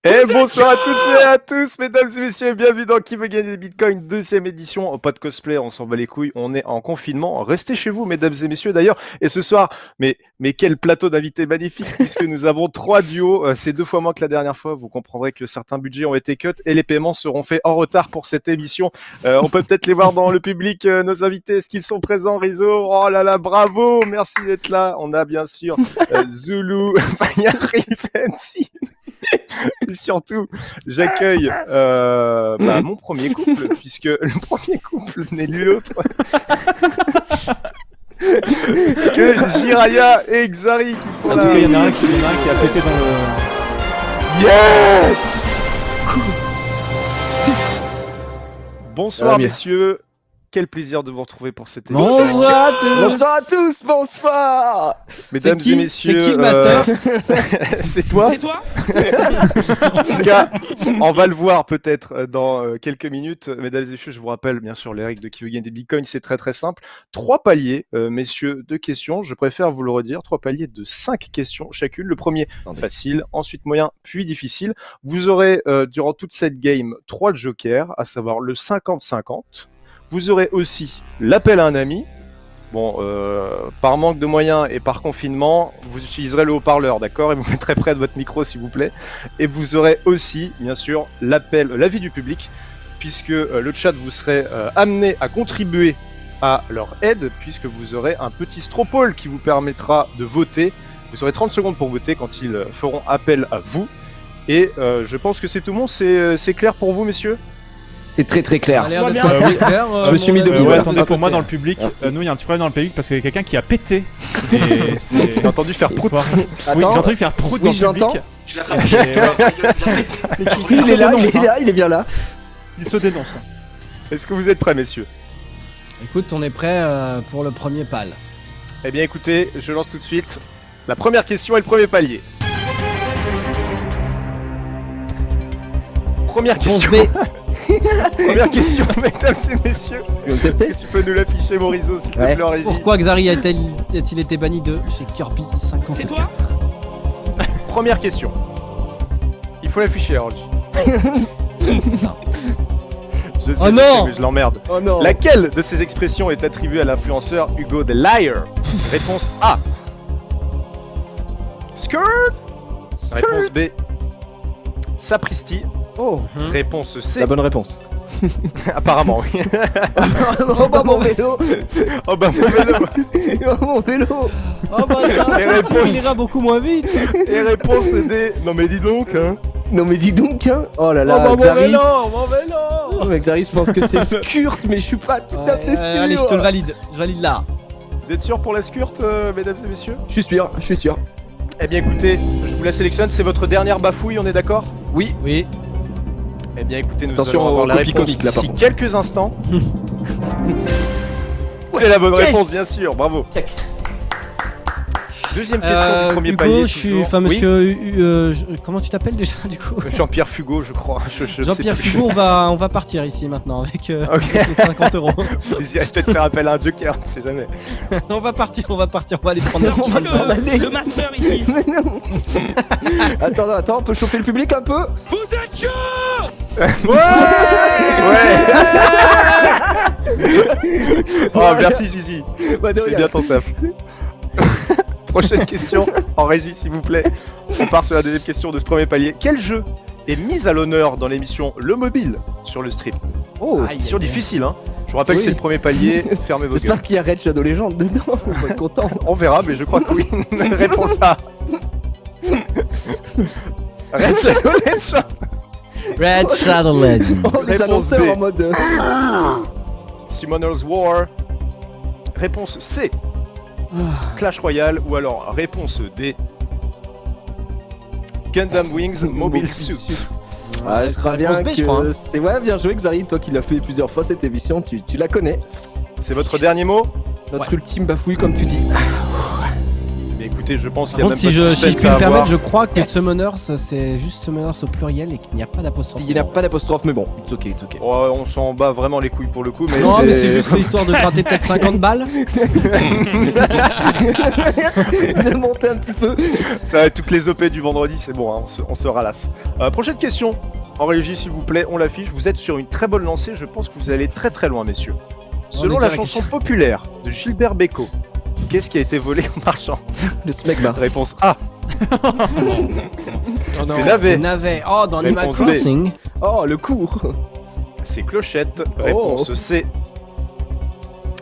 Et bonsoir à toutes et à tous, mesdames et messieurs, bienvenue dans Qui veut gagner des bitcoins, deuxième édition. Pas de cosplay, on s'en bat les couilles, on est en confinement. Restez chez vous, mesdames et messieurs, d'ailleurs. Et ce soir, mais quel plateau d'invités magnifique, puisque nous avons 3 duos. C'est 2 fois moins que la dernière fois. Vous comprendrez que certains budgets ont été cut et les paiements seront faits en retard pour cette émission. On peut peut-être les voir dans le public, nos invités. Est-ce qu'ils sont présents, Rizzo? Oh là là, bravo, merci d'être là. On a bien sûr Zulu, Payari, Fancy. Et surtout, j'accueille mon premier couple, puisque le premier couple n'est nul autre que Jiraya et Xari qui sont là. En tout cas, il y en a un qui a pété dans le... Yes. Bonsoir messieurs, quel plaisir de vous retrouver pour cette émission. Bonsoir à tous. Bonsoir à tous, bonsoir. Mesdames et messieurs, c'est qui le master c'est toi. C'est toi. En tout cas, on va le voir peut-être dans quelques minutes. Mesdames et messieurs, je vous rappelle bien sûr les règles de Qui veut gagner des bitcoins, c'est très très simple. 3 paliers, messieurs, de questions. Je préfère vous le redire, 3 paliers de 5 questions chacune. Le premier, facile, ensuite moyen, puis difficile. Vous aurez durant toute cette game 3 jokers, à savoir le 50-50. Vous aurez aussi l'appel à un ami. Bon, par manque de moyens et par confinement, vous utiliserez le haut-parleur, d'accord? Et vous mettrez près de votre micro, s'il vous plaît. Et vous aurez aussi, bien sûr, l'avis du public, puisque le chat vous serez amené à contribuer à leur aide, puisque vous aurez un petit straw poll qui vous permettra de voter. Vous aurez 30 secondes pour voter quand ils feront appel à vous. Et je pense que c'est tout bon. C'est clair pour vous, messieurs? C'est très très clair. clair. Je me suis mis debout. Ouais, attendez, pour moi dans le public, nous il y a un petit problème dans le public parce qu'il y a quelqu'un qui a pété. J'ai entendu faire prout. Oui, j'ai entendu faire prout dans le public. Je l'attrape. Il est là, il est bien là. Il se dénonce. Est-ce que vous êtes prêts, messieurs? Écoute, on est prêt pour le premier pal. Eh bien écoutez, je lance tout de suite la première question et le premier palier. Première question. Première question, mesdames et messieurs. Est-ce que tu peux nous l'afficher, Morizo, s'il te plaît, en régie? Pourquoi Xari a-t-il été banni de chez Kirby 50? C'est toi. Première question. Il faut l'afficher, en régie. Je sais, Oh non, mais je l'emmerde. Oh non. Laquelle de ces expressions est attribuée à l'influenceur Hugo the Liar? Réponse A. Skirt. Réponse B. Sapristi. Oh, Réponse C. la bonne réponse. Apparemment, oui. Oh bah mon vélo. Oh bah mon vélo. Oh mon vélo. Oh bah Et ça réponse- ira beaucoup moins vite. Et réponse D. Non mais dis donc, hein. Non mais dis donc hein. Oh là là. Oh bah mon Xari. vélo, mon vélo. Oh, mais Xari, je pense que c'est Skurt, mais je suis pas tout à fait sûr. Allez, je te le valide. Je valide là. Vous êtes sûr pour la skirt, mesdames et messieurs? Je suis sûr. Eh bien écoutez, je vous la sélectionne, c'est votre dernière bafouille, on est d'accord? Oui. Oui. Eh bien écoutez, nous Attention allons avoir aux la copies réponse comiques, là, par d'ici contre. quelques instants. C'est la bonne Yes. réponse, bien sûr, bravo. Check. Deuxième question du premier Hugo, palier. je suis, toujours. enfin Oui, monsieur, comment tu t'appelles déjà du coup? Jean-Pierre Fugo, je crois. Je ne sais Jean-Pierre plus. Fugo, on va partir ici maintenant avec Ok. les 50 euros. Vous désirez peut-être faire appel à un joker, on ne sait jamais. on va partir, on va aller prendre Alors, notre qui pal. s'en aller. le master ici. Mais non. Attends, on peut chauffer le public un peu. Vous êtes chaud. Ouais. Oh, merci Gigi. Bah, de Tu fais rien. bien ton taf. Prochaine question, en régie s'il vous plaît. On part sur la deuxième question de ce premier palier. Quel jeu est mis à l'honneur dans l'émission Le Mobile sur le stream? Oh. Aïe. Question difficile, hein. Je vous rappelle Oui. que c'est le premier palier. Fermez vos gueules. J'espère qu'il y a Red Shadow Legend dedans. On va être content. On verra, mais je crois que oui. Réponse A. Red Shadow Legend. Red Shadow Legend. Oh, les Réponse annonceurs B. en mode. Summoner's War. Réponse C. Clash Royale. Ou alors réponse D. Gundam Wings Mobile Suit. Ah, je crois bien réponse B, je crois, hein. que c'est ouais, bien joué Xari, toi qui l'as fait plusieurs fois cette émission, tu la connais. C'est votre dernier mot? Notre ultime bafouille comme tu dis. Mais écoutez, écoutez, je pense qu'il Par y a contre, même si pas de je suspense puis à me permettre, avoir. je crois que Yes. Summoners, c'est juste Summoners au pluriel et qu'il n'y a pas d'apostrophe. Il n'y a pas d'apostrophe, mais bon, it's ok, it's ok. Oh, on s'en bat vraiment les couilles pour le coup, mais Non, mais c'est juste l'histoire de gratter peut-être 50 balles. De monter un petit peu. Ça va être toutes les OP du vendredi, c'est bon, hein, on se ralasse. Prochaine question. En régie, s'il vous plaît, on l'affiche. Vous êtes sur une très bonne lancée, je pense que vous allez très très loin, messieurs. Selon est la déjà chanson populaire de Gilbert Bécaud, qu'est-ce qui a été volé au marchand? Le smegma. Réponse A. Oh non, C'est navet. Navet. Oh, dans Animal Réponse B. Crossing. Oh, le cours. C'est clochette. Réponse C.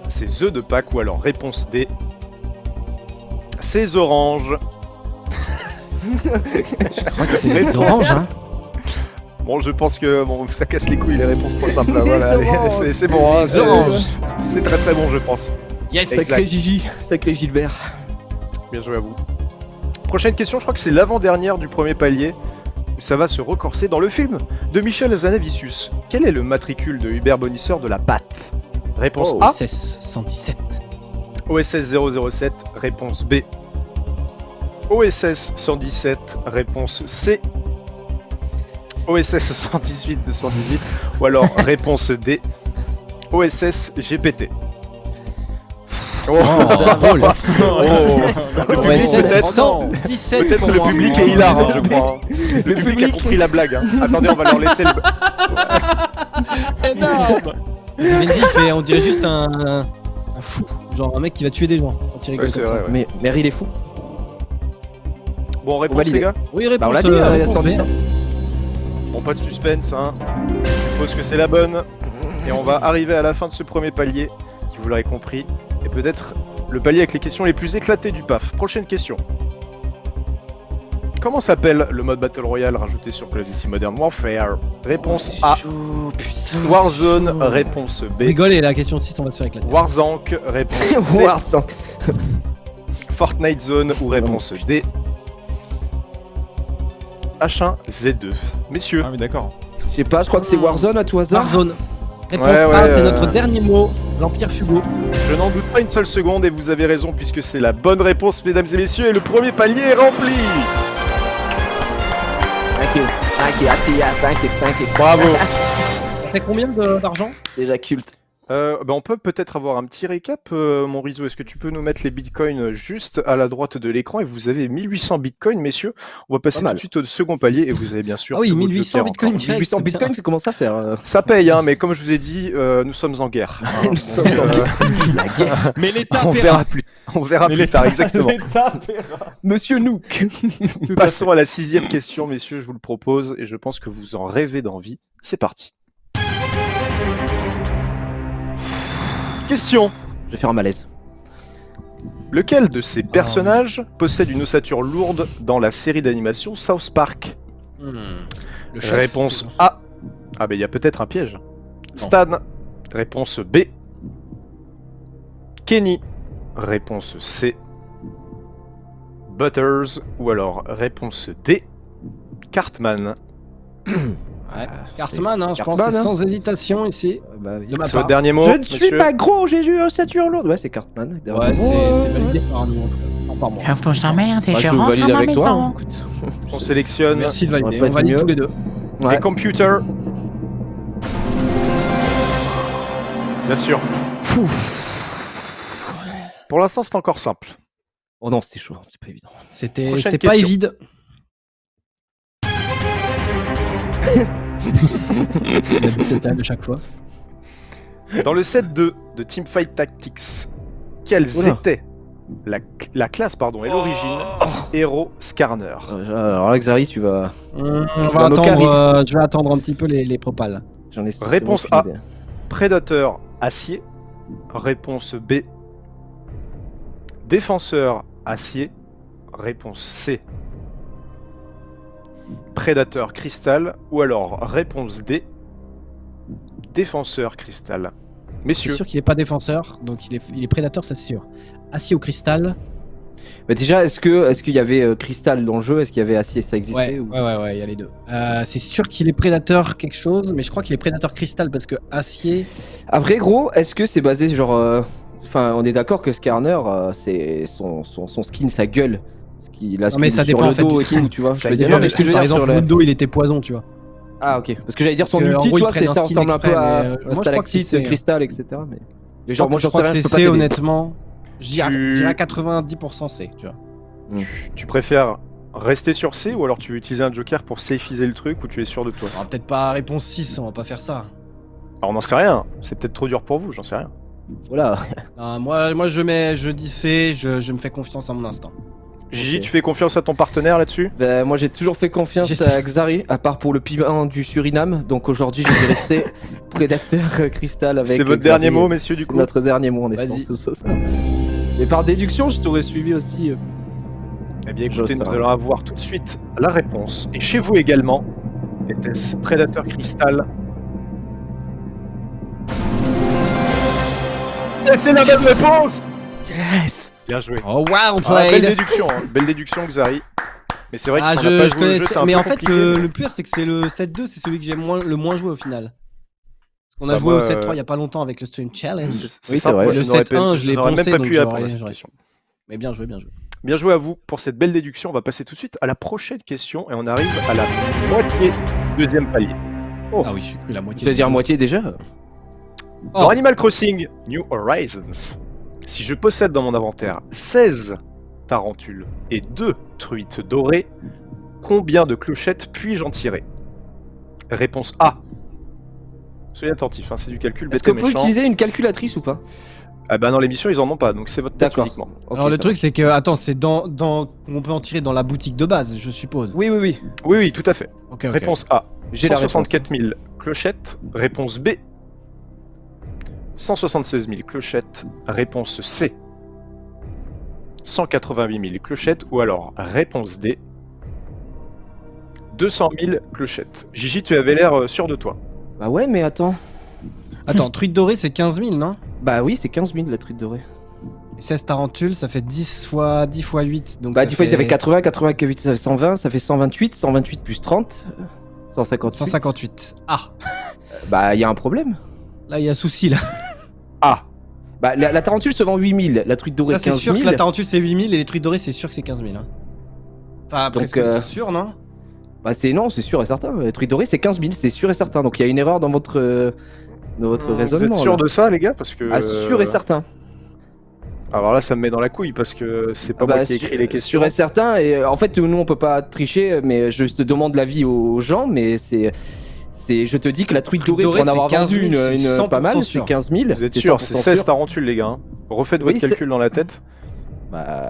C'est œufs de Pâques ou alors réponse D. C'est oranges. Je crois que c'est les Réponse. oranges, hein. Bon, je pense que bon, ça casse les couilles les réponses trop simples. Là, Les voilà, oranges. c'est bon. Hein, Les oranges. c'est très très bon, je pense. Yes. Sacré Gigi. Sacré Gilbert. Bien joué à vous. Prochaine question, je crois que c'est l'avant-dernière du premier palier. Ça va se recorser dans le film de Michel Hazanavicius. Quel est le matricule de Hubert Bonisseur de la Patte? Réponse A. OSS 117. OSS 007. Réponse B. OSS 117. Réponse C. OSS 118 de 118. Ou alors réponse D. OSS GPT. Oh, Bravo, là. Le public, OSS peut-être 117. peut-être pour le moi. public est hilar, hein, je crois. hein. Le public a compris la blague. hein. Attendez, on va leur laisser le. Énorme. Benzi, il fait, on dirait juste un fou. Genre un mec qui va tuer des gens. Quand il rigole Ouais, c'est comme ça. vrai, ouais. Mais Mary, il est fou. Bon, réponse valide. les gars. Oui, Bah, on réponse. l'a dit, réponse la B. 117. Bon, pas de suspense, hein. Je suppose que c'est la bonne. Et on va arriver à la fin de ce premier palier, qui vous l'aurez compris, et peut-être le palier avec les questions les plus éclatées du PAF. Prochaine question. Comment s'appelle le mode Battle Royale rajouté sur Call of Duty Modern Warfare? Réponse A. Oh, putain. Warzone. Réponse B. Rigolez, la question 6, on va se faire éclater. Warzank. Réponse C. Warzone. Fortnite Zone ou réponse D. H1Z2. Messieurs. Ah oui, d'accord. Je sais pas, je crois que c'est Warzone à tout hasard. Warzone. Réponse Ouais, A, ouais, c'est notre dernier mot. L'Empire Fugo. Je n'en doute pas une seule seconde et vous avez raison puisque c'est la bonne réponse, mesdames et messieurs, et le premier palier est rempli. T'inquiète. Bravo. Ça fait combien d'argent? Déjà culte. On peut peut-être avoir un petit récap, mon Rizzo. Est-ce que tu peux nous mettre les bitcoins juste à la droite de l'écran? Et vous avez 1800 bitcoins, messieurs. On va passer Pas tout mal. de suite au second palier et vous avez bien sûr. Ah oui, tous vos 1800 jokers bitcoins encore. direct. 1800 c'est bien. bitcoins, ça commence à faire. Ça paye, hein, mais comme je vous ai dit, nous sommes en guerre. hein. Nous sommes en la guerre. Mais l'État On verra plus tard, exactement. L'État Monsieur Nook. Passons à la 6ème question, messieurs, je vous le propose, et je pense que vous en rêvez d'envie. C'est parti. Question. Je vais faire un malaise. Lequel de ces personnages possède une ossature lourde dans la série d'animation South Park? Le chef, Réponse c'est ça. A. Ah ben il y a peut-être un piège. Stan. Réponse B. Kenny. Réponse C. Butters. Ou alors réponse D. Cartman. Ouais. Cartman, hein, je pense, Cartman, c'est hein. sans hésitation ici. Bah oui. De ma C'est part. votre dernier mot, Je ne suis monsieur pas gros, j'ai eu une ossature lourde. Ouais, c'est Cartman. Ouais, c'est validé par nous, en tout cas. Non, par moi. Faut que je t'emmerde et Moi, je je rentre valide dans ma avec toi. maison. hein, écoute. On sélectionne Merci de valider. On aurait On pas dit valide mieux. tous les deux. Ouais. les computers. Bien sûr. Pour l'instant, c'est encore simple. Oh non, c'était chaud, c'est pas évident. C'était Prochaine pas question. évident. Il a but total à chaque fois. Dans le set 2 de Teamfight Tactics, quelles Oula. étaient la classe et l'origine Hero Skarner? Alors là, Xari, tu vas. On Dans va nos attendre, je vais attendre un petit peu les propales. J'en ai Réponse strictement A. aucune idée. Prédateur acier. Réponse B. Défenseur acier. Réponse C. Prédateur cristal. Ou alors réponse D. Défenseur cristal. C'est Messieurs, sûr qu'il est pas défenseur, donc il est prédateur, ça c'est sûr. Acier au cristal. Mais déjà, est-ce qu'il y avait cristal dans le jeu? Est-ce qu'il y avait acier? Ça existait Ouais, ou... il y a les deux. C'est sûr qu'il est prédateur quelque chose, mais je crois qu'il est prédateur cristal parce que acier. Après, gros, est-ce que c'est basé genre. enfin, on est d'accord que Skarner, c'est son skin, sa gueule. Ce qu'il a Non, mais ça sur dépend, le en fait, dos du et skin. tout, tu vois. Ça Je veux dire, gueule, non, mais ce que je veux Par dire sur exemple, le... Mundo, il était poison, tu vois. Ah, ok. Parce que j'allais dire son Parce que, en ulti, gros, tu vois, ils prennent un ça skin ressemble un peu exprès, à mais, moi, je crois que Stalactite, c'est C, hein. Cristal, etc. Mais genre, moi, je j'en sais crois que rien, je c'est peux pas C, t'aider. honnêtement. Je Tu- dirais à 90% C, tu vois. Tu préfères rester sur C ou alors tu veux utiliser un joker pour safiser le truc ou tu es sûr de toi? Alors, peut-être pas réponse 6, on va pas faire ça. Alors, on n'en sait rien, c'est peut-être trop dur pour vous, j'en sais rien. Voilà. Non, moi je dis C, je me fais confiance à mon instinct. Gigi, Ok. tu fais confiance à ton partenaire là-dessus? Ben, moi, j'ai toujours fait confiance J'espère. à Xari, à part pour le piment du Suriname. Donc aujourd'hui, je vais rester prédateur Cristal avec. C'est votre Xari. dernier mot, messieurs, du C'est coup? notre dernier mot, on espère Vas-y. que ce soit ça. Et par déduction, je t'aurais suivi aussi. Eh bien écoutez, Joss, nous hein. allons avoir tout de suite la réponse. Et chez vous également, était-ce Prédateur Cristal? Et c'est la bonne réponse! Yes. Bien joué. Oh, well Ah, played. belle déduction Xari. Mais c'est vrai que Ah, si on n'a pas je joué au jeu, connais c'est ça. un Mais peu en fait, compliqué. le pire, c'est que c'est le 7-2, c'est celui que j'ai le moins joué au final. Parce qu'on a Bah, joué moi, au 7-3 il y a pas longtemps avec le Stream Challenge. C'est Oui, simple, c'est moi, vrai. je Le n'aurais 7-1, pas- je l'ai n'aurais poncé, même pas donc pu j'aurais- répondre à cette j'aurais- question. Mais bien joué, bien joué. Bien joué à vous pour cette belle déduction. On va passer tout de suite à la prochaine question et on arrive à la moitié du deuxième palier. Oh. Ah oui, je suis cru la moitié. Tu veux dire moitié déjà? Dans Oh. Animal Crossing New Horizons, si je possède dans mon inventaire 16 tarentules et 2 truites dorées, combien de clochettes puis-je en tirer? Réponse A. Soyez attentifs, hein, c'est du calcul Est-ce bête et qu'on peut méchant. utiliser une calculatrice ou pas? Ah bah dans l'émission ils en ont pas, donc c'est votre tête D'accord. uniquement. Ok, Alors le ça truc c'est que attends, c'est on peut en tirer dans la boutique de base, je suppose. va. Oui, oui, oui. Oui, oui, tout à fait. Ok, ok. Réponse A. J'ai la réponse. 164 000 clochettes. Réponse B. 176 000 clochettes. Réponse C. 188 000 clochettes. Ou alors, réponse D. 200 000 clochettes. Gigi, tu avais l'air sûr de toi. Bah ouais, mais attends. Attends, truite dorée c'est 15 000, non? Bah oui, c'est 15 000 la truite dorée. Et 16 tarentules, ça fait 10 fois 8. Donc Bah, ça 10 fois, fait ils avaient 80, 88, ça fait 120, ça fait 128, 128 plus 30, 158. 158. Ah, Bah, il y a un problème. là il y a souci là. A. Bah, la tarentule se vend 8000, la truite dorée Ça c'est 15 sûr 000. que la tarentule c'est 8000 et les truites dorées c'est sûr que c'est 15 000. Hein. Enfin, Donc, presque sûr, non? Bah, non, c'est sûr et certain. La truite dorée, c'est 15 000, c'est sûr et certain. Donc, il y a une erreur dans votre Vous raisonnement. êtes sûr là. de ça, les gars? Parce que. Ah, sûr et certain. Alors là, ça me met dans la couille parce que c'est pas Bah, moi qui ai écrit les questions. Sûr et certain. Et en fait, nous, on peut pas tricher, mais je te demande l'avis aux gens, mais je te dis que la truite dorée, pour en c'est avoir 15 vendu 000, c'est une pas mal, 100% c'est sûr. 15 000. Vous êtes sûr? C'est 100% 16 tarentules, les gars. Hein. Refaites Oui, votre calcul dans la tête. Bah,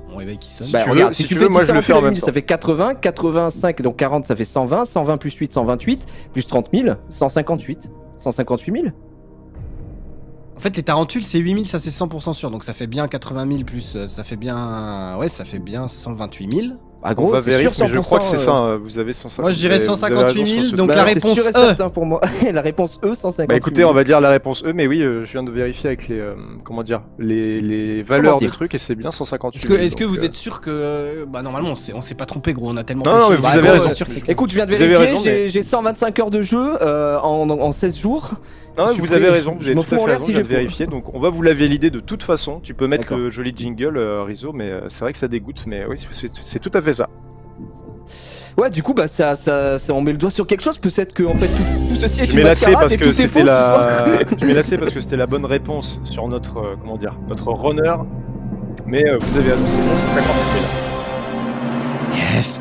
Mon réveil qui sonne. Si bah, tu regarde, veux- si si tu tu fais veux, moi, 10 je le fais en tarentules même et temps. ça fait 80, 85, donc 40, ça fait 120, 120 plus 8, 128, plus 30 000, 158, 158 000. En fait, les tarentules c'est 8000, ça c'est 100% sûr. Donc ça fait bien 80 000 plus. Ça fait bien. Ouais, ça fait bien 128 000. Ah, On gros, va c'est vérifier, sûr, mais je crois que c'est 100%, ça. Vous avez 150. Moi, je dirais vous avez 158 raison 000, sur ce donc truc. la c'est réponse sûr et E. certain pour moi. La réponse E, 158 Bah écoutez, 000. on va dire la réponse E, mais oui, je viens de vérifier avec les comment dire les valeurs du dire truc et c'est bien 158 Est-ce 000. que donc, vous êtes sûr que. Bah, normalement, on s'est pas trompé, gros. On a tellement. Non, non, pêché. mais vous Bah, avez gros, raison. c'est sûr que c'est Écoute, je viens de Vous avez vérifier, raison, mais- j'ai 125 heures de jeu en 16 jours. Non, Je vous suis avez prêt, raison, vous je avez me tout fous à en fait l'air raison, si je viens j'ai de faux. vérifier, donc on va vous la valider de toute façon. Tu peux mettre D'accord. le joli jingle, Rizzo, mais c'est vrai que ça dégoûte, mais oui, c'est tout à fait ça. Ouais, du coup, bah ça, on met le doigt sur quelque chose. Peut-être que en fait tout ceci est Je une m'ai lassé mascarade parce et que tout est c'était faux ce la, soir. je m'ai lassé parce que c'était la bonne réponse sur notre comment dire, notre runner, mais vous avez annoncé 50 000. Yes.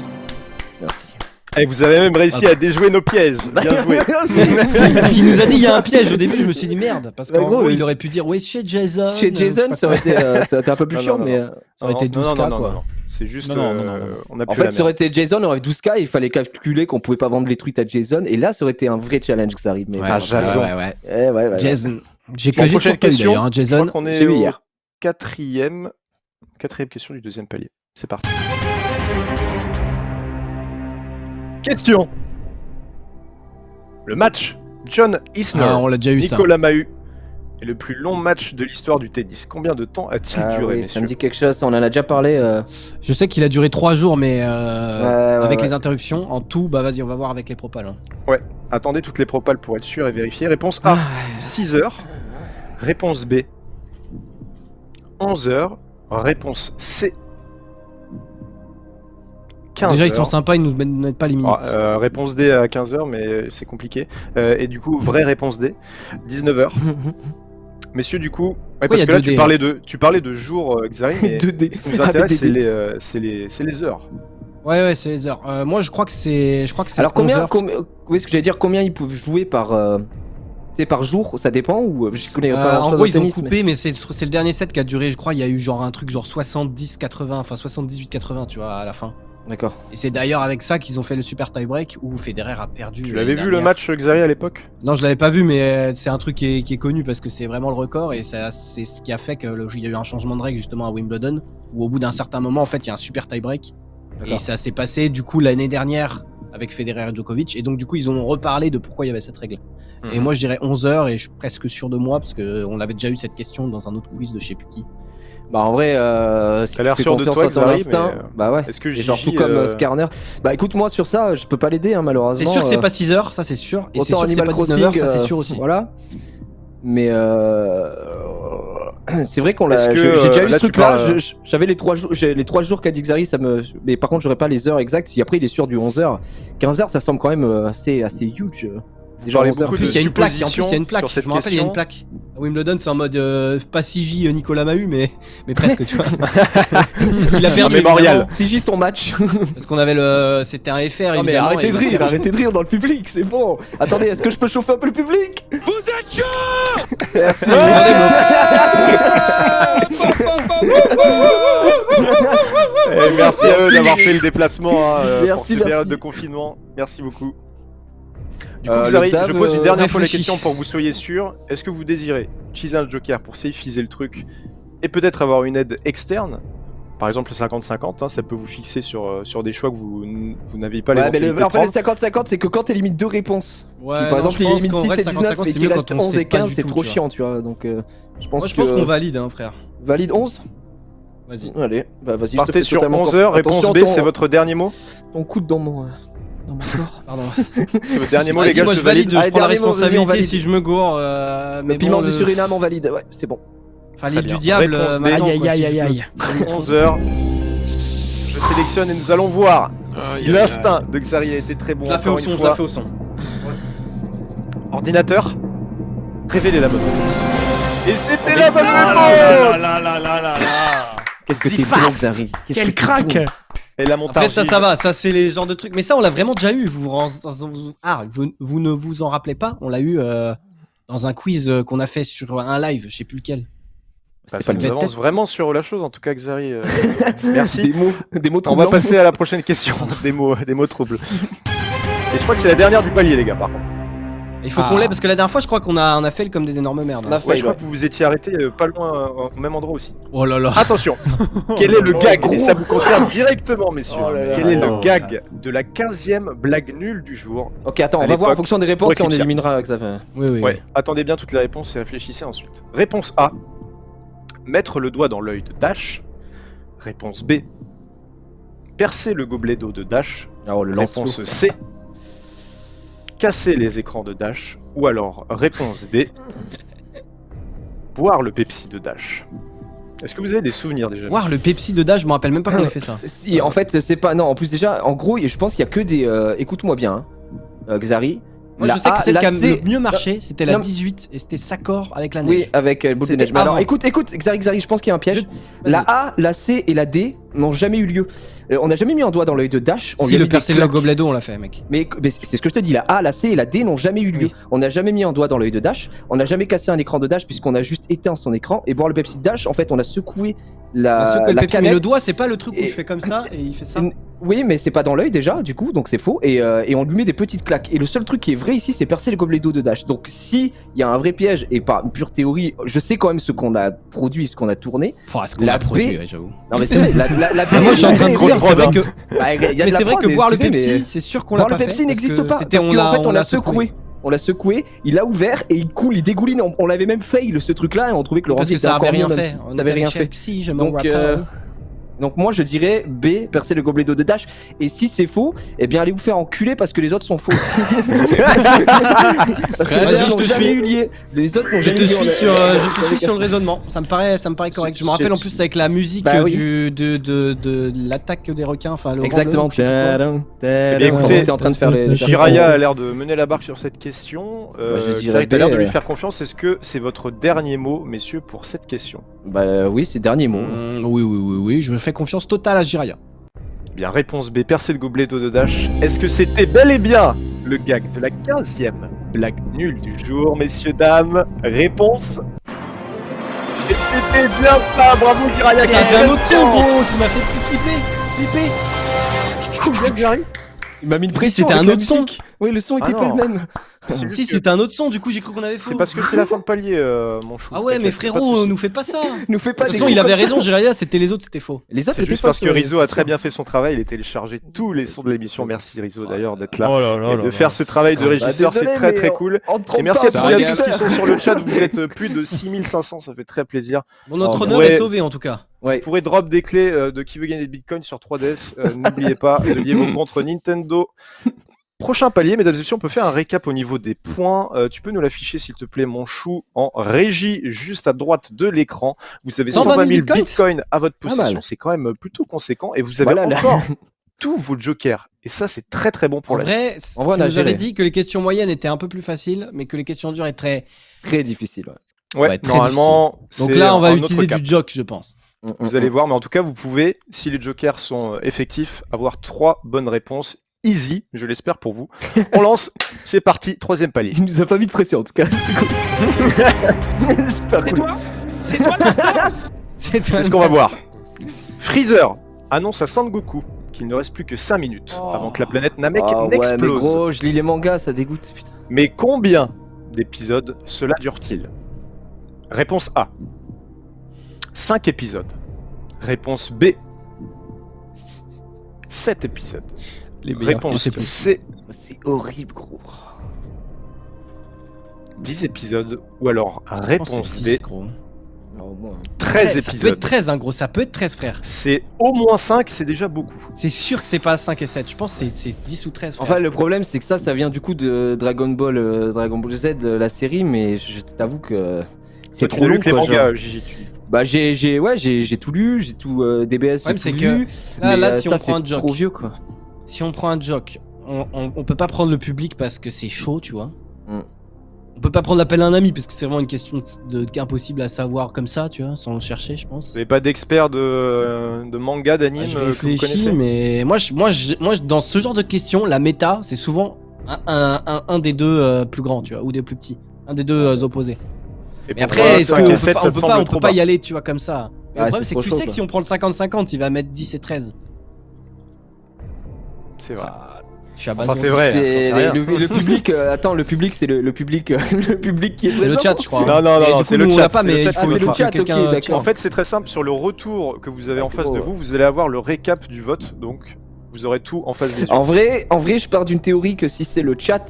Merci. Et vous avez même réussi à déjouer nos pièges. Bien joué. Parce qu'il nous a dit il y a un piège au début, je me suis dit merde. Parce Bah, qu'en gros, gros, il- il aurait pu dire ouais, chez Jason. Chez Jason, ça aurait été un peu plus Non, chiant, non, mais Ça aurait été 12K, quoi. non. C'est juste, Non, non, non, non. on a en pu la fait, ça aurait été Jason, on aurait 12K, il fallait calculer qu'on pouvait pas vendre les tweets à Jason, et là, ça aurait été un vrai challenge que ça arrive. Mais Ouais, Ah, ouais, Jason. ouais. ouais. Jason. J'ai Bon, que j'ai prochaine toujours pas eu question. d'ailleurs, hein, Je Jason. crois qu'on est J'ai vu au hier. quatrième question du deuxième palier. C'est parti. Question. Le match John Isner, Ah, on l'a déjà eu ça. Nicolas Mahut est le plus long match de l'histoire du tennis. Combien de temps a-t-il Ah duré, oui, ça messieurs? me dit quelque chose, on en a déjà parlé. Je sais qu'il a duré 3 jours, mais avec ouais. les interruptions, en tout, bah vas-y, on va voir avec les propales. Hein. Attendez toutes les propales pour être sûr et vérifier. Réponse A, 6 heures. Réponse B, 11h. Réponse C, 15h. Déjà, ils sont sympas, ils nous mettent pas les minutes. Réponse D à 15h, mais c'est compliqué. Et du coup, vraie réponse D, 19h. Messieurs, du coup, parce il y a que là, 2D, tu parlais de jours, Xari, mais 2D. ce qui nous intéresse, c'est les heures. Ouais, c'est les heures. Moi, je crois que c'est. Alors 11 heures. où est-ce que j'allais dire combien ils peuvent jouer par jour, ça dépend ou je connais pas En grand-chose gros, au ils ont tennis, coupé, mais c'est le dernier set qui a duré, je crois, il y a eu genre un truc genre 70-80, enfin 78-80, tu vois, à la fin. D'accord. Et c'est d'ailleurs avec ça qu'ils ont fait le super tie-break où Federer a perdu. Tu l'avais vu le match, Xari, à l'époque? Non, je l'avais pas vu, mais c'est un truc qui est connu parce que c'est vraiment le record et c'est ce qui a fait qu'il y a eu un changement de règle justement à Wimbledon où au bout d'un certain moment, en fait, il y a un super tie-break. Et ça s'est passé du coup l'année dernière avec Federer et Djokovic. Et donc, du coup, ils ont reparlé de pourquoi il y avait cette règle. Et moi, je dirais 11h et je suis presque sûr de moi parce qu'on avait déjà eu cette question dans un autre quiz de je sais plus qui. Bah en vrai, si t'as l'air tu fais sûr de confiance toi, à ton Xari, instinct, mais, bah ouais. Est-ce que Et genre Gigi, tout comme Skarner. Bah écoute, moi sur ça, je peux pas l'aider malheureusement. C'est sûr que c'est pas 6h, ça c'est sûr. Et c'est autant sûr que c'est Animal pas 19h, Crossing, ça c'est sûr aussi. Voilà. Mais c'est vrai qu'on l'a. Est-ce que, J'ai déjà eu là, ce tu truc-là. parles- J'avais les 3 jours qu'a dit Xari, ça me. Mais par contre, j'aurais pas les heures exactes. Si après il est sûr du 11h, 15h, ça semble quand même assez huge. Déjà parlez 11h. beaucoup En plus, de il y a une plaque. En plus, il y a une suppositions plaque. sur cette Je me rappelle, il y a une question. plaque. À Wimbledon, c'est en mode pas CJ Nicolas Mahut, mais presque, tu vois. Parce qu'il a perdu. Un mémorial. Si j'ai son match. Parce qu'on avait c'était un FR. Non mais évidemment, arrêtez et de il a rire, perdu. arrêtez de rire dans le public, c'est bon. Attendez, est-ce que je peux chauffer un peu le public? Vous êtes chaud! Merci. Et merci à eux d'avoir fait le déplacement pour Merci, ces merci. périodes de confinement. Merci beaucoup. Du coup, Le Xari, Xav, je pose une dernière fois la réfléchis. question pour que vous soyez sûr. Est-ce que vous désirez utiliser un joker pour safeiser le truc et peut-être avoir une aide externe? Par exemple, le 50-50, ça peut vous fixer sur des choix que vous n'aviez pas Ouais, mais l'éventualité de en fait, le prendre. 50-50, c'est que quand t'élimines 2 réponses. Ouais, Si par non, exemple je il pense élimine qu'en 6 vrai, et 19 50-50, et c'est qu'il mieux reste quand on 11 sait et pas 15, du c'est tout, trop tu vois. chiant, tu vois. Donc je pense Moi, je pense que qu'on valide, hein, frère. valide 11. Vas-y. Allez, bah vas-y, je te Partez fais sur totalement 11h, réponse Attention, B, c'est votre dernier mot? ton coude dans mon corps. Pardon. C'est votre dernier mot, Vas-y, les gars, moi je je te valide. valide, je Allez, prends la dernier mot, vas-y, on responsabilité valide. si je me gourre. Le piment du Suriname, on valide. Ouais, c'est bon. Enfin, Très l'île bien. du diable. Réponse B. m'attend, Aïe, quoi, aïe, si aïe, je aïe, peux. aïe. 11h. Je sélectionne et nous allons voir si l'instinct de Xari a été très bon. Je la fais au encore une son, je fois. la fais au son. Ordinateur, révélez la bonne réponse. Et c'était la bonne Ah réponse. là là là là là là. Qu'est-ce que The t'es bon, fast. Xari. Qu'est-ce que Quel t'es crack! bon. Et la Après, montage. ça va, ça c'est les genres de trucs. Mais ça, on l'a vraiment déjà eu. Vous ne vous en rappelez pas? On l'a eu dans un quiz qu'on a fait sur un live, je sais plus lequel. Ça C'était nous pas le avance vraiment sur la chose, en tout cas, Xari. Merci. Des mots On va troublants. passer à la prochaine question. Des mots troubles. Et je crois que c'est la dernière du palier, les gars, par contre. Il faut qu'on l'ait parce que la dernière fois, je crois qu'on a fait comme des énormes merdes. On a Ouais, fait, je crois que vous vous étiez arrêté pas loin, au même endroit aussi. Oh là là. Attention, quel est le gag? gros. Et ça vous concerne directement, messieurs. Oh là là. Quel est le Attends. gag de la 15e blague nulle du jour? Ok, attends, À on va voir en l'époque, fonction des réponses et on Éclipse. éliminera Xavier. Oui, oui. Ouais, attendez bien toutes les réponses et réfléchissez ensuite. Réponse A, mettre le doigt dans l'œil de Dash. Réponse B, percer le gobelet d'eau de Dash. Oh, le lance-l'eau. Réponse C, casser les écrans de Dash. Ou alors, réponse D, boire le Pepsi de Dash. Est-ce que vous avez des souvenirs déjà? Voir le Pepsi de Dash, je me rappelle même pas qu'on ait fait ça. Si, en fait, c'est pas. Non, en plus, déjà, en gros, je pense qu'il y a que des. Écoute-moi bien, Xari. Moi, La je sais que A, celle la qui a C- le mieux marché, c'était la Non. 18 et c'était Sakor avec la neige. Oui, avec boule de C'était neige. Mais alors, avant. écoute, Xari, je pense qu'il y a un piège. Vas-y. La A, la C et la D n'ont jamais eu lieu. On n'a jamais mis un doigt dans l'œil de Dash. On Si lui a le mis des percer le claques. gobelet d'eau, on l'a fait, mec. Mais c'est ce que je te dis, la A, la C et la D n'ont jamais eu lieu. Oui. On n'a jamais mis un doigt dans l'œil de Dash, on n'a jamais cassé un écran de Dash puisqu'on a juste éteint son écran. Et boire le Pepsi de Dash, en fait, on a secoué la, Parce que le la Pepsi, mais canette. le doigt, c'est pas le truc où et- je fais comme ça et il fait ça. Oui, mais c'est pas dans l'œil déjà, du coup, donc c'est faux. Et on lui met des petites claques. Et le seul truc qui est vrai ici, c'est percer le gobelet d'eau de Dash. Donc si il y a un vrai piège et pas une pure théorie, je sais quand même ce qu'on a produit, ce qu'on a tourné. Est-ce qu'on La l'a produit, B- ouais, j'avoue. Non mais c'est vrai, la Ah, moi, je suis en train de la- grosse dire, c'est prod, vrai hein. que. Bah, il y a de Mais la c'est vrai prod, que boire le excusez, Pepsi, mais- c'est sûr qu'on l'a Boire pas le fait. Pepsi parce n'existe que pas c'était- parce qu'en fait on l'a secoué. secoué. On l'a secoué, il a ouvert et il coule, il dégouline. On l'avait même fail ce truc là et on trouvait que le Parce rendu que ça était avait encore rien mieux fait. même. On Ça avait avait rien fait. fait. Si, je m'en Donc rappelle. Donc moi je dirais B, percer le gobelet d'eau de Dash. Et si c'est faux, eh bien allez vous faire enculer parce que les autres sont faux aussi. Parce que Vas-y, les autres je n'ont te jamais suis. eu lié. Les autres n'ont Je jamais te eu suis lié. sur, le raisonnement. Ça me paraît correct. Je me rappelle en plus avec la musique Bah oui. de l'attaque des requins. Enfin, le Exactement. je sais plus quoi. Eh bien, écoutez, t'es en train de faire les. Jiraya a l'air de mener la barque sur cette question. je dirais Xari, t'as l'air de B, lui faire confiance. Est-ce que c'est votre dernier mot, messieurs, pour cette question? Bah oui, c'est dernier mot. Oui, je me fais confiance totale à Jiraya. Eh bien, réponse B, percée de gobelet d'eau de Dash. Est-ce que c'était bel et bien le gag de la 15e blague nulle du jour, messieurs, dames? Réponse. Et c'était bien ça, bravo Jiraya. Ça devient un autre son, gros. Tu m'as fait flipper. Il m'a mis une Si, pression. c'était avec un la autre son. musique. Oui, le son Ah était pas non. le même. C'est Si, juste que- c'était un autre son. Du coup, j'ai cru qu'on avait faux. C'est parce que c'est la fin de palier, mon chou. Ah ouais, mais T'inquiète, pas de frérot, soucis. nous fais pas ça. De Nous fait pas toute des façon, il coups avait comme ça. raison, Jiraya. C'était les autres, c'était faux. Les autres C'est étaient juste pas parce que sur- Rizzo a très bien fait son travail, il était téléchargé tous les sons de l'émission. Merci Rizzo d'ailleurs d'être là. Oh là là Et là de là. faire ce travail de Bah, régisseur, désolé, c'est très mais très cool. on te trompe Et merci pas, à ça toutes et à régale. tous qui sont sur le chat, vous êtes plus de 6500, ça fait très plaisir. Bon, notre Oh, honneur ouais. est sauvé en tout cas. Ouais. Vous pourrez drop des clés de qui veut gagner des bitcoins sur 3DS. N'oubliez pas de lier vos comptes Nintendo. Prochain palier, mesdames et messieurs, on peut faire un récap au niveau des points. Tu peux nous l'afficher, s'il te plaît, mon chou, en régie, juste à droite de l'écran. Vous avez 120 120 000 000 bitcoins à votre Pas possession. mal. C'est quand même plutôt conséquent. Et vous avez Voilà, là. encore tous vos jokers. Et ça, c'est très très bon pour En la suite. vrai, En vrai, on tu a nous avais géré. dit que les questions moyennes étaient un peu plus faciles, mais que les questions dures étaient Très difficile. Ouais. Ouais, ouais, très normalement, Donc c'est là, on va un autre utiliser cap. du joke, je pense. Vous allez voir, mais en tout cas, vous pouvez, si les jokers sont effectifs, avoir 3 bonnes réponses. Easy, je l'espère pour vous. On lance, c'est parti, 3e palier. Il nous a pas mis de pression en tout cas. C'est super C'est cool. toi C'est toi Tristan C'est ce qu'on va voir. Freezer annonce à Sangoku qu'il ne reste plus que 5 minutes avant que la planète Namek Ah ouais, mais n'explose. gros, je lis les mangas, ça dégoûte. Putain. Mais combien d'épisodes cela dure-t-il? Réponse A. 5 épisodes. Réponse B. 7 épisodes. Les meilleurs, Réponse je sais plus. C. C'est horrible, gros. 10 épisodes. Ou alors Je pense réponse que c'est D. 10, gros. Alors, au moins. 13 Ça peut être épisodes. 13, hein, gros. Ça peut être 13, frère. C'est au moins 5, c'est déjà beaucoup. C'est sûr que c'est pas 5 et 7. Je pense que c'est 10 ou 13, frère. Enfin, le problème, c'est que ça vient du coup de Dragon Ball Z, la série, mais je t'avoue que c'est Toi, trop tu n'as long. lu que les quoi, mangas, genre. Gigi. Bah, j'ai tout lu, j'ai tout DBS, Ouais, mais j'ai c'est tout que lu. là, mais, si ça, on prend c'est un joke. trop vieux, quoi. Si on prend un joke, on peut pas prendre le public parce que c'est chaud, tu vois. Mm. On peut pas prendre l'appel à un ami parce que c'est vraiment une question impossible à savoir comme ça, tu vois, sans le chercher, je pense. Vous n'avez pas d'expert de manga, d'anime Je que vous réfléchis, connaissez? mais moi, dans ce genre de questions, la méta, c'est souvent un des deux plus grands, tu vois, ou des plus petits. Un des deux opposés. Et Mais pour toi, après, est-ce 5 et qu'on 7, ça te semble on trop peut pas bas. y aller, tu vois, comme ça. Mais Ouais, le problème, c'est c'est que trop tu chaud, sais que quoi. si on prend le 50-50, il va mettre 10 et 13. C'est vrai. Je suis à Enfin, base c'est vrai. C'est- j'en sais rien. le public, attends, le public, c'est le public, le public qui est C'est le présent. chat, je crois. Non, non, Et non, du c'est coup, le nous, on chat, l'a pas, c'est le mais chat. il faut Ah, c'est le faut chat, que quelqu'un ok, d'accord. check. En fait, c'est très simple. Sur le retour que vous avez en face de Oh. vous allez avoir le récap du vote. Donc, vous aurez tout en face des yeux. En vrai, je pars d'une théorie que si c'est le chat,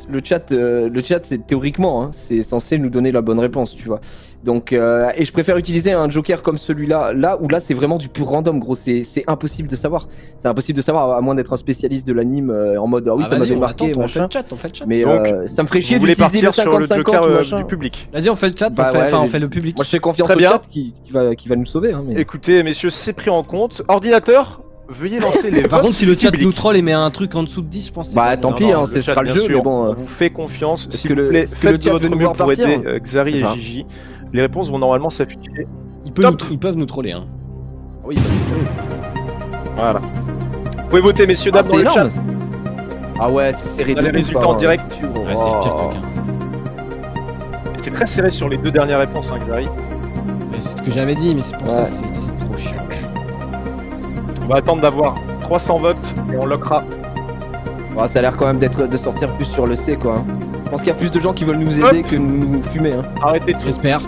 c'est théoriquement, hein, c'est censé nous donner la bonne réponse, tu vois. Donc, et je préfère utiliser un joker comme celui-là, là où c'est vraiment du pur random, gros. C'est impossible de savoir. C'est impossible de savoir, à moins d'être un spécialiste de l'anime en mode ah oui, Ah, ça vas-y, m'avait on marqué, attend, on fait machin. le chat, on fait le chat. Mais Donc, ça me ferait chier Vous voulez d'utiliser le partir sur le 50-50 joker ou machin. du public. Vas-y, on fait le chat, Bah on fait, ouais, enfin, on mais- fait le public. Moi, je fais confiance Très au bien. chat qui va nous sauver. Hein, mais... Écoutez, messieurs, c'est pris en compte. Ordinateur, veuillez lancer les votes. Par contre, si le chat publics. nous troll et met un truc en dessous de 10, je pense que c'est Bah, pas tant bon. pis, Non, hein, le ce chat, sera le bien jeu, sûr, mais bon, on vous fait confiance. est-ce S'il que vous le- plaît, est-ce que le faites de chat votre veut nous mieux voir pour partir aider Xari Je sais et pas. Gigi. Les réponses vont normalement s'afficher. Ils peuvent nous troller, hein. Oui, Voilà. Vous pouvez voter, messieurs, ah, dames, dans c'est le chat. énorme. Ah ouais, c'est serré On a de les ouf, résultats hein. en direct. Ouais, c'est pire Oh. que quelqu'un. C'est très serré sur les deux dernières réponses, hein, Xari. Mais c'est ce que j'avais dit, mais c'est pour ça, Ouais. c'est trop chiant. On va attendre d'avoir 300 votes et on lockera. Ouais, ça a l'air quand même de sortir plus sur le C, quoi. hein. Je pense qu'il y a plus de gens qui veulent nous Hop. aider que nous fumer. Hein. Arrêtez tout. J'espère.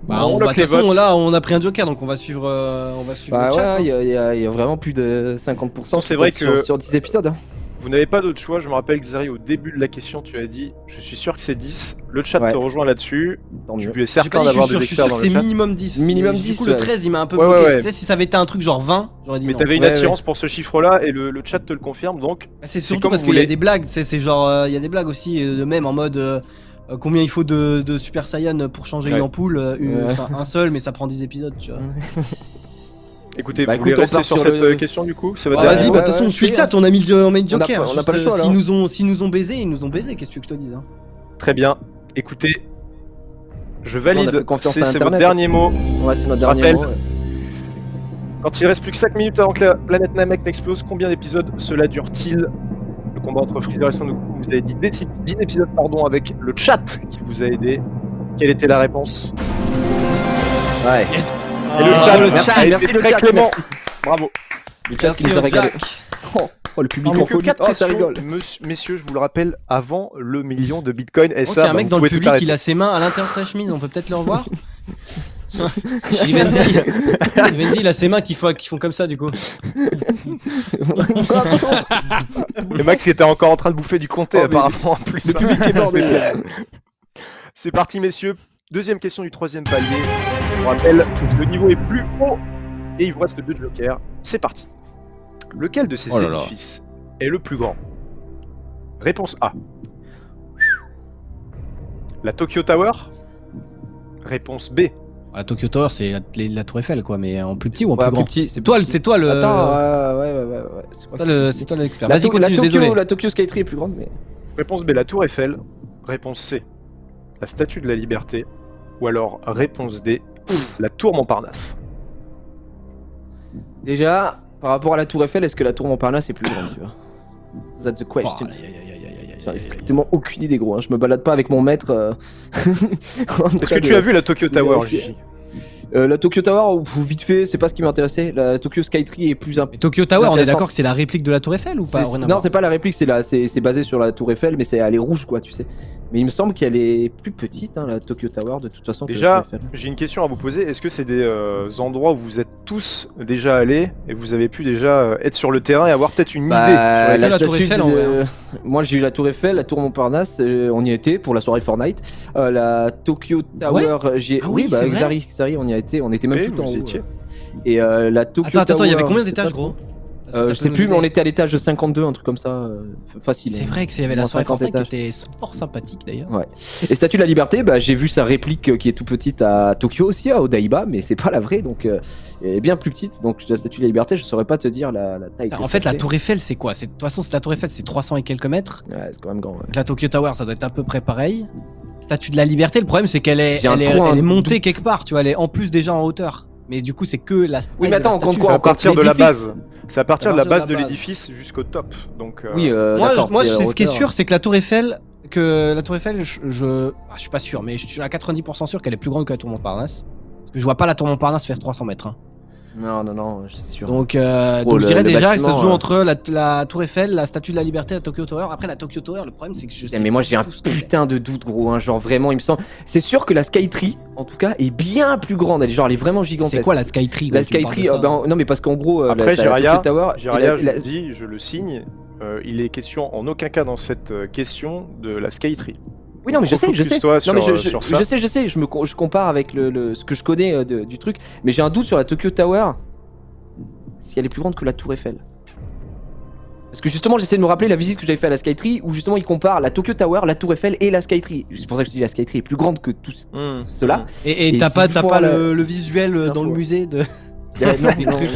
Bah, On on lock va, de les toute façon, votes. là, on a pris un joker, donc on va suivre Bah le chat. ouais, hein. il y a vraiment plus de 50% C'est vrai sur, que- sur 10 épisodes. Hein. Vous n'avez pas d'autre choix. Je me rappelle, Xari, au début de la question, tu as dit je suis sûr que c'est 10. Le chat Ouais. te rejoint là-dessus. Tant mieux. Tu es J'ai pas certain dit d'avoir je suis des sûr experts que dans c'est le chat. minimum 10. Minimum Du 10, coup, le ouais. 13, il m'a un peu Ouais, bloqué. ouais. Tu sais, si ça avait été un truc genre 20, j'aurais dit Mais non. t'avais une Ouais, attirance pour ce chiffre-là et le chat te le confirme donc. Bah, c'est c'est surtout comme parce vous qu'il y a voulez. des blagues, tu sais, c'est genre, il y a des blagues aussi, de même en mode combien il faut de Super Saiyan pour changer Ouais. une ampoule, Ouais. enfin un seul, mais ça prend 10 épisodes, tu vois. Écoutez, Bah, vous voulez écoute, on rester part sur sur cette le- question du coup? C'est votre Ah, dernier vas-y, mot bah de toute façon, on suit le chat, on a mis le On a joker. pas- on a pas le Juste, choix, là, s'ils nous ont baisé, ils nous ont baisé, qu'est-ce que tu veux que je te dise hein. Très bien. Écoutez, je On a valide. fait confiance C'est à votre Internet. dernier mot. Ouais, c'est notre Je dernier rappelle. mot. Ouais. Quand il reste plus que 5 minutes avant que la planète Namek n'explose, combien d'épisodes cela dure-t-il? Le combat entre Freezer et Son Goku, vous avez dit 10 épisodes pardon, avec le chat qui vous a aidé. Quelle était la réponse? Ouais. Et le Ah, chat, le merci, chat, a merci été le très chat, clément. merci. Bravo. Le chat qui nous a Merci, régalé. Jack. Oh, le public en Donc folie. 4 Oh, ça questions, rigole. messieurs, je vous le rappelle, avant le million de bitcoin. Et Oh, ça, c'est un bah, mec vous dans le pouvez tout public, arrêter. il a ses mains à l'intérieur de sa chemise, on peut peut-être le revoir. Ivenzi, il a ses mains qui font comme ça du coup. Et Max qui était encore en train de bouffer du comté Oh, mais apparemment en plus. le public est mort de rire. C'est parti messieurs. Deuxième question du troisième palier. Je vous rappelle, le niveau est plus haut et il vous reste 2 jokers. C'est parti. Lequel de ces Oh là là. édifices est le plus grand? Réponse A. La Tokyo Tower. Réponse B. La Tokyo Tower, c'est la Tour Eiffel quoi, mais en plus petit ou en Ouais, plus grand. petit, C'est toi, c'est toi le. Attends, ouais. C'est toi l'expert. La, Vas-y, continue, Tokyo, désolé. la Tokyo Skytree est plus grande, mais. Réponse B. La Tour Eiffel. Réponse C. La Statue de la Liberté. Ou alors réponse D. La Tour Montparnasse. Déjà, par rapport à la Tour Eiffel, est-ce que la Tour Montparnasse est plus grande, tu vois? That's the Oh, question. aïe, aïe, aïe, aïe, aïe, aïe, J'en ai aïe, strictement aucune idée, gros. Hein. Je me balade pas avec mon maître. Est-ce que tu as vu la Tokyo Tower, vérifier. Gigi? La Tokyo Tower, vite fait, c'est pas ce qui m'intéressait. La Tokyo Skytree est plus Mais Tokyo Tower, on est Intéressant. d'accord que c'est la réplique de la Tour Eiffel ou pas? Rien à Non, voir. c'est pas la réplique, c'est basé sur la Tour Eiffel, mais elle est rouge, quoi, tu sais. Mais il me semble qu'elle est plus petite, hein, la Tokyo Tower, de toute façon. que la Déjà, Tour Eiffel. j'ai une question à vous poser. Est-ce que c'est des endroits où vous êtes tous déjà allés et vous avez pu déjà être sur le terrain et avoir peut-être une idée sur Bah, la la Tour statue Eiffel, de- en vrai, Moi, j'ai eu la Tour Eiffel, la Tour Montparnasse, on y a été pour la soirée Fortnite. La Tokyo Tower, j'y ai. Ah oui, bah, c'est vrai. Xari, on y a été, on était même Oui, tout en vous y haut. étiez. Et la Tokyo Attends, il y avait Tower, combien je sais d'étages, pas trop. gros? Parce que ça Je peut sais nous plus, mais aider. on était à l'étage 52, un truc comme ça, facile. C'est hein. vrai qu'il y avait la Moins soirée 50 Fortnite qui étages. était fort sympathique d'ailleurs. Et Statue de la Liberté, bah, j'ai vu sa réplique qui est tout petite à Tokyo aussi, à Odaiba, mais c'est pas la vraie, donc elle est bien plus petite. Donc la Statue de la Liberté, je saurais pas te dire la taille. que En ça fait, la fait. Tour Eiffel, c'est quoi? De toute façon, la Tour Eiffel, c'est 300 et quelques mètres. Ouais, c'est quand même grand. Ouais. Donc la Tokyo Tower, ça doit être à peu près pareil. Statue de la Liberté, le problème, c'est qu'elle est, J'ai un elle est, trou, elle est un montée doute. quelque part, tu vois, elle est en plus déjà en hauteur. Mais du coup, c'est que la. Oui, mais attends, on compte C'est quoi à on compte partir de la l'édifice. base. C'est à partir de la À partir base de de la base. l'édifice jusqu'au top. Donc, Oui, Moi, d'accord, moi c'est c'est ce qui est hauteur. sûr, c'est que la Tour Eiffel, je suis pas sûr, mais je suis à 90% sûr qu'elle est plus grande que la Tour Montparnasse. Parce que je vois pas la Tour Montparnasse faire 300 mètres. Hein. Non, c'est sûr. Donc, Oh, donc je dirais le déjà que ça se joue bâtiment, entre la Tour Eiffel, la Statue de la Liberté et la Tokyo Tower. Après, la Tokyo Tower, le problème, c'est que je sais. Mais moi j'ai pas un tout ce que c'est. putain de doute, gros, hein, genre vraiment il me semble. C'est sûr que la Skytree, en tout cas, est bien plus grande, elle est vraiment gigantesque. C'est quoi la Skytree La gros, tu me parles de Skytree, ça non mais parce qu'en gros, Après, t'as la Jiraya, Tokyo Tower, Jiraya, et je la- le dis, je le signe. Il est question en aucun cas dans cette question de la Skytree. Oui, non, mais je sais. Refocus-toi Non, mais sur- je sur ça. sais, je compare avec ce que je connais du truc, mais j'ai un doute sur la Tokyo Tower, si elle est plus grande que la Tour Eiffel. Parce que justement, j'essaie de me rappeler la visite que j'avais fait à la Skytree, où justement ils comparent la Tokyo Tower, la Tour Eiffel et la Skytree. C'est pour ça que je dis la Skytree est plus grande que tous ceux-là. Et Et t'as si pas, tu t'as vois pas la- le visuel dans le l'info. musée de. Non, Des non. trucs.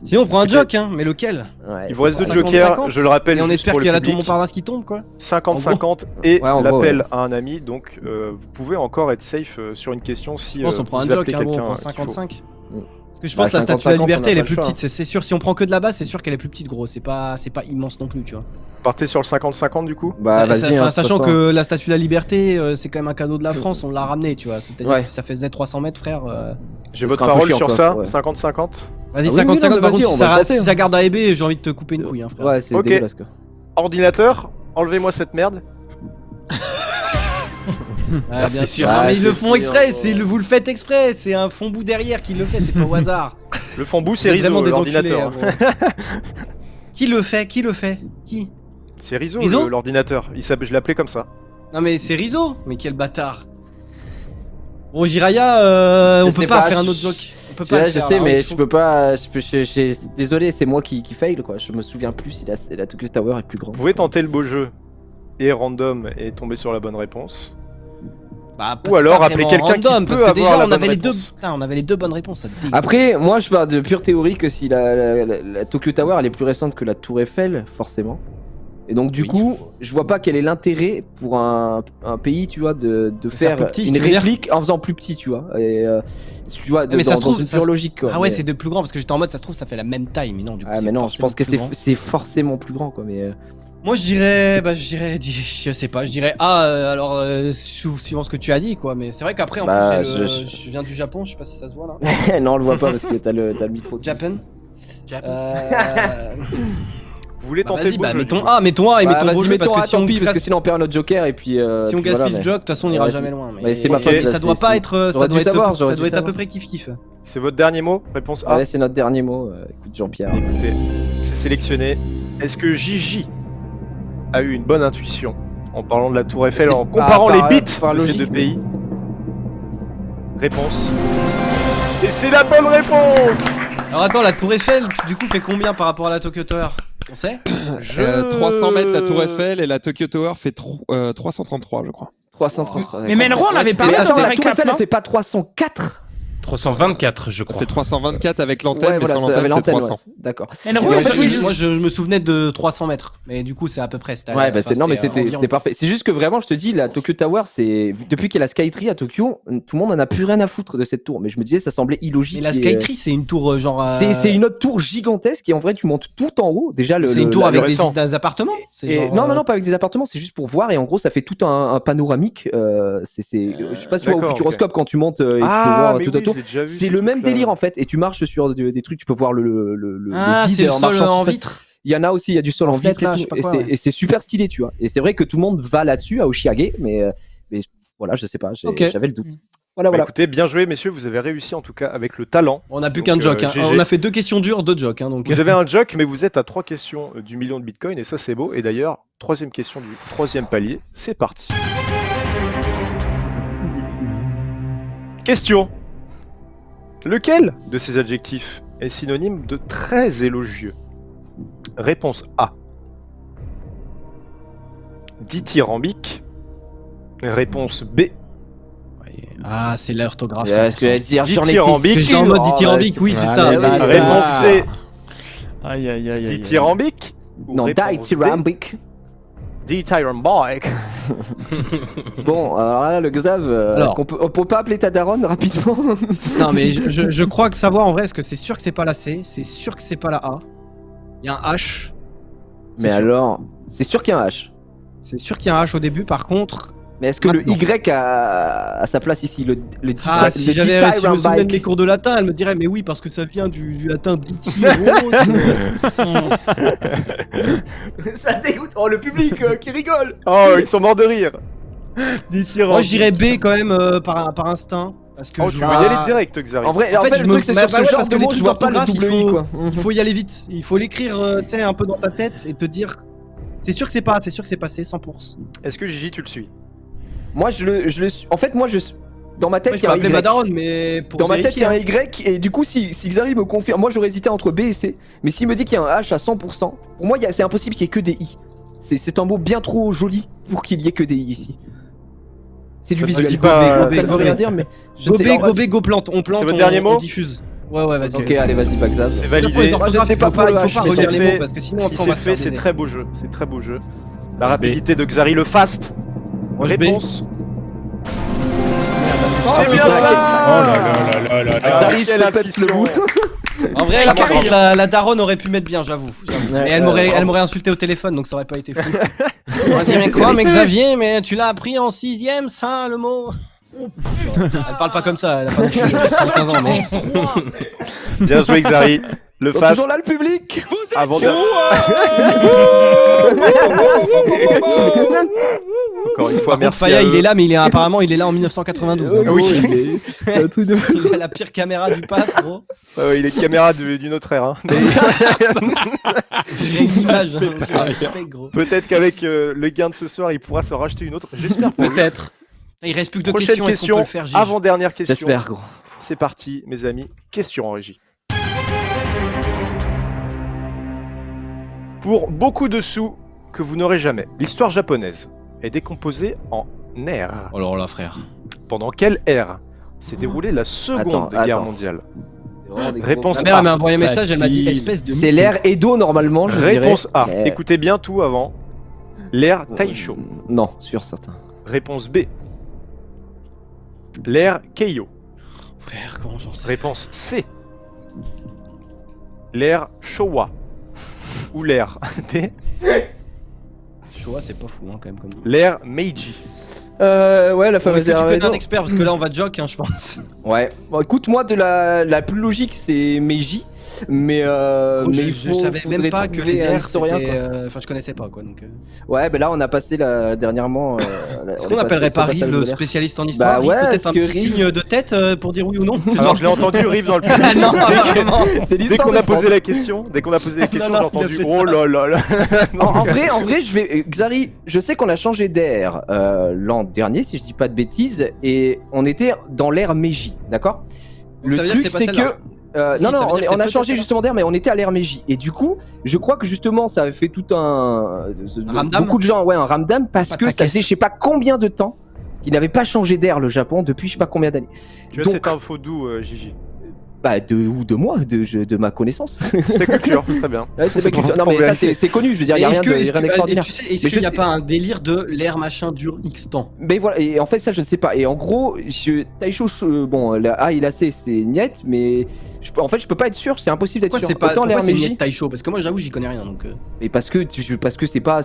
Sinon, on prend un joke, hein, mais lequel? Ouais, Il vous reste c'est 2 ça. jokers, 50-50, je le rappelle. Et on juste espère pour qu'il y a le la Tour public. Montparnasse qui tombe, quoi. 50-50 et Ouais, en gros, l'appel ouais. à un ami, donc vous pouvez encore être safe sur une question si Je pense qu'on prend un vous joke, appelez hein, bon, on quelqu'un. prend qu'il faut. 55. Mm. Parce que je Bah, pense que la Statue de la 50-50, Liberté, on elle a est pas plus le choix. petite. C'est sûr, si on prend que de la base, c'est sûr qu'elle est plus petite, gros. C'est pas immense non plus, tu vois. Partez sur le 50-50 du coup. Bah, vas-y, Enfin, hein, de toute sachant façon. que la Statue de la Liberté, c'est quand même un cadeau de la France, on l'a ramené, tu vois. C'est-à-dire Ouais. que si ça faisait 300 mètres, frère. J'ai Ce votre sera un peu parole chiant, sur quoi, ça. ouais. 50-50. Vas-y, Ah oui, 50-50, oui, non, par mais contre, vas-y, si on va le tenter, si hein. ça garde à EB, j'ai envie de te couper une couille, hein, frère. Ouais, c'est Ok. dégueulasse quoi. Ordinateur, enlevez-moi cette merde. Ouais, Merci. bien sûr. Ouais, Non, mais ils le c'est font sûr. exprès, vous le faites exprès, c'est un fond bout derrière qui le fait, c'est pas au hasard. Le fond bout, Vous c'est êtes Rizzo, vraiment des enculés, l'ordinateur. hein, gros. Qui le fait Qui C'est Rizzo, Rizzo l'ordinateur. Je l'ai appelé comme ça. Non mais c'est Rizzo. Mais quel bâtard. Bon Jiraya, on Je peut sais pas pas, faire un je- autre joke. On peut pas Je le faire, sais, hein, mais il je faut- peux pas. Désolé, c'est moi qui fail quoi. Je me souviens plus si la Tokyo Tower est plus grande. Vous pouvez tenter le beau jeu et random et tomber sur la bonne réponse. Bah, Ou alors pas appeler vraiment quelqu'un qui random, peut parce que avoir déjà la on bonne avait les deux. réponse. Putain, on avait les deux bonnes réponses. Ça dégoûte. Après, moi je pars de pure théorie que si la Tokyo Tower elle est plus récente que la Tour Eiffel, forcément. Et donc du Oui. coup, je vois pas quel est l'intérêt pour un pays, tu vois, de faire faire plus petit, une tu veux dire réplique en faisant plus petit, tu vois. Et tu vois, mais ça se trouve, dans une ça pure se- logique quoi. Ah ouais, Mais- c'est de plus grand parce que j'étais en mode ça se trouve ça fait la même taille, mais non du coup. Ah c'est mais non, je forcément pense que plus grand. c'est forcément plus grand quoi. Mais Moi je dirais, je sais pas, je dirais alors suivant ce que tu as dit quoi, mais c'est vrai qu'après en Bah, plus je- je viens du Japon, je sais pas si ça se voit là. non, on le voit pas parce que t'as le micro. Japan. Japan. Vous voulez Bah, tenter vas-y, le beau bah jeu, mettons du coup A, mettons A et Bah, mettons vas-y, beau jeu parce mettons que A, si on tant pis, parce que casse- sinon on perd notre joker et puis. si on puis gaspille voilà, le mais- joke, de toute façon on ira Ouais, jamais vas-y. loin. Ouais, c'est ma Ok. faute, là, Ça doit c'est- pas être, ça J'aurais doit dû savoir, être, j'aurais ça dû doit être à savoir. peu près kiff kiff. C'est votre dernier mot Réponse A. Allez, c'est notre dernier mot. Écoute Jean-Pierre. Écoutez, c'est sélectionné. Est-ce que Gigi a eu une bonne intuition en parlant de la Tour Eiffel, C'est en comparant par- les bits par de ces logique, deux pays? Réponse. Et c'est la bonne réponse. Alors attends, la Tour Eiffel, du coup fait combien par rapport à la Tokyo Tower? On sait? 300 mètres la Tour Eiffel et la Tokyo Tower fait 333 je crois. 333. Mais Melro, on avait Ouais, parlé c'était ça, dans c'est le la Tour Eiffel, récap, elle non fait pas 304. 324, je Ça crois. fait 324 avec l'antenne, Ouais, mais voilà, sans ça avait l'antenne c'est l'antenne, 300. ouais, d'accord. Melro, Moi, en fait, oui, moi, je me souvenais de 300 mètres, mais du coup c'est à peu près. Ouais, bah c'est non mais c'était parfait. C'est juste que vraiment, je te dis, la Tokyo Tower, c'est depuis qu'il y a la Skytree à Tokyo, tout le monde en a plus rien à foutre de cette tour. Mais je me disais, ça semblait illogique. Et la et, Skytree, c'est une tour genre. c'est une autre tour gigantesque et en vrai, tu montes tout en haut. Déjà, C'est une tour la- avec récent. des appartements. C'est Et genre, non, non, non, pas avec des appartements, c'est juste pour voir et en gros, ça fait tout un panoramique. Je sais pas si tu vois au d'accord, Futuroscope quand tu montes et tu peux Ah, voir mais tout oui, autour. je l'ai déjà vu, C'est ce le même truc-là. délire en fait, et tu marches sur des trucs, tu peux voir le Ah, vide c'est le en sol marchant en sur- vitre. Il y en a aussi, il y a du sol en fenêtre, vitre là, et je tout, sais pas et quoi, c'est- ouais. et c'est super stylé, tu vois. Et c'est vrai que tout le monde va là-dessus à Oshiage, mais voilà, je sais pas, Ok. j'avais le doute. Voilà, Bah, voilà. écoutez, bien joué, messieurs, vous avez réussi en tout cas avec le talent. On a plus Donc, qu'un joke. Hein. GG. On a fait 2 questions dures, 2 jokes. Hein, donc. Vous avez un joke, mais vous êtes à 3 questions du million de bitcoin, et ça c'est beau. Et d'ailleurs, troisième question du troisième palier, c'est parti. Question. Lequel de ces adjectifs est synonyme de très élogieux? Réponse A. Dithyrambique. Réponse B. Ah, c'est l'orthographe. Ce que j'allais dire, j'en étais Dithyrambique. sûr. en mode Oh, dithyrambique, ouais, oui, c'est ouais, ça. ouais, Bah, ouais, Réponse ah. C. Aïe aïe aïe aïe. Dithyrambique. Ou Non, réponse D, dithyrambique. Dithyrambique. Bon, alors là, le Xav, Alors. est-ce on peut pas appeler ta daronne rapidement? Non, mais je crois que savoir en vrai, parce que c'est sûr que c'est pas la C, c'est sûr que c'est pas la A. Il y a un H. Mais C'est sûr. alors, c'est sûr qu'il y a un H. C'est sûr qu'il y a un H au début, par contre. Mais est-ce que Maintenant. le Y a sa place ici? Le Ah, si j'avais, si je me souvenais de mes dithyrambique. cours de latin, elle me dirait, mais oui, parce que ça vient du latin dithyro. Ça dégoûte. Oh, le public qui rigole. Oh, ils sont morts de rire. Dithyrambique. Moi, je dirais B quand même par instinct. Parce que Oh, je tu veux vois- y aller direct, Xari. En vrai, En fait, le truc, c'est bah, sur bah ce ouais, genre parce de que les mots, trucs je vois pas le d'orthographe, double il I, faut- quoi. Il faut y aller vite. Il faut l'écrire, tu sais, un peu dans ta tête et te dire. C'est sûr que c'est pas, c'est sûr que c'est passé 100%. Est-ce que Gigi, tu le suis? Moi, je le suis. En fait, moi, dans ma tête, Moi, il je y a un m'appelais Y. Madaron, mais pour Dans ma tête, il y a un vérifier, Y, et du coup, si Xari me confirme, moi j'aurais hésité entre B et C, mais s'il me dit qu'il y a un H à 100%, pour moi, c'est impossible qu'il y ait que des I. C'est un mot bien trop joli pour qu'il y ait que des I ici. C'est du Ça ne visuel. dit pas, Ça ne veut rien dire, mais. je ne sais pas. Gobé, go plante. On plante, C'est votre on- dernier mot on diffuse. Ouais, ouais, vas-y. Ok, allez, vas-y, Bagzab. C'est Pour validé. les orthographes, Moi, je sais il pas faut pour le il faut H, pas si relire c'est les fait- mots parce que sinon Si après, on c'est va se fait, faire c'est baiser. très beau jeu. C'est très beau jeu. La rapidité de Xari le fast. Moi, je B. Réponse. Oh, C'est bien putain. ça. Oh là là là là là là. Xari, je quelle te pète le bout. En vrai, là, par contre, la daronne aurait pu mettre bien, j'avoue. Mais elle m'aurait insulté au téléphone, donc ça aurait pas été fou. On va dire, mais quoi, mais Xavier, mais tu l'as appris en 6ème, ça, le mot? Elle parle pas comme ça, elle a pas non plus 15 ans, mais. Bien joué, Xari. Le Donc, fast. toujours là, le public. Avant de... Encore une fois, Par contre, merci. Faya, à il eux. est là, mais apparemment, il est là en 1992. hein. Oui. C'est un truc de fou. Il a la pire caméra du PAF, gros. Il est caméra d'une autre ère. Hein. Mais Il a une image. hein. Respect, gros. peut-être qu'avec le gain de ce soir, il pourra se racheter une autre. J'espère pour lui. Peut-être. Il reste plus que deux Prochaine questions. Est-ce qu'on peut question, le faire, Gigi avant-dernière question. J'espère, gros. C'est parti, mes amis. Question en régie. Pour beaucoup de sous que vous n'aurez jamais, l'histoire japonaise est décomposée en ères. Alors là, frère. Pendant quelle ère s'est déroulée la Seconde Guerre attends. mondiale? C'est vraiment des Réponse Ma mère A. elle m'a envoyé un message, elle m'a dit Facile. espèce de. C'est l'ère Edo normalement, je Réponse dirais. A. Mais- Écoutez bien tout avant. L'ère Taisho. Non, sûr, certain. Réponse B. L'ère Keiyo. Frère, comment j'en sais Réponse C. L'ère Showa. Ou l'ère D. Showa, c'est pas fou, hein, quand même. Comme... L'ère Meiji. Ouais, la Est-ce fameuse que tu ère connais Edo. un expert parce que là on va joke, hein, je pense. Ouais. Bon, écoute, moi, de la plus logique, c'est Meiji. Mais, Gros, mais je savais même faudrait pas que trouver les un airs historien, c'était. quoi. Enfin, je connaissais pas quoi donc. Ouais, ben là, on a passé dernièrement. Est-ce qu'on appellerait pas Rive le spécialiste en histoire Bah Rive, ouais, peut-être est-ce un que petit Rive- signe de tête pour dire oui ou non C'est Alors genre- je l'ai entendu Rive dans le public. Ah non, pas vraiment. C'est Dès l'histoire qu'on de a posé France. la question, j'ai non, entendu il a fait oh ça. là là là. En vrai, je vais. Xari, je sais qu'on a changé d'ère l'an dernier, si je dis pas de bêtises, et on était dans l'ère Meiji, d'accord? Donc Le ça veut dire que truc, c'est pas c'est celle-là. que. Si, non, ça non, veut dire que c'est on a peut-être changé celle-là. justement d'ère, mais on était à l'ère Meiji. Et du coup, je crois que justement, ça avait fait tout un. Ramdam. Beaucoup de gens, ouais, un ramdam, parce Pas de que ta ça caisse. faisait je sais pas combien de temps qu'il n'avait pas changé d'ère, le Japon, depuis je sais pas combien d'années. Tu as Donc- cette info d'où, Gigi? Bah, de moi, de ma connaissance. C'était culture, très bien. Ouais, c'est C'est pas pour- non, pour mais ça, vérifier. c'est connu, je veux dire, il y a rien d'extraordinaire. Tu sais, est-ce Mais qu'il je n'y a sais- pas un délire de l'air machin dure X temps Mais voilà, et en fait, ça, je sais pas. Et en gros, Taisho, bon, la A et la C, c'est niet, mais en fait, je peux pas être sûr, c'est impossible d'être Pourquoi sûr. c'est pas Autant pourquoi l'ère c'est Meiji, Niet Taisho Parce que moi j'avoue j'y connais rien donc. mais parce que c'est pas.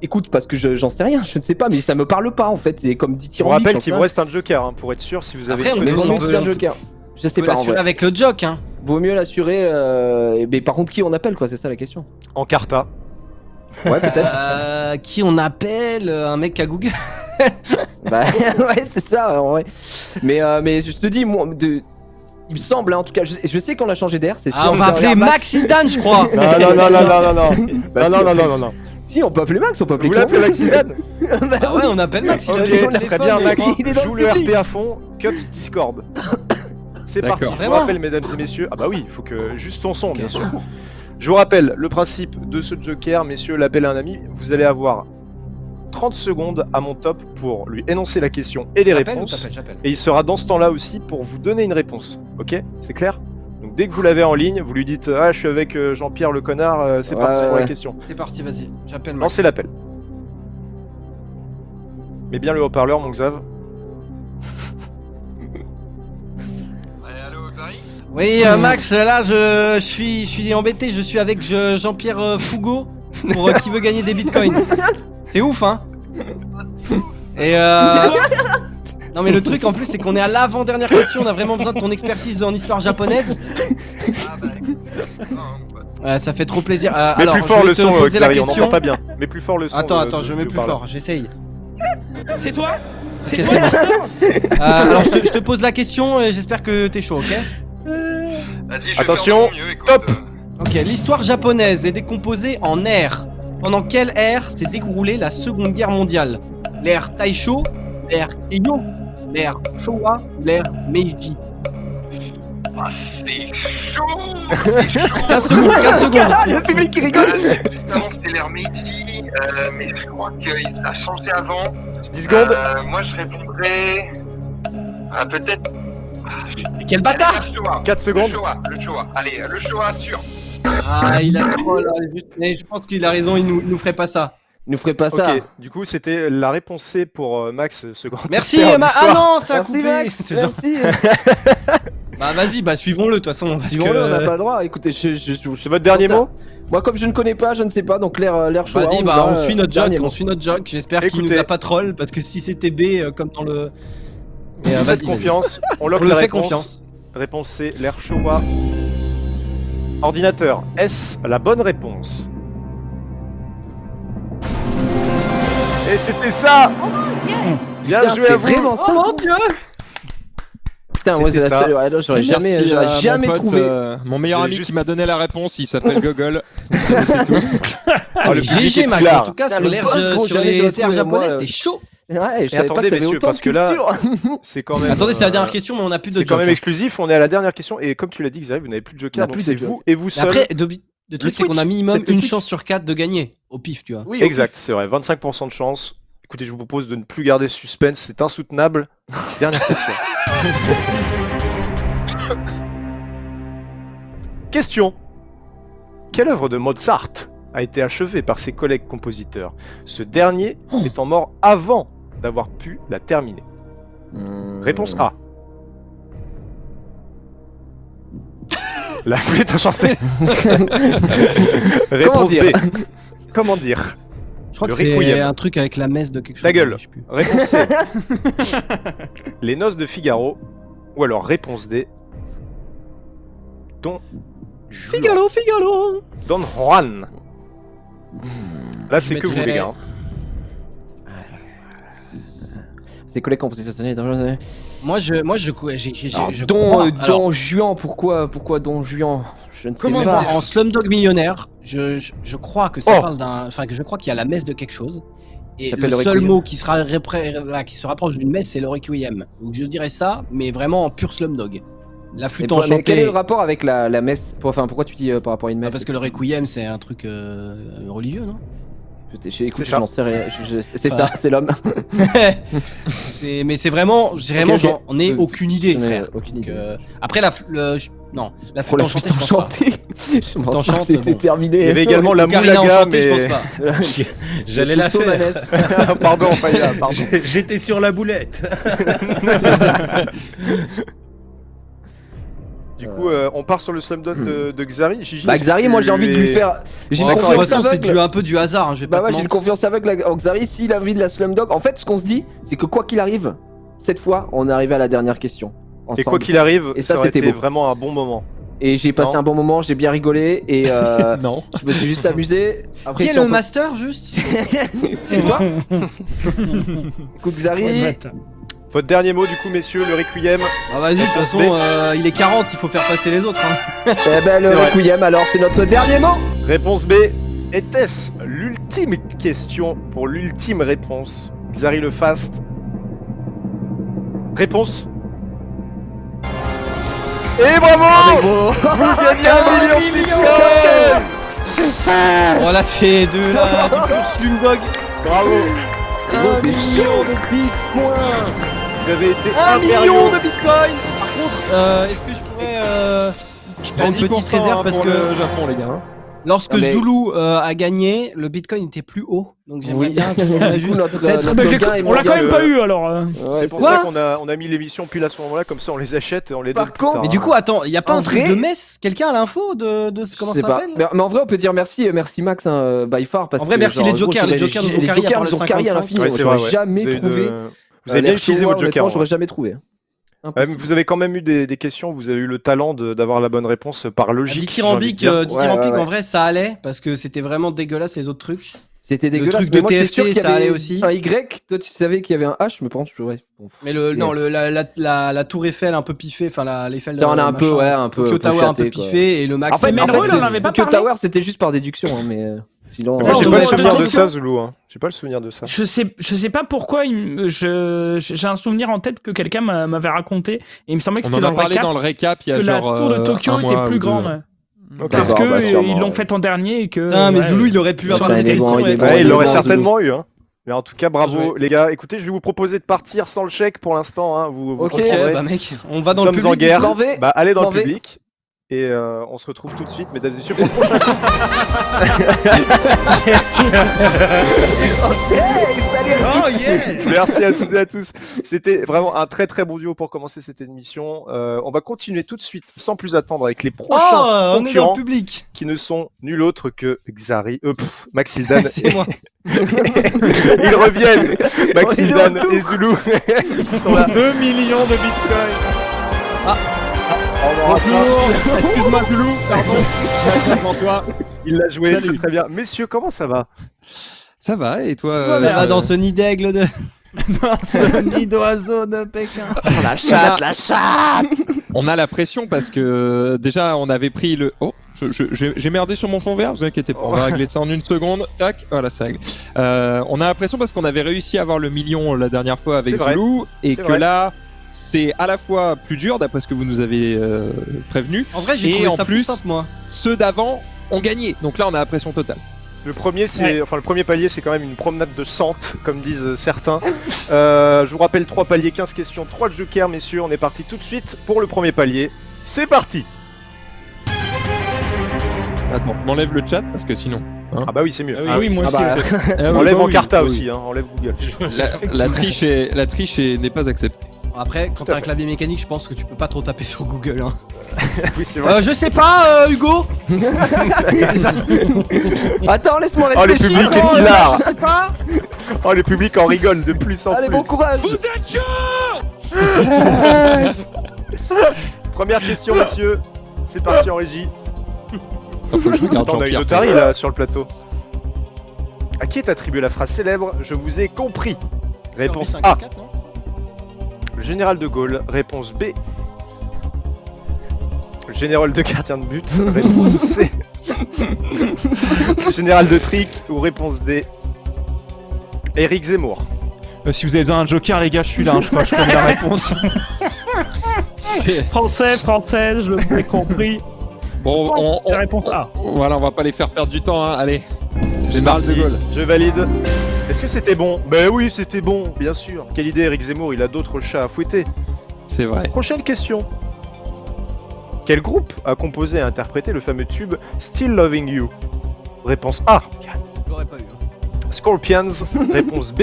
Écoute, parce que j'en sais rien, je ne sais pas, mais ça me parle pas en fait. C'est comme dit Je vous Tyrannique. rappelle qu'il vous reste un joker hein, pour être sûr si vous avez. Après, on Mais peut- vaut mieux on peut- dire Joker. Je sais Tu peux pas en l'assurer vrai. avec le joke hein. Vaut mieux l'assurer. Mais par contre, qui on appelle quoi? C'est ça la question. En Carta. Ouais, peut-être. Qui on appelle un mec à Google Bah ouais, c'est ça en vrai. Mais je te dis, moi, il me semble, hein, en tout cas, je sais qu'on a changé d'air, c'est sûr. Ah, on va appeler Maxidan je crois. Non, non, non, non, non, non, non. Bah, Non, si, non, on non, peut- non, non. Si, on peut appeler Max, on peut appeler Vous l'appelez Maxidan? Ah ouais on appelle Maxidan. Ok, sur le très téléphone, bien, mais- Max. il est dans Joue le le public. RP à fond, cut Discord. C'est D'accord. parti, je vous Vraiment rappelle, mesdames et messieurs. Ah bah oui, il faut que. Juste ton son, bien sûr. Je vous rappelle le principe de ce joker, messieurs, l'appel à un ami. Vous allez avoir 30 secondes à mon top pour lui énoncer la question et les J'appelle ou réponses. t'appelles J'appelle. Et il sera dans ce temps-là aussi pour vous donner une réponse. Ok? C'est clair? Donc dès que vous l'avez en ligne, vous lui dites ah je suis avec Jean-Pierre le connard, c'est Ouais, parti pour la ouais. question. C'est parti vas-y j'appelle Max. Lancez l'appel. Mets bien le haut-parleur mon Xav. Oui Max là je suis embêté je suis avec Jean-Pierre Fougo pour qui veut gagner des bitcoins. C'est ouf hein. Et non mais le truc en plus c'est qu'on est à l'avant-dernière question, on a vraiment besoin de ton expertise en histoire japonaise. Ça fait trop plaisir. Mets Alors, plus je fort vais le te son poser la Xavi, on question. n'entend pas bien. Mets plus fort le son. Attends, je mets du plus parleur. fort, j'essaye. C'est toi Ok, c'est bon. Alors je te pose la question et j'espère que t'es chaud, ok? Vas-y, je Attention, vais faire de mon mieux, écoute, top. Ok, l'histoire japonaise est décomposée en ères. Pendant quelle ère s'est déroulée la Seconde Guerre mondiale? L'ère Taisho, l'ère Keiyo, l'ère Showa, l'ère Meiji. Ah, c'est chaud. C'est chaud. 15 secondes, 15 secondes. Le public qui rigole. Juste avant, c'était l'ère Meiji, mais je crois que ça a changé avant. 10 secondes. Moi, je répondrais. Ah, peut-être. Mais quel bâtard! Le Showa. 4 secondes. Le Showa. Allez, le Showa, sûr. Ah, il a trop là. Mais je pense qu'il a raison, il nous ferait pas ça. Il nous ferait pas ça. Ok, du coup c'était la réponse C pour Max, ce grand Merci expert Emma. Ah d'histoire. non, ça a Merci coupé. Max, C'est genre- merci. Bah vas-y, bah suivons-le de toute façon. Parce Suivons-le, que... on n'a pas le droit. Écoutez, C'est votre dernier ça. mot? Moi, comme je ne connais pas, je ne sais pas, donc l'air chaud. Vas-y, bah on suit notre joke, dernier on mot. suit notre joke. J'espère qu'il Écoutez. nous a pas troll parce que si c'était B comme dans le. Mais Faites vas-y, confiance, on on lock le la fait réponse. confiance. Réponse C, l'air Showa. Ordinateur, est-ce la bonne réponse? Et c'était ça. Bien Putain, joué à c'est vous. vraiment ça. Oh mon dieu. Putain, moi, c'est C'était la ça. seule. Ouais, non, j'aurais jamais, Merci j'aurais à jamais mon pote, trouvé. mon meilleur J'ai ami juste- qui m'a donné la réponse, il s'appelle Gogol. Vous connaissez tous. Ah, le public GG est Max, hilar. en tout cas Putain, sur le les boss, gros, sur jamais les j'aurais airs trouvé, japonais, moi, c'était chaud. Ouais, je savais pas attendez, que t'avais messieurs, autant parce de que là- culture. C'est quand même. Attendez, c'est la dernière question, mais on a plus de C'est quand même joker. exclusif. On est à la dernière question et comme tu l'as dit, Xavier, vous n'avez plus de On joker, a donc plus c'est de vous et vous Mais seul. après, le truc, c'est qu'on a Switch. minimum Peut-être le une Switch. chance sur 4 de gagner au pif, tu vois. Oui, Exact, c'est vrai. 25% de chance. Écoutez, je vous propose de ne plus garder ce suspense, c'est insoutenable. Dernière question. Question. Quelle œuvre de Mozart a été achevée par ses collègues compositeurs, ce dernier étant mort avant d'avoir pu la terminer? Réponse A. La flûte enchantée. Réponse dire B. Comment dire? Je crois Le que c'est Requiem. un truc avec la messe de quelque chose. Ta gueule. je sais plus. Réponse C. Les noces de Figaro. Ou alors réponse D. Don Juan. Figaro. Don Juan. Là, c'est Je que vous, mettrais- les gars. Ses collègues compositeurs cette année. Moi, je Alors, crois. Alors, Don Juan, pourquoi Don Juan? Je ne sais comment pas. dire, en Slumdog Millionnaire, je crois que ça Oh. parle d'un, enfin que je crois qu'il y a la messe de quelque chose. Et s'appelle le le seul Requiem. mot qui se rapproche d'une messe, c'est le Requiem. Donc je dirais ça, mais vraiment en pur Slumdog. La Mais flûte quel est enchantée. le rapport avec la messe? Enfin, pourquoi tu dis par rapport à une Bah, messe? parce que le Requiem, c'est un truc religieux, non? Écoute, C'est je ça. n'en sais rien. C'est Enfin, ça, c'est l'homme. Mais c'est vraiment, Ok. j'en ai aucune idée, J'en ai frère. aucune Donc, idée. après la flûte Pour la enchantée, flûte je pense pas. enchantée, je pense pas que enchante, c'était bon. terminé. Il y avait également la Ocarina moulaga, enchantée, je mais. pense pas. J'allais la Susso faire. Manès. Pardon, Faya, pardon. J'étais sur la boulette. Du coup, on part sur le Slumdog de Xari. Gigi, Bah est-ce que Xari, tu moi j'ai envie de lui es- faire. J'ai une Bon, de toute confiance façon, c'est aveugle. un peu du hasard, hein, je vais Bah pas ouais, te j'ai une mentir. confiance aveugle en Xari. S'il a envie de la Slumdog, en fait, ce qu'on se dit, c'est que quoi qu'il arrive, cette fois, on est arrivé à la dernière question. Et ensemble. quoi qu'il arrive, Et ça, ça aurait c'était été beau. vraiment un bon moment. Et j'ai passé Non. un bon moment, j'ai bien rigolé et Non. je me suis juste amusé. Après, Qui est si on le peut- master, juste? C'est toi Écoute, Xari. Votre dernier mot, du coup, messieurs, le Requiem. Ah vas-y, de toute façon, il est 40, il faut faire passer les autres. Hein. Eh ben, le C'est vrai. Requiem, alors c'est notre dernier mot. Réponse B. Était-ce l'ultime question pour l'ultime réponse? Xari le Fast. Réponse. Et bravo! Vous gagnez 1 million de bitcoins! Voilà, c'est du pur Slumdog. Bravo! 1 million de bitcoins. Vous avez été 1 impériaux. million de bitcoin. Par contre, est-ce que je pourrais faire une petite réserve parce que le Japon, les gars. hein. lorsque Non, mais- Zulu a gagné, le bitcoin était plus haut. Donc j'aimerais Oui. bien qu'on Du ait coup, juste notre- peut-être. notre- Bah, gain est on l'a quand mondial. même pas eu alors. C'est pour Quoi ça qu'on a mis l'émission pile à ce moment-là, comme ça on les achète et on les donne Par plus contre- tard. Mais du coup, attends, il y a pas En un truc vrai- de messe? Quelqu'un a l'info de comment Je sais ça pas. s'appelle? Mais en vrai, on peut dire merci Max, by far. Parce En vrai, que, merci genre, les jokers, gros, les jokers nous ont les carry à part jokers le nous ont carry à 55. l'infini. Ouais, Moi, c'est vrai, j'aurais ouais. jamais Vous avez trouvé. Vous avez bien L'air utilisé chaud, votre honnêtement, joker. j'aurais jamais trouvé. Ouais, Impossible. mais vous avez quand même eu des questions, vous avez eu le talent d'avoir la bonne réponse par logique. Dithyrambique, j'ai envie de dire. dithyrambique, ouais. en vrai, ça allait parce que c'était vraiment dégueulasse les autres trucs. C'était dégueulasse. truc mais de moi, j'étais TFT, sûr qu'il y ça avait allait aussi. Un Y, toi tu savais qu'il y avait un H, mais par contre, ouais. Bon. Mais la tour Eiffel un peu piffée, enfin l'Eiffel. Ça en a un peu, machin, ouais, un peu. Tokyo Tower un peu chaté, quoi. piffé et le Max. En fait, Mais Melrose, on en avait pas Tokyo parlé. Tower, c'était juste par déduction, hein, mais sinon. Moi, Ouais, j'ai on pas le devrait souvenir pas de du ça, tout. Zulu. Hein. J'ai pas le souvenir de ça. Je sais pas pourquoi j'ai un souvenir en tête que quelqu'un m'avait raconté et il me semblait que On c'était en dans a le parlé récap dans le récap il y a que la genre. tour de Tokyo un était mois plus ou deux. grande. Ok. Parce D'accord, que bah, sûrement, ils l'ont ouais. fait en dernier et que. Putain, mais ouais. Zulu, il aurait pu avoir Putain, cette il est bon, question. il est et- bon, Ouais, il bon, l'aurait Zulu. certainement eu. Hein. Mais en tout cas, bravo Bien joué. les gars. Écoutez, je vais vous proposer de partir sans le chèque pour l'instant. Hein. Vous Ok, comprendrez. bah mec, on va dans Nous le sommes en public. guerre. Je m'en vais. Bah, allez dans M'en le vais. public. Et on se retrouve tout de suite, mesdames et messieurs, pour le prochain. Oh yeah. Merci à toutes et à tous. C'était vraiment un très très bon duo pour commencer cette émission. On va continuer tout de suite, sans plus attendre, avec les Oh, prochains on est dans concurrents le public. qui ne sont nul autre que Xari, Maxildan. C'est moi. Ils reviennent, Maxildan et Zulu. Ils sont là. 2 millions de bitcoins. Bonjour, excuse-moi Zulu, pardon. Devant toi. Il l'a joué Salut. très bien. Messieurs, comment ça va? Ça va, et toi Ça va dans ce nid d'aigle de. Dans ce nid d'oiseau de Pékin. La chatte. On a la pression parce que déjà on avait pris le. Oh, j'ai merdé sur mon fond vert, vous inquiétez pas, on va régler ça en une seconde. Tac, voilà, c'est réglé. On a la pression parce qu'on avait réussi à avoir le million la dernière fois avec C'est vrai. Zulu et C'est que vrai. là c'est à la fois plus dur d'après ce que vous nous avez prévenu. En vrai, j'ai Et trouvé en ça plus- plus simple, moi. Ceux d'avant ont gagné, donc là on a la pression totale. Le premier, Ouais. le premier palier, c'est quand même une promenade de sente, comme disent certains. Je vous rappelle 3 paliers, 15 questions, 3 jokers, messieurs. On est parti tout de suite pour le premier palier. C'est parti. Attends, m'enlève le chat parce que sinon. Ah bah oui, c'est mieux. Ah oui, moi aussi. bah, Enlève oui, Encarta oui. aussi, hein. Enlève Google. La triche n'est pas acceptée. Après, quand Tout à t'as un fait. clavier mécanique, je pense que tu peux pas trop taper sur Google. Hein. Oui, c'est vrai. Je sais pas, Hugo. Attends, laisse-moi Oh, le réfléchir. public est hilar. Je sais pas. Oh, le public en rigole de plus en Allez, plus. bon courage. Première question, messieurs. C'est parti en régie. Faut que je regarde Attends, on a une Jean-Pierre. otarie là sur le plateau. À qui est attribuée la phrase célèbre « Je vous ai compris » Réponse A. Le général de Gaulle. Réponse B. Le général de gardien de but. Réponse C. Le général de Trick. Ou réponse D. Éric Zemmour. Si vous avez besoin d'un joker, les gars, je suis là, hein, je crois que je connais la réponse. Français, française, je l'ai compris. Bon, La réponse A. Voilà, on va pas les faire perdre du temps, hein. Allez. C'est parti. Marc de Gaulle. Je valide. Est-ce que c'était bon? Ben oui, c'était bon, bien sûr. Quelle idée, Éric Zemmour, il a d'autres chats à fouetter. C'est vrai. Prochaine question. Quel groupe a composé et interprété le fameux tube Still Loving You? Réponse A. Je l'aurais pas eu. Hein. Scorpions. Réponse B.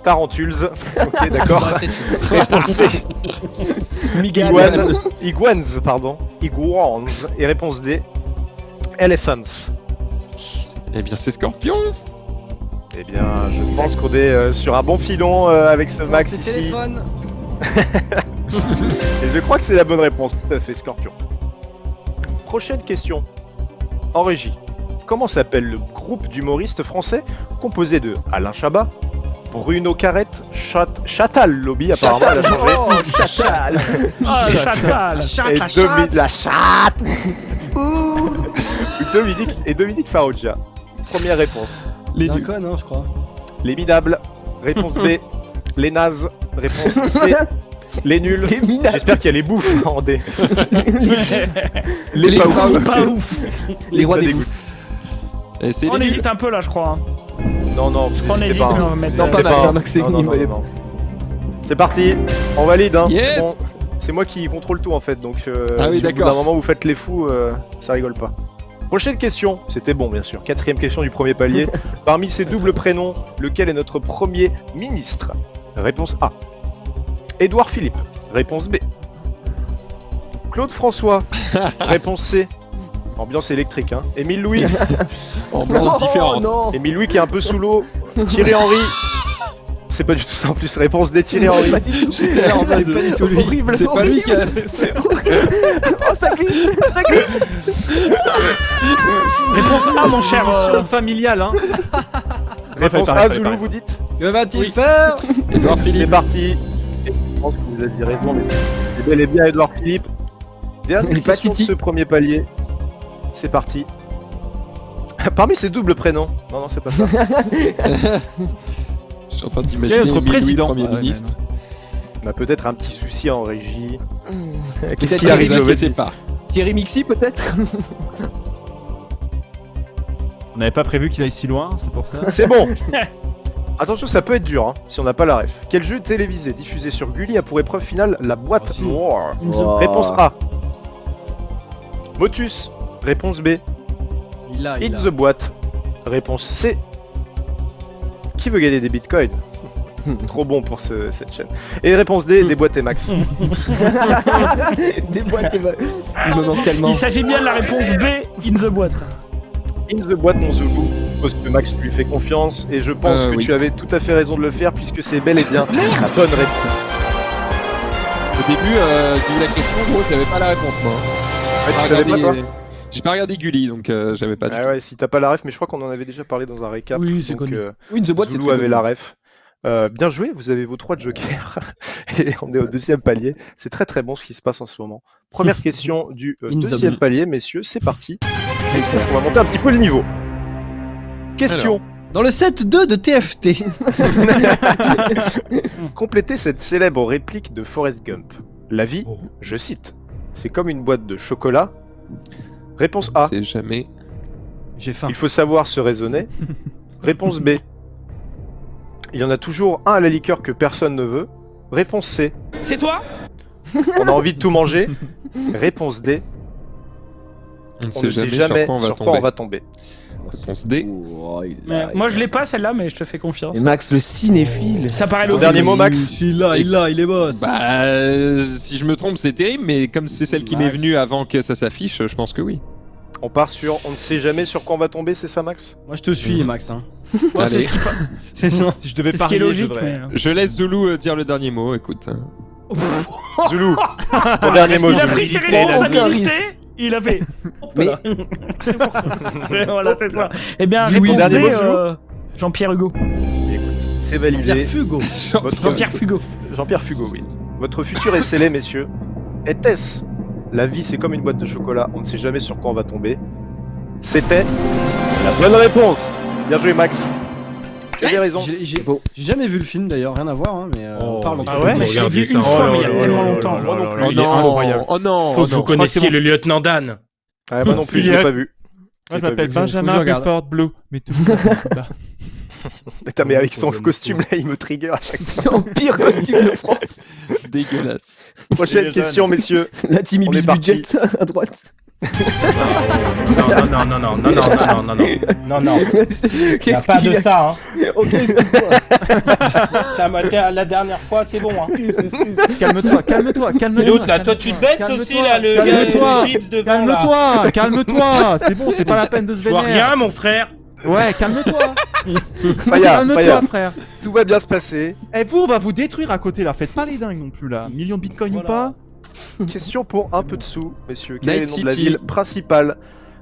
Tarantules. Ok, d'accord. J'aurais peut-être eu. Réponse C. Iguans, pardon. Iguans. Et réponse D. Elephants. Eh bien, c'est Scorpion. Eh bien, je pense qu'on est sur un bon filon avec ce Max C'est ici. téléphone. Et je crois que c'est la bonne réponse. Tout à fait, Scorpion. Prochaine question. En régie. Comment s'appelle le groupe d'humoristes français composé de Alain Chabat, Bruno Carrette, Chatal Lobby, apparemment elle a changé. Oh, chatal. Ah, chacal. La chatte et Dominique Farrugia. Première réponse. Les C'est un nuls. con, hein, je crois. Les minables. Réponse B. Les nazes. Réponse C. Les nuls. Les minables. J'espère qu'il y a les bouffes en D. Les pas ouf. Pas ouf. Les rois Ça des dégoûte. Et c'est On les nuls. hésite un peu là, je crois. hein. Non, non, vous On hésitez hésite, pas. mais on va Vous mettre- hésitez Non, pas pas, Max, hein. hein, Max, c'est Non, non, non, minimum. non. C'est parti, on valide. Hein. Yes. C'est bon. C'est moi qui contrôle tout en fait, donc Ah oui, si au bout d'accord. d'un moment vous faites les fous, ça rigole pas. Prochaine question, c'était bon bien sûr. 4ème question du premier palier. Parmi ces doubles prénoms, lequel est notre premier ministre? Réponse A. Édouard Philippe. Réponse B. Claude François. Réponse C. Ambiance électrique, hein. Émile Louis. Ambiance Oh, différente. non. Émile Louis qui est un peu sous l'eau. Thierry Henry. C'est pas du tout ça en plus. Réponse D. Thierry Henry. Pas du tout. Non, c'est pas du tout lui. Horrible, C'est pas lui qui a. Oh, ça glisse, ça glisse. Réponse A, mon cher. Mission familiale, hein. Réponse Pareil, A. pareil, Zulu, pareil. vous dites? Que va-t-il Oui. faire? Edouard C'est Philippe. parti. Et je pense que vous aviez raison, mais c'est bel et bien Edouard Philippe. Dernière Il est pas question de Titi. ce premier palier. C'est parti. Parmi ces doubles prénoms. Non, non, c'est pas ça. Je suis en train Il y d'imaginer a notre Émile Louis, président. Premier Ah ouais, ministre. On a peut-être un petit souci en régie. Qu'est-ce Peut-être qui Ne arrive, vous inquiétez Zoé? pas. Thierry Mixi, peut-être. On n'avait pas prévu qu'il aille si loin, c'est pour ça. C'est bon. Attention, ça peut être dur hein, si on n'a pas la ref. Quel jeu télévisé diffusé sur Gulli a pour épreuve finale la boîte Oh, si. noire? Oh. Réponse A. Motus. Réponse B. Il a. Hit the boîte. Réponse C. Qui veut gagner des bitcoins? Trop bon pour cette chaîne. Et réponse D, des boîtes et max. Des boîtes, des boîtes. Il me manque tellement. Il s'agit bien de la réponse B, in the boîte. In the boîte, mon Zulu, parce que Max lui fait confiance et je pense que oui. tu avais tout à fait raison de le faire puisque c'est bel et bien la bonne réponse. Au début, j'ai eu la question, gros, j'avais pas la réponse, moi. Ouais, tu savais pas, toi J'ai pas regardé Gulli, donc j'avais pas du Ah tout. ouais, si t'as pas la ref, mais je crois qu'on en avait déjà parlé dans un récap. Oui, c'est donc, connu. Oui, The Boîte, c'est Zulu très avait connu. la ref. Bien joué, vous avez vos 3 jokers. Et on est au deuxième palier. C'est très très bon ce qui se passe en ce moment. Première question du deuxième palier, messieurs, c'est parti. On va monter un petit peu le niveau. Question. Dans le set 2 de TFT. Complétez cette célèbre réplique de Forrest Gump. La vie, je cite, c'est comme une boîte de chocolat. Réponse A, C'est jamais. J'ai faim. il faut savoir se raisonner. Réponse B, il y en a toujours un à la liqueur que personne ne veut. Réponse C, C'est toi? on a envie de tout manger. Réponse D, on ne sait jamais sur quoi on va tomber. Réponse D. Oh, Moi, je l'ai pas celle-là, mais je te fais confiance. Et Max, le cinéphile. Ça paraît Ton logique. dernier mot, Max. Il est boss. Bah, si je me trompe, c'est terrible, mais comme c'est celle qui m'est Max. venue avant que ça s'affiche, je pense que oui. On part sur on ne sait jamais sur quoi on va tomber, c'est ça, Max? Moi je te suis, Max. Hein. Ouais, Allez. C'est ça. Si je devais C'est ce qui parier, est je logique, devrais. mais... Je laisse Zulu dire le dernier mot, écoute. Zulu, ton dernier mot, Il a Zulu. pris ses Prends responsabilités, il a fait. Mais Voilà, c'est ça. Eh bien, Dis oui. réponse Dernier mot, D, Zulu. Jean-Pierre Hugo. Écoute, c'est validé. Pierre Fugo. Votre- Jean-Pierre Fugo. Jean-Pierre Fugo, oui. Votre futur est scellé, messieurs. Était-ce la vie, c'est comme une boîte de chocolat, on ne sait jamais sur quoi on va tomber? C'était la bonne réponse. Bien joué, Max. Tu avais raison. J'ai jamais vu le film d'ailleurs, rien à voir, hein, mais Oh, parlons ah de ouais Mais je l'ai Regardez vu ça. une fois, mais il y a Oh là tellement là longtemps. là Moi non là plus. là, Oh il est incroyable. non, oh non, Faut oh que vous non. connaissiez le lieutenant Dan. Ouais, moi non plus, je l'ai pas vu. Moi, je m'appelle Faut que je Benjamin regarde. Bufford Blue. Mais tout. Putain, mais avec son costume là, il me trigger à chaque fois. c'est en pire costume de France. Dégueulasse. Prochaine jeune. question, messieurs. La team On est Ibis parti. Budget à droite. Non. Y a Qu'est-ce pas qu'il de a ça, hein. Ok, excuse-moi. Ça m'a été la dernière fois, c'est bon, hein. Calme-toi. L'autre, là, toi, tu te baisses aussi, là, le Calme-toi. gars, le gyps devant, là. Calme-toi. C'est bon, c'est pas la peine de se Je vois vénérer. rien, mon frère. Ouais, calme-toi. Faya, Calme-toi, frère. tout va bien se passer. Et vous, on va vous détruire à côté là. Faites pas les dingues non plus là. Millions de bitcoins ou pas. Question pour un peu de sous, messieurs. Quel est le Night nom de la City. ville principale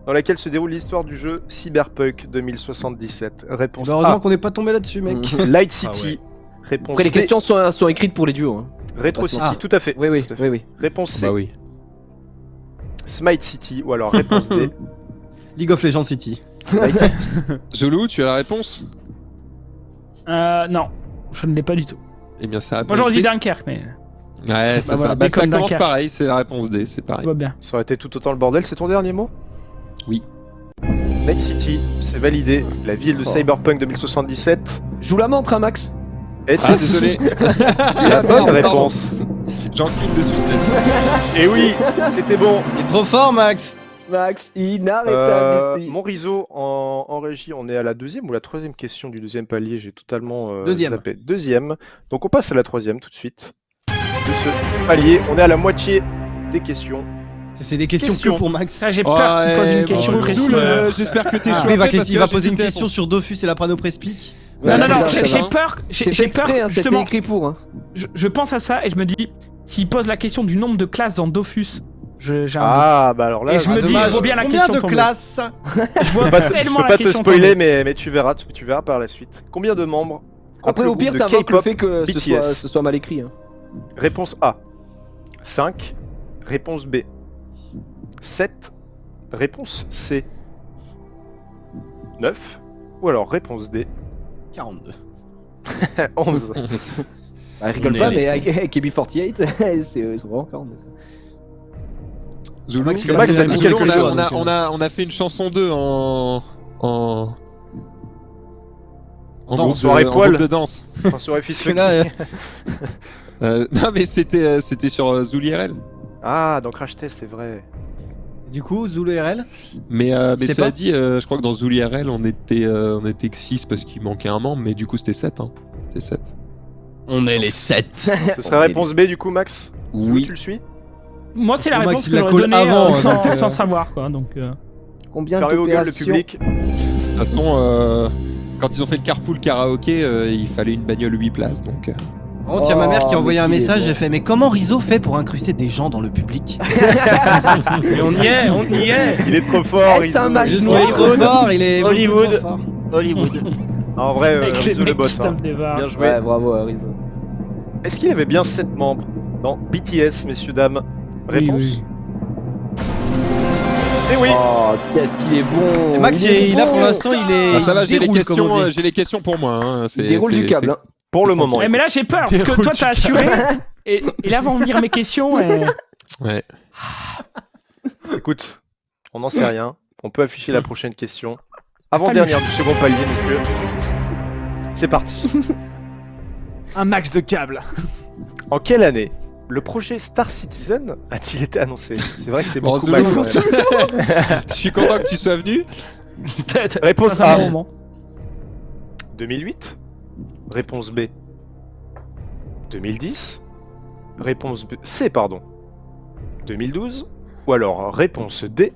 dans laquelle se déroule l'histoire du jeu Cyberpunk 2077? Réponse Heureusement A, qu'on n'est pas tombé là-dessus, mec. Light City. Réponse Après, les B, questions sont écrites pour les duos. Hein. Retro City, Ah. tout à fait. Oui. Tout à fait. Oui. Réponse C, Bah oui. Smite City, ou alors réponse D, League of Legends City. Night City. Zulu, tu as la réponse? Non, je ne l'ai pas du tout. Eh bien, c'est la Moi, réponse j'aurais dit D. Dunkerque, mais Ouais, c'est voilà, ça. Bah, D ça comme commence Dunkerque. pareil, c'est la réponse D, c'est tout pareil. va bien. Ça aurait été tout autant le bordel, c'est ton dernier mot? Oui. Night City, c'est validé. La ville de Oh. Cyberpunk 2077 Je vous la montre, hein, Max. est Ah, désolé. la bonne Pardon. réponse. J'encule dessus. Et oui, c'était bon. Il est trop fort, Max. Max, inarrêtable. Mon Rizo, en régie, on est à la deuxième ou la troisième question du deuxième palier. J'ai totalement Deuxième. zappé. Deuxième. Donc on passe à la troisième tout de suite. De ce palier, on est à la moitié des questions. C'est des questions Question. que pour Max. Ah, j'ai peur qu'il pose une question bon, précise. Zoul, J'espère que t'es Ah, chaud. oui, il va poser une question sur Dofus et la Pranoprespic. Non, non, non, c'est j'ai ça. peur, C'est j'ai exprès, peur, hein, c'était justement, écrit pour. Hein. je pense à ça et je me dis, s'il pose la question du nombre de classes dans Dofus, j'ai un Ah, bah alors là, Et je me dis, je vois bien la Combien question de tomber. classes je vois je peux tellement la pas te question spoiler, tomber. mais tu verras par la suite. Combien de membres Après, compte au pire, le groupe de t'invoques le K-pop fait que BTS. ce soit mal écrit. Hein. Réponse A, 5. Réponse B, 7. Réponse C, 9. Ou alors réponse D, 42. 11. Bah, rigole On pas, est mais à- avec KB48, ils sont vraiment 42. Zulu, Max, que Max a dit Zulu, quelque chose, on a fait une chanson 2 en Dans soirée poil. groupe de danse. Enfin, sur FX Que là, Non mais c'était sur Zulu IRL. Ah, dans Crash Test, c'est vrai. Du coup, Zulu RL. Mais C'est cela pas- dit, je crois que dans Zulu IRL on était que 6 parce qu'il manquait un membre, mais du coup c'était 7. Hein. C'est 7. On est les 7. Ce serait réponse B du coup, Max? Oui. Tu le suis? Moi, c'est la Max, réponse il que la j'aurais colle donnée avant, sans, donc, sans savoir, quoi. Donc, Combien Fermez vos gueules, le d'opérations public. De toute façon, quand ils ont fait le carpool karaoké, il fallait une bagnole 8 places donc. Par contre, il y a ma mère qui a envoyé un mais il est message, bon. j'ai fait mais comment Rizzo fait pour incruster des gens dans le public? Mais on y est, on y est. Il est trop fort. Eh, c'est un Rizzo. match. Juste qu'il est trop fort, il est Hollywood. beaucoup trop fort. Hollywood. En vrai, Avec les Rizzo le mecs qui boss. se Hein. tapent des barres. Bien joué. Ouais, bravo Rizzo. Est-ce qu'il avait bien 7 membres dans BTS, messieurs, dames? Réponse. Oui. C'est oui. Oh, qu'est-ce qu'il est bon. Et Max, est il a bon. pour l'instant, il est. Ah, ça va, j'ai les déroule, comme on questions, dit. j'ai les questions pour moi. Hein. Il déroule du câble. Hein. Pour le moment. Eh, mais là j'ai peur parce que toi t'as assuré et là vont venir mes questions. Et... Ouais. Écoute, on n'en sait rien. On peut afficher la prochaine question. Avant-dernière du second palier, messieurs. C'est parti. Un max de câbles. En quelle année le projet Star Citizen a-t-il été annoncé? C'est vrai que c'est Bon, beaucoup Zulu. mal. quand même. Je suis content que tu sois venu. Réponse C'est un A. bon moment. 2008. Réponse B. 2010. Réponse B. C, pardon. 2012. Ou alors réponse D.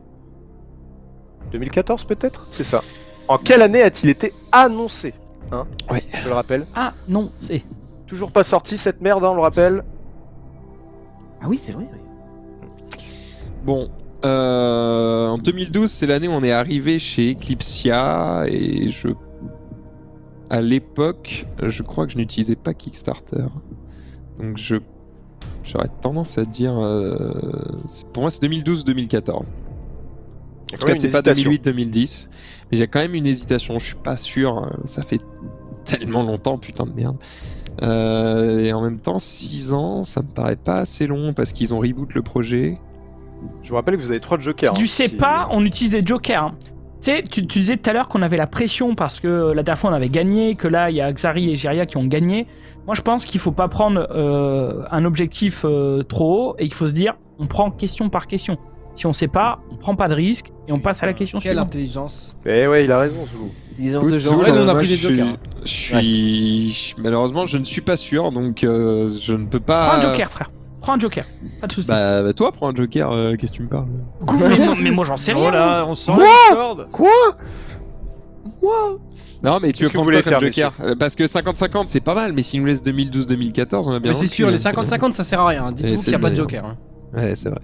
2014 peut-être? C'est ça. En quelle année a-t-il été annoncé? Hein? Ouais. Je le rappelle. Ah non, c'est. Toujours pas sorti cette merde, hein, on le rappelle. Ah oui, c'est vrai. Bon, en 2012, c'est l'année où on est arrivé chez Eclipsia et à l'époque, je crois que je n'utilisais pas Kickstarter. Donc j'aurais tendance à dire, pour moi c'est 2012-2014. En tout cas, c'est pas 2008-2010, mais j'ai quand même une hésitation. Je suis pas sûr. Ça fait tellement longtemps, putain de merde. Et en même temps, 6 ans, ça me paraît pas assez long parce qu'ils ont reboot le projet. Je vous rappelle que vous avez 3 Si jokers. tu hein, sais si- pas, on utilise des jokers. Hein. Tu sais, tu disais tout à l'heure qu'on avait la pression parce que la dernière fois on avait gagné, que là il y a Xari et Jiria qui ont gagné. Moi je pense qu'il faut pas prendre un objectif trop haut et qu'il faut se dire on prend question par question. Si on sait pas, on prend pas de risque et on passe à la question Quelle suivante. intelligence. Eh ouais, il a raison, Zoulou. Disons Écoute, de gens. Zoul, Ouais, nous, on a moi, pris des je suis- jokers. Je suis malheureusement, je ne suis pas sûr, donc je ne peux pas. Prends un joker, frère. Prends un joker. Pas de soucis. Bah toi, prends un joker. Qu'est-ce que tu me parles? Mais moi j'en sais rien. Oh là, on sent la discorde. Non, mais tu Qu'est-ce veux que prendre vous voulez quoi comme faire, joker? Parce que 50-50, c'est pas mal, mais s'il nous laisse 2012-2014, on a bien. Mais c'est sûr, les 50-50 ça sert à rien. Et Dites-vous c'est qu'il n'y a le pas de meilleur. joker. Hein. Ouais, c'est vrai.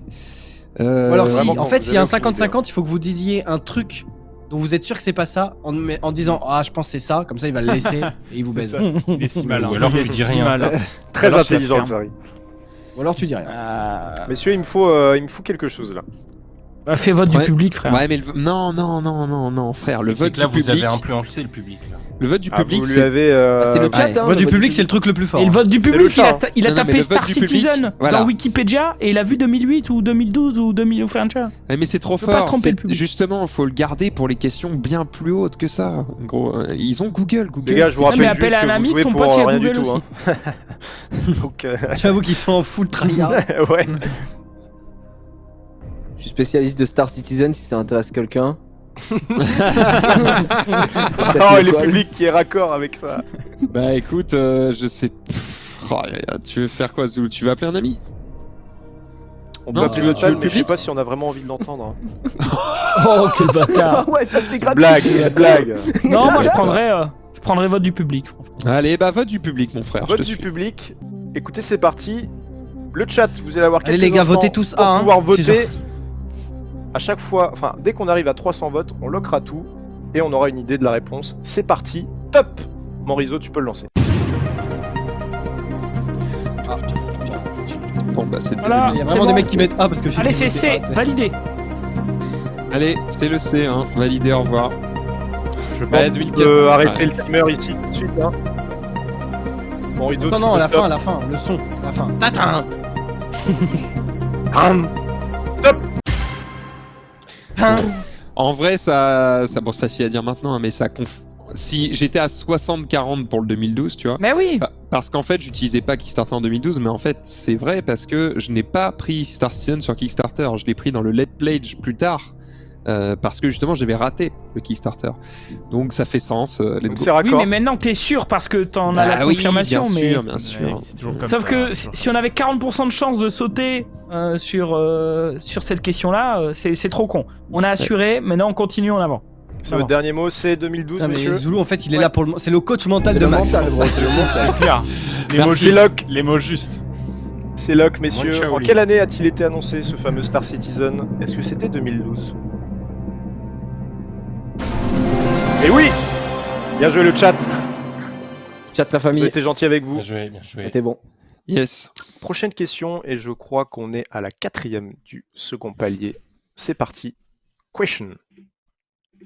Ou alors, si, vraiment, en fait, vous s'il y a un avez aucune idée, 50-50, il faut que vous disiez un truc dont vous êtes sûr que c'est pas ça en disant ah, je pense que c'est ça, comme ça il va le laisser et il vous C'est baise. ça. Il est si malin. Ou alors Il est tu si dis rien. malin. Très Alors, tu la intelligent, fermes. Xari. Ou alors tu dis rien. Messieurs, il me faut quelque chose là. Bah, fais vote Ouais. du public, frère. Ouais, mais non, frère, le C'est vote que là du vous avez public. influencé le public. Là. Le vote du Ah, public, vous lui c'est. avez. C'est le chat, Ouais. hein, Le vote du le public, c'est le truc le plus fort. Et le vote du C'est le public, chat. il a Non, non, mais tapé le vote Star du public, Citizen voilà. dans Wikipédia et il a vu 2008 ou 2012 ou 2000 ou enfin, tu vois. Ouais, mais c'est trop Faut pas se fort. tromper, le public. Justement, faut le garder pour les questions bien plus hautes que ça. En gros, ils ont Google. Les gars, je vous Ah, mais rappelle appelle juste à un que ami, vous jouez ton pour pote, il y a rien du Google tout. aussi. Hein. Donc, J'avoue qu'ils sont en full tryhard. ouais. Je suis spécialiste de Star Citizen si ça intéresse quelqu'un. Oh, le public qui est raccord avec ça. Bah écoute, je sais. Oh, tu veux faire quoi, Zoulou? Tu veux appeler un ami? On Non, peut appeler tu le veux chat, le mais je sais public pas si on a vraiment envie de l'entendre. Oh, quel bâtard. Ouais, ça c'est gratuit. Blague, c'est une blague. Non, moi je prendrais vote du public. franchement. Allez, bah vote du public, mon frère. Vote je te du suis. public. Écoutez, c'est parti. Le chat, vous allez avoir Allez, quelques les gars, instants votez tous pour A, hein, pouvoir si voter. À chaque fois, enfin, dès qu'on arrive à 300 votes, on lockera tout et on aura une idée de la réponse. C'est parti. Top. Morizo, tu peux le lancer. Bon, bah c'était Voilà. Il y a C'est vraiment bon. des mecs qui mettent A parce que j'ai Allez, dit c'est que C, validé. Allez, c'était le C, hein. Validé, au revoir. Je Bah, pense 2004. arrêter Ouais. le timer ici tout de suite. Hein. Morizo, Non, tu non, peux à la stop. fin, à la fin, le son, la fin. Tatin. En vrai, ça bon, c'est facile à dire maintenant, hein, mais ça si j'étais à 60-40 pour le 2012, tu vois. Mais oui. Parce qu'en fait, j'utilisais pas Kickstarter en 2012, mais en fait, c'est vrai parce que je n'ai pas pris Star Citizen sur Kickstarter. Je l'ai pris dans le Let Pledge plus tard. Parce que justement, j'avais raté le Kickstarter. Donc ça fait sens. Let's Donc go. c'est Oui, raccord. mais maintenant t'es sûr parce que t'en as la oui, confirmation. bien mais... sûr, bien sûr. C'est toujours comme Sauf ça, que hein, si on avait 40% de chance de sauter sur cette question-là, c'est trop con. On a assuré, maintenant on continue en avant. C'est votre dernier mot, c'est 2012, Putain, mais monsieur. Zoulou, en fait, il est là pour le. C'est le coach mental C'est de le Max. mental, gros, c'est le mental. C'est clair. C'est lock. Les mots justes. C'est lock, messieurs. Mon En Shaolin. quelle année a-t-il été annoncé ce fameux Star Citizen? Est-ce que c'était 2012? Et oui! Bien joué le chat. Chat la J'ai famille. été gentil avec vous. Bien joué, bien joué. C'était bon. Yes. Prochaine question, et je crois qu'on est à la 4e du second palier. C'est parti. Question.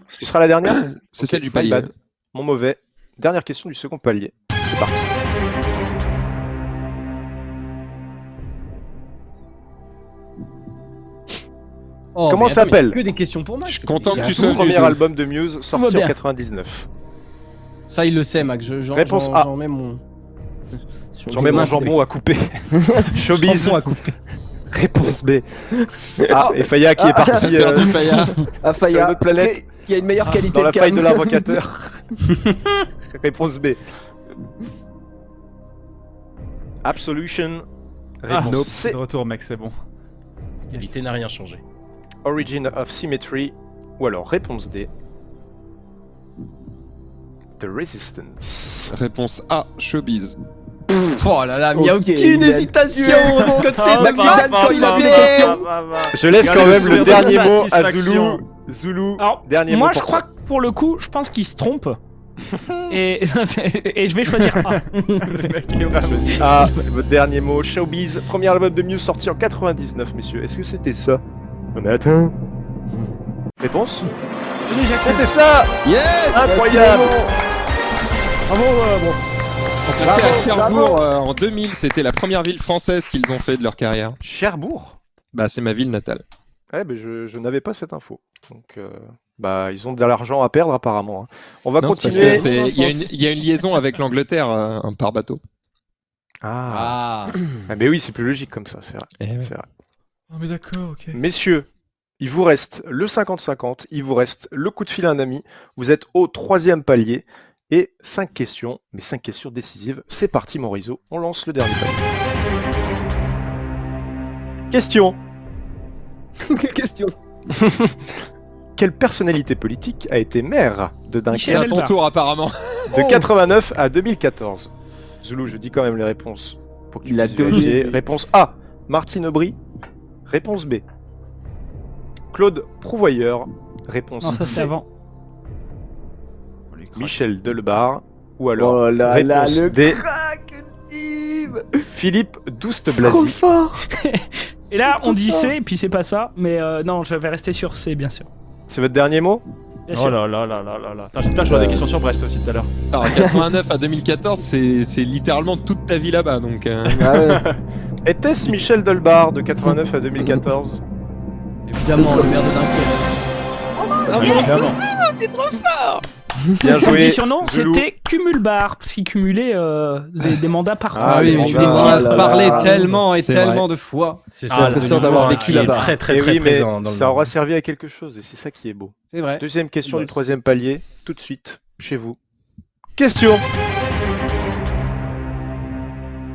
Ce sera la dernière? C'est celle du my palier. bad. Mon mauvais. Dernière question du second palier. C'est parti. Oh, Comment mais ça attends, mais s'appelle? c'est que des questions pour Max. Je suis content que tu Tout sois venu. premier Zou. album de Muse sorti bien. en 99. Ça, il le sait, Max. Réponse A. J'en mets mon. J'en mets mon jambon à couper. Showbiz. Jambon à couper. Réponse B. Ah, et Faya qui est parti Perdu Faya. Ah, sur une Faya, autre planète. qui a une meilleure qualité dans la de faille cam. de l'invocateur. Réponse B. Absolution. Réponse C. De retour, mec, c'est bon. La qualité n'a rien changé. Origin of Symmetry. Ou alors réponse D. The Resistance. Réponse A, Showbiz. Oh là là, mais y'a Ok, aucune il a- hésitation de mon côté. Ah, Max, bah, il bah, a bah, bien. bah, bah. Je laisse quand Regarde même le le sourire de dernier mot à satisfaction. Zulu. Alors, Dernier moi, mot je pour crois que pour le coup, je pense qu'il se trompe. et, et je vais choisir A. Le mec est vraiment- Ah, c'est votre dernier mot. Showbiz, premier album de Muse sorti en 99, messieurs. Est-ce que c'était ça? On a atteint. Réponse? C'était ça! Yes. Incroyable! Bravo, bon. On a fait à Cherbourg en 2000, c'était la première ville française qu'ils ont fait de leur carrière. Cherbourg? Bah, c'est ma ville natale. Ouais, mais je n'avais pas cette info. Donc, bah, ils ont de l'argent à perdre apparemment. hein. On va Non, c'est parce continuer. que il y a une liaison avec l'Angleterre par bateau. Ah. Ah. Ah, mais oui, c'est plus logique comme ça, c'est vrai. Eh ouais. C'est vrai. Oh, mais d'accord, ok. Messieurs, il vous reste le 50-50, il vous reste le coup de fil à un ami. Vous êtes au 3e palier et 5 questions, mais 5 questions décisives. C'est parti, Morizo. On lance le dernier palier. Question. Quelle question. Quelle personnalité politique a été maire de Michel C'est à Dunkerque ton Delbar. tour apparemment. de 89 à 2014? Zoulou, je dis quand même les réponses pour que tu Il a puisses donné. vérifier. Réponse A, Martine Aubry. Réponse B, Claude Prouvoyeur. Réponse Non, ça c'est C, avant. Michel Delbar. Ou alors, Oh là là, réponse le D, crack ultime. Philippe Trop Douste-Blazy. fort. Et là, on dit C, et puis c'est pas ça. Mais non, je vais rester sur C, bien sûr. C'est votre dernier mot? Bien Oh sûr. là là là là là là. Putain, j'espère que j'aurai des questions sur Brest aussi tout à l'heure. Alors 89 à 2014, c'est littéralement toute ta vie là-bas, donc. Ah ouais. Était-ce Michel Delbar de 89 à 2014? Évidemment, le maire de Dunkerque. Évidemment. Bien Son joué, petit surnom, Zoulou. c'était Cumulbar, parce qu'il cumulait des mandats par Ah Ah oui, les mais tu mandats. les Ah titres là parlé là. tellement et C'est tellement vrai. de fois. C'est Ah, ça, c'est le sûr d'avoir vécu qui est là-bas. très très Eh très oui, mais présent dans le ça monde. aura servi à quelque chose et c'est ça qui est beau. C'est vrai. Deuxième question du Boss. 3e palier, tout de suite, chez vous. Question.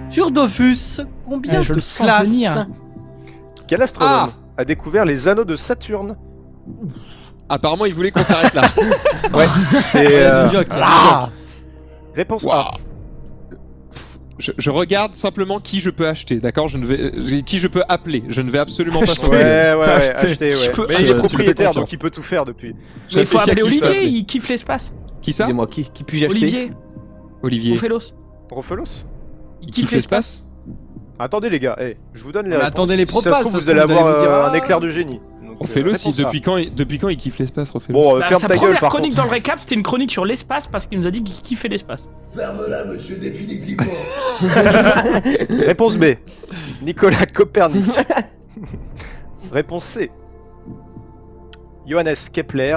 Sur Dofus, combien Je de le sens classes venir. Quel astronome a découvert les anneaux de Saturne? Apparemment, ils voulaient qu'on s'arrête là. Ouais, c'est Il y a du joke, il y a du joke. réponse A. Waouh. Je regarde simplement qui je peux acheter, d'accord? Qui je peux appeler. Je ne vais absolument pas Acheter. Ouais, trouver. acheter, Je ouais. peux- Mais tu il est le fais propriétaire, confiance. donc il peut tout faire depuis. Je Mais il faut réfléchis à appeler qui je peux Olivier, appeler. il kiffe l'espace. Qui ça? Excusez-moi, qui puis-je acheter? Olivier, Olivier. Ophélos. Rofelos? Il Kiffe l'espace? Attendez les gars, je vous donne les Mais réponses. attendez les Si ça se propales, trouve, ça vous se allez trouve, vous avoir allez vous dire, un ah. éclair de génie. Donc, On fait le si réponse A. depuis quand il kiffe l'espace, Rofelos? Bon, Bah, ferme sa ta gueule première par chronique contre. dans le récap, c'était une chronique sur l'espace parce qu'il nous a dit qu'il kiffait l'espace. Ferme-la, monsieur, définitivement. Réponse B. Nicolas Copernic. Réponse C. Johannes Kepler.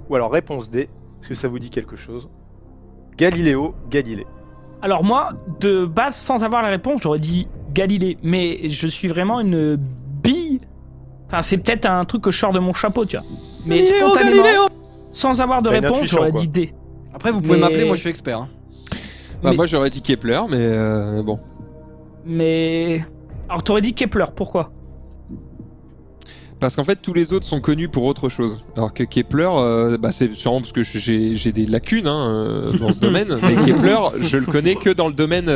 Ou alors réponse D. Est-ce que ça vous dit quelque chose? Galiléo Galilée. Alors moi, de base, sans avoir la réponse, j'aurais dit Galilée. Mais je suis vraiment une bille. Enfin, c'est peut-être un truc que je sors de mon chapeau, tu vois. Mais Galiléo, spontanément, Galiléo. sans avoir de T'as une réponse, intuition, j'aurais quoi. dit D. Après, vous pouvez Mais- m'appeler, moi je suis expert. hein. Bah, Mais- moi j'aurais dit Kepler, mais bon. Mais... Alors t'aurais dit Kepler, pourquoi? Parce qu'en fait, tous les autres sont connus pour autre chose. Alors que Kepler, c'est sûrement parce que j'ai des lacunes dans ce domaine, mais Kepler, je le connais que dans le domaine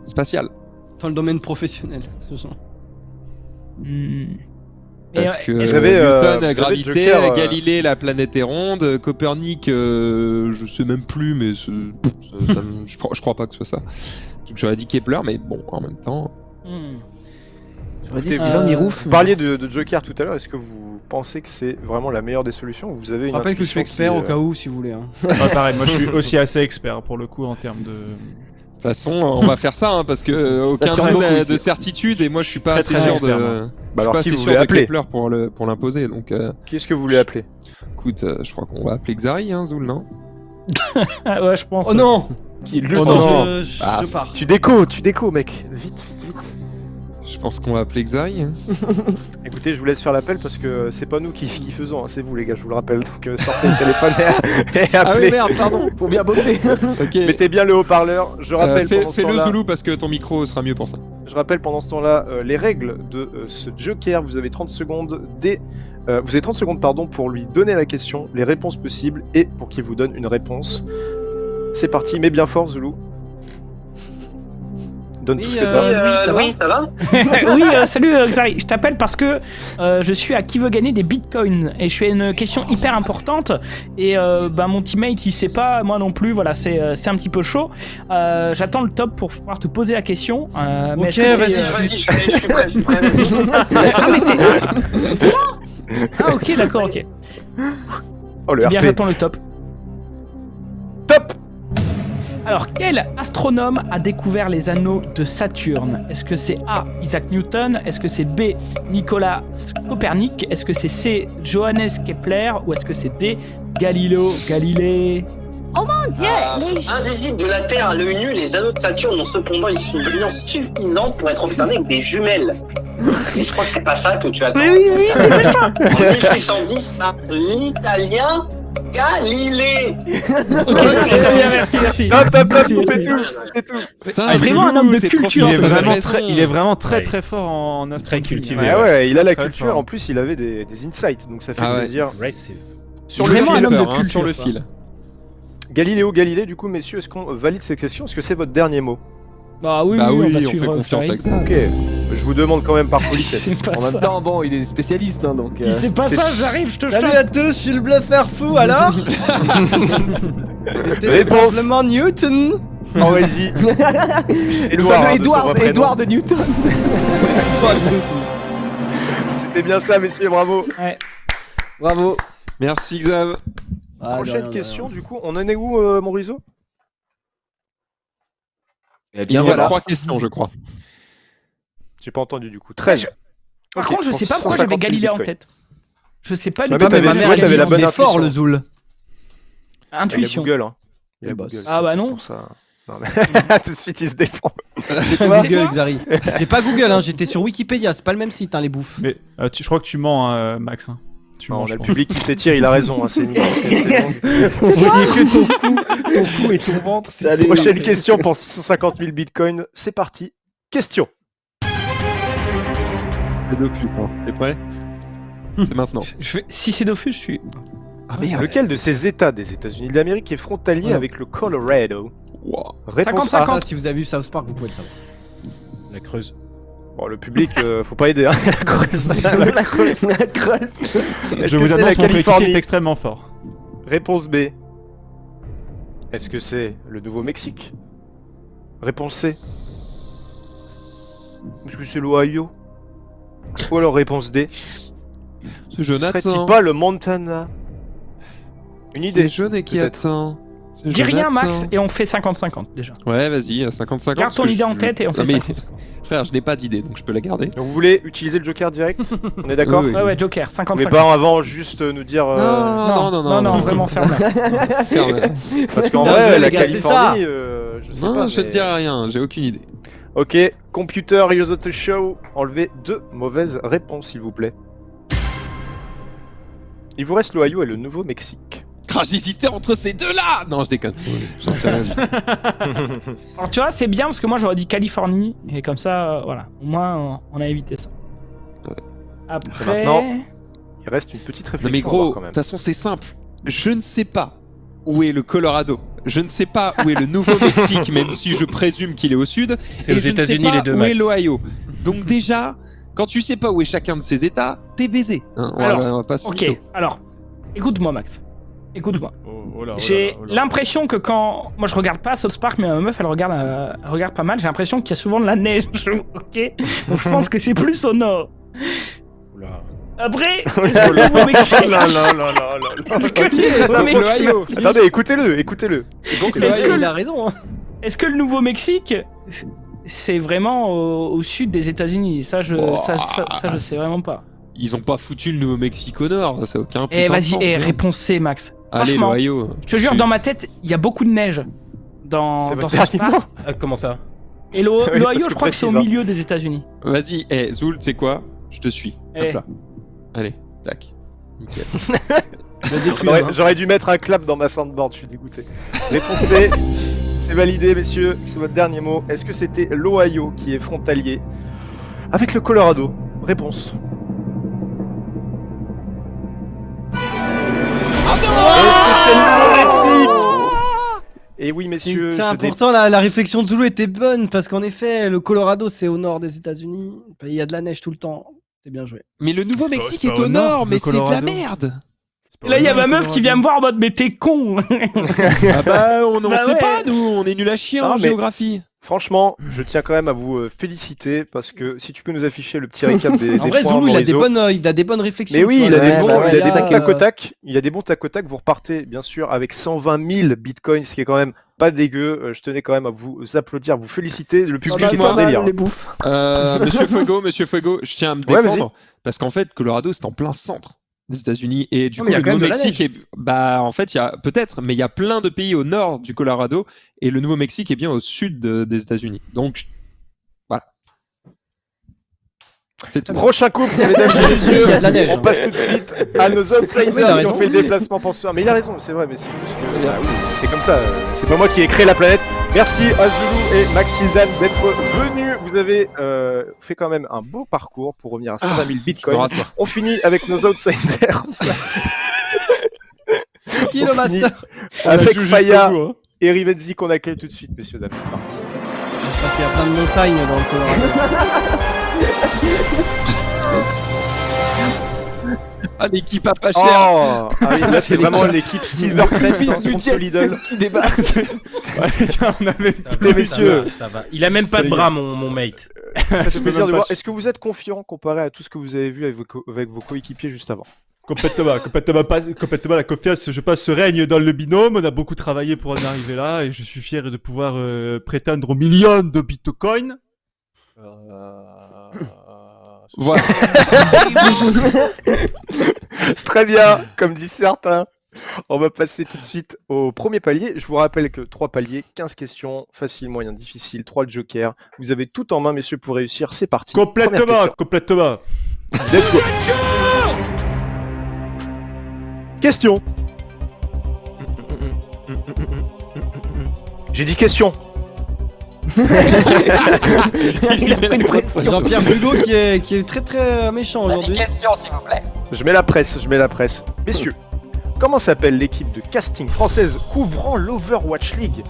spatial. Dans le domaine professionnel. Parce que vous avez, Newton, la vous avez gravité, Joker, Galilée, la planète est ronde, Copernic, je sais même plus, mais je crois pas que ce soit ça. Donc j'aurais dit Kepler, mais bon, en même temps... J'aurais dit Sylvain Mirouf. Vous parliez de Joker tout à l'heure, est-ce que vous pensez que c'est vraiment la meilleure des solutions ou vous avez Je une rappelle que je suis intuition expert qui, au cas où, si vous voulez. Hein. Ouais, pareil, moi je suis aussi assez expert pour le coup en termes de. De toute façon, on va faire ça, parce que aucun te de nous beaucoup n'a ici. de certitude, et moi je suis pas Très, assez très sûr expert, de... moi. Je Bah suis alors, pas qui assez vous sûr voulez de appeler Kepler pour l'imposer, donc... Qui est-ce que vous voulez appeler? Écoute, je crois qu'on va appeler Xari, Zoul, non? Ah ouais, je pense. Oh non Qui est le Oh temps. non, Ah. je pars. Tu déco, mec. Vite. Je pense qu'on va appeler Xari. Écoutez, je vous laisse faire l'appel parce que c'est pas nous qui faisons, c'est vous les gars, je vous le rappelle. Donc sortez le téléphone et Ah oui, appelez. merde, pardon, pour bien bosser. Ok. Mettez bien le haut-parleur. Je rappelle pendant ce Fais-le temps-là. Zoulou, parce que ton micro sera mieux pour ça. Je rappelle pendant ce temps-là les règles de ce Joker. Vous avez 30 secondes pour lui donner la question, les réponses possibles et pour qu'il vous donne une réponse. C'est parti, mets bien fort Zoulou. Donne tout ce que t'as. Louis, ça va Oui, salut Xari, je t'appelle parce que je suis à qui veut gagner des bitcoins et je fais une question hyper importante et mon teammate il sait pas, moi non plus, voilà, c'est un petit peu chaud. J'attends le top pour pouvoir te poser la question. Mais Ok, est-ce que vas-y, t'es, je suis prêt, Ah, mais t'es- Ah ok, d'accord, ok. Oh le Eh bien RP. j'attends le top. Top. Alors, quel astronome a découvert les anneaux de Saturne? Est-ce que c'est A, Isaac Newton? Est-ce que c'est B, Nicolas Copernic? Est-ce que c'est C, Johannes Kepler? Ou est-ce que c'est D, Galileo Galilée? Oh mon dieu, les Invisibles de la Terre à l'œil nu, les anneaux de Saturne ont cependant ils sont brillants suffisants pour être observés avec des jumelles. Et je crois que c'est pas ça que tu attends. Oui, c'est ça. En 1610, par l'italien Galilée. Ok, très bien, merci. Top, Merci. coupez tout. Putain, vraiment un homme de t'es trop culture, Il est fort, ça. vraiment t'as très, raison. il est vraiment très Ouais. très fort en astronomie. Très cultivé. Ouais, ouais, il a la Très culture. fort. En plus, il avait des insights, donc ça fait Ah ouais. plaisir. Impressive. Sur Vraiment le un fil, homme de Peur, culture, sur le quoi. fil. Galileo Galilée, du coup, messieurs, est-ce qu'on valide cette question? Est-ce que c'est votre dernier mot? Bah oui, Bah on oui, va on suivre fait confiance Xari. à Xari. Ok, je vous demande quand même par politesse. C'est pas En même ça. temps, bon, il est spécialiste, hein, donc. Si c'est pas c'est- ça, j'arrive, je te Salut chope. à tous, je suis le bluffeur fou alors. C'était Réponse. simplement Newton. En régie. Le Edouard, fameux hein, de son vrai prénom. Edouard de Newton. C'était bien ça, messieurs, bravo. Bravo. Merci Xav. Ah, de Prochaine rien, de question, rien. du coup, on en est où, Morizo? Eh Il bien nous reste voilà. 3 questions, je crois. J'ai pas entendu, du coup. 13. Par Ok, contre, je pour sais pas pourquoi 650 j'avais 000 Galilée en bitcoins. tête. Je sais pas Ah, du mais tout. t'avais- ma tu mère vois, elle t'avais dit, la bonne il est fort intuition. le Zoul. Intuition. Il a Google, hein. Il a Le boss. Google. Ah bah non. Pour ça. Non, mais tout de suite, il se défend. C'est toi Google, Xari. J'ai pas Google, hein, j'étais sur Wikipédia, c'est pas le même site, hein, les bouffes. Mais je crois que tu mens, hein, Max. Hein. Tu Non, mens, on je a le pense. public qui s'étire, il a raison. Hein, c'est une c'est long. On voyait que ton cou et ton ventre. Allez, Prochaine question pour 650 000 bitcoins. C'est parti. Question. C'est Dofus, hein. T'es prêt? C'est maintenant. Si c'est Dofus, je suis. Ah merde. Lequel de ces États des États-Unis d'Amérique est frontalier avec le Colorado? Wow. Réponse 50-50. A. Ah, si vous avez vu South Park, vous pouvez le savoir. La Creuse. Bon, le public, faut pas aider. Hein. La Creuse. La Creuse. La creuse. Est-ce Je que vous c'est la annonce mon coéquipier Californie? est extrêmement fort. Réponse B. Est-ce que c'est le Nouveau-Mexique? Réponse C. Est-ce que c'est l'Ohio? Ou alors réponse D. C'est Jonathan. Serait-il pas le Montana? Une idée. C'est Jeune et qui peut-être. attend. C'est Dis rien, Jonathan. Max, et on fait 50-50 déjà. Ouais, vas-y, 50-50. Garde ton parce que idée en tête et on fait Non, mais, 50-50. Frère, je n'ai pas d'idée, donc je peux la garder. Donc vous voulez utiliser le Joker direct? On est d'accord? Oui, oui. Ouais, ouais, Joker, 50-50. Mais pas avant juste nous dire. Non, vraiment ferme. Ferme. Parce qu'en Bien vrai, joué, la les gars, c'est ça. Californie, je sais Non, pas. je mais- te dirai rien, j'ai aucune idée. Ok, computer, use the show. Enlevez 2 mauvaises réponses, s'il vous plaît. Il vous reste l'Ohio et le Nouveau-Mexique. Ah, j'hésitais entre ces deux-là. Non, je déconne. J'en sais rien du tout. Alors tu vois, c'est bien parce que moi j'aurais dit Californie, et comme ça, voilà. Au moins, on a évité ça. Après. Maintenant, il reste une petite réflexion. Non mais à gros, avoir de quand même. toute façon c'est simple. Je ne sais pas où est le Colorado. Je ne sais pas où est le Nouveau-Mexique, même si je présume qu'il est au sud. C'est Et aux je ne sais États-Unis pas les deux, où est Max. l'Ohio. Donc déjà, quand tu sais pas où est chacun de ces états, t'es baisé. Hein, on va pas se Ok, mytho. alors, écoute-moi, Max. Écoute-moi. Oh là, J'ai oh là, oh là. l'impression que quand. Moi, je regarde pas South Park, mais ma meuf, elle regarde pas mal. J'ai l'impression qu'il y a souvent de la neige. Ok. Donc, je pense que c'est plus au nord. Oula. Après, est-ce que le Nouveau-Mexique. Oh là là là là là. Est-ce que le Nouveau-Mexique. l'Ohio. Attendez, écoutez-le. Est-ce que Il le- a raison. Hein. Est-ce que le Nouveau-Mexique, c'est vraiment au sud des États-Unis? Ça, je sais vraiment pas. Ils ont pas foutu le Nouveau-Mexique au nord, ça a aucun putain Eh, de vas-y, sens. merde. réponse C, Max. Allez, Franchement, l'Ohio. je te jure, dans ma tête, il y a beaucoup de neige dans C'est South votre dernier Park. mot. Comment ça? Et Oui, parce l'Ohio, que je crois que c'est au précise, hein. milieu des États-Unis. Vas-y, Zoul, tu sais quoi? Je te suis. Eh. Hop là. Allez, tac. Nickel. J'aurais dû mettre un clap dans ma soundboard, je suis dégoûté. Réponse C, c'est validé, messieurs, c'est votre dernier mot. Est-ce que c'était l'Ohio qui est frontalier avec le Colorado? Réponse. Et c'était le Nouveau-Mexique. Et oui, messieurs, Putain, je pourtant la réflexion de Zulu était bonne parce qu'en effet, le Colorado c'est au nord des États-Unis. Il y a de la neige tout le temps. C'est bien joué. Mais le Nouveau-Mexique C'est pas est au au nord, nord, le mais c'est de la Colorado. merde. Et là, il y a ma meuf qui vient me voir en mode, mais t'es con. Ah bah, on Bah sait ouais. pas, nous, on est nul à chier Ah, en mais- géographie. Franchement, je tiens quand même à vous féliciter parce que si tu peux nous afficher le petit récap des, En des vrai, points, Zulu, Maurizo. il a des bonnes réflexions. Mais oui, tu il vois, a des ouais, bons, bah ouais, il a des c'est ça bons que- tac au tac. Il a des bons tac au tac. Vous repartez bien sûr avec 120 000 bitcoins, ce qui est quand même pas dégueu. Je tenais quand même à vous applaudir, vous féliciter. Le public est en délire. les bouffes. Monsieur Fuego, je tiens à me Ouais, défendre parce qu'en fait, Colorado, c'est en plein centre des États-Unis et du Non, coup, mais il y a le quand même de la Nouveau-Mexique est, bah, en fait, il y a peut-être, mais il y a plein de pays au nord du Colorado et le Nouveau-Mexique est bien au sud des États-Unis. Donc, voilà. C'est tout. Prochain couple, mesdames et messieurs. Il y a de la neige, On hein. passe tout de suite à nos outsiders Oui, il a qui ont raison. fait le déplacement pour ce soir. Mais il a raison, c'est vrai, mais c'est juste que bah oui, c'est comme ça. C'est pas moi qui ai créé la planète. Merci à Zulu et Maxildan d'être venus. Vous avez fait quand même un beau parcours pour revenir à 120 000 Je me bitcoins. rassure. On finit avec nos outsiders. Qui est le On finit master avec joue Faya jusqu'au bout, hein. et Rivenzi qu'on accueille tout de suite, messieurs, dames. C'est parti. C'est parce qu'il y a plein de montagnes dans le Colorado. Ah, l'équipe à pas cher. Oh ah oui, là c'est vraiment l'équipe Silvercrest, hein, sponsor Lidl. qui débarque. On avait Écoutez, messieurs, Ça va. Il a même pas de bras, mon mate. ça fait plaisir de même voir. pas- Est-ce que vous êtes confiant comparé à tout ce que vous avez vu avec vos coéquipiers juste avant? complètement la confiance, je pense, règne dans le binôme. On a beaucoup travaillé pour en arriver là et je suis fier de pouvoir prétendre aux millions de bitcoins. Voilà. Très bien, comme disent certains. On va passer tout de suite au premier palier. Je vous rappelle que 3 paliers, 15 questions, facile, moyen, difficile, 3 jokers. Vous avez tout en main, messieurs, pour réussir. C'est parti. Première Complètement, complètement. question. Let's go. Question. J'ai dit question. Jean-Pierre Hugo qui est très très méchant aujourd'hui. question, s'il vous plaît. Je mets la presse. Messieurs, comment s'appelle l'équipe de casting française couvrant l'Overwatch League?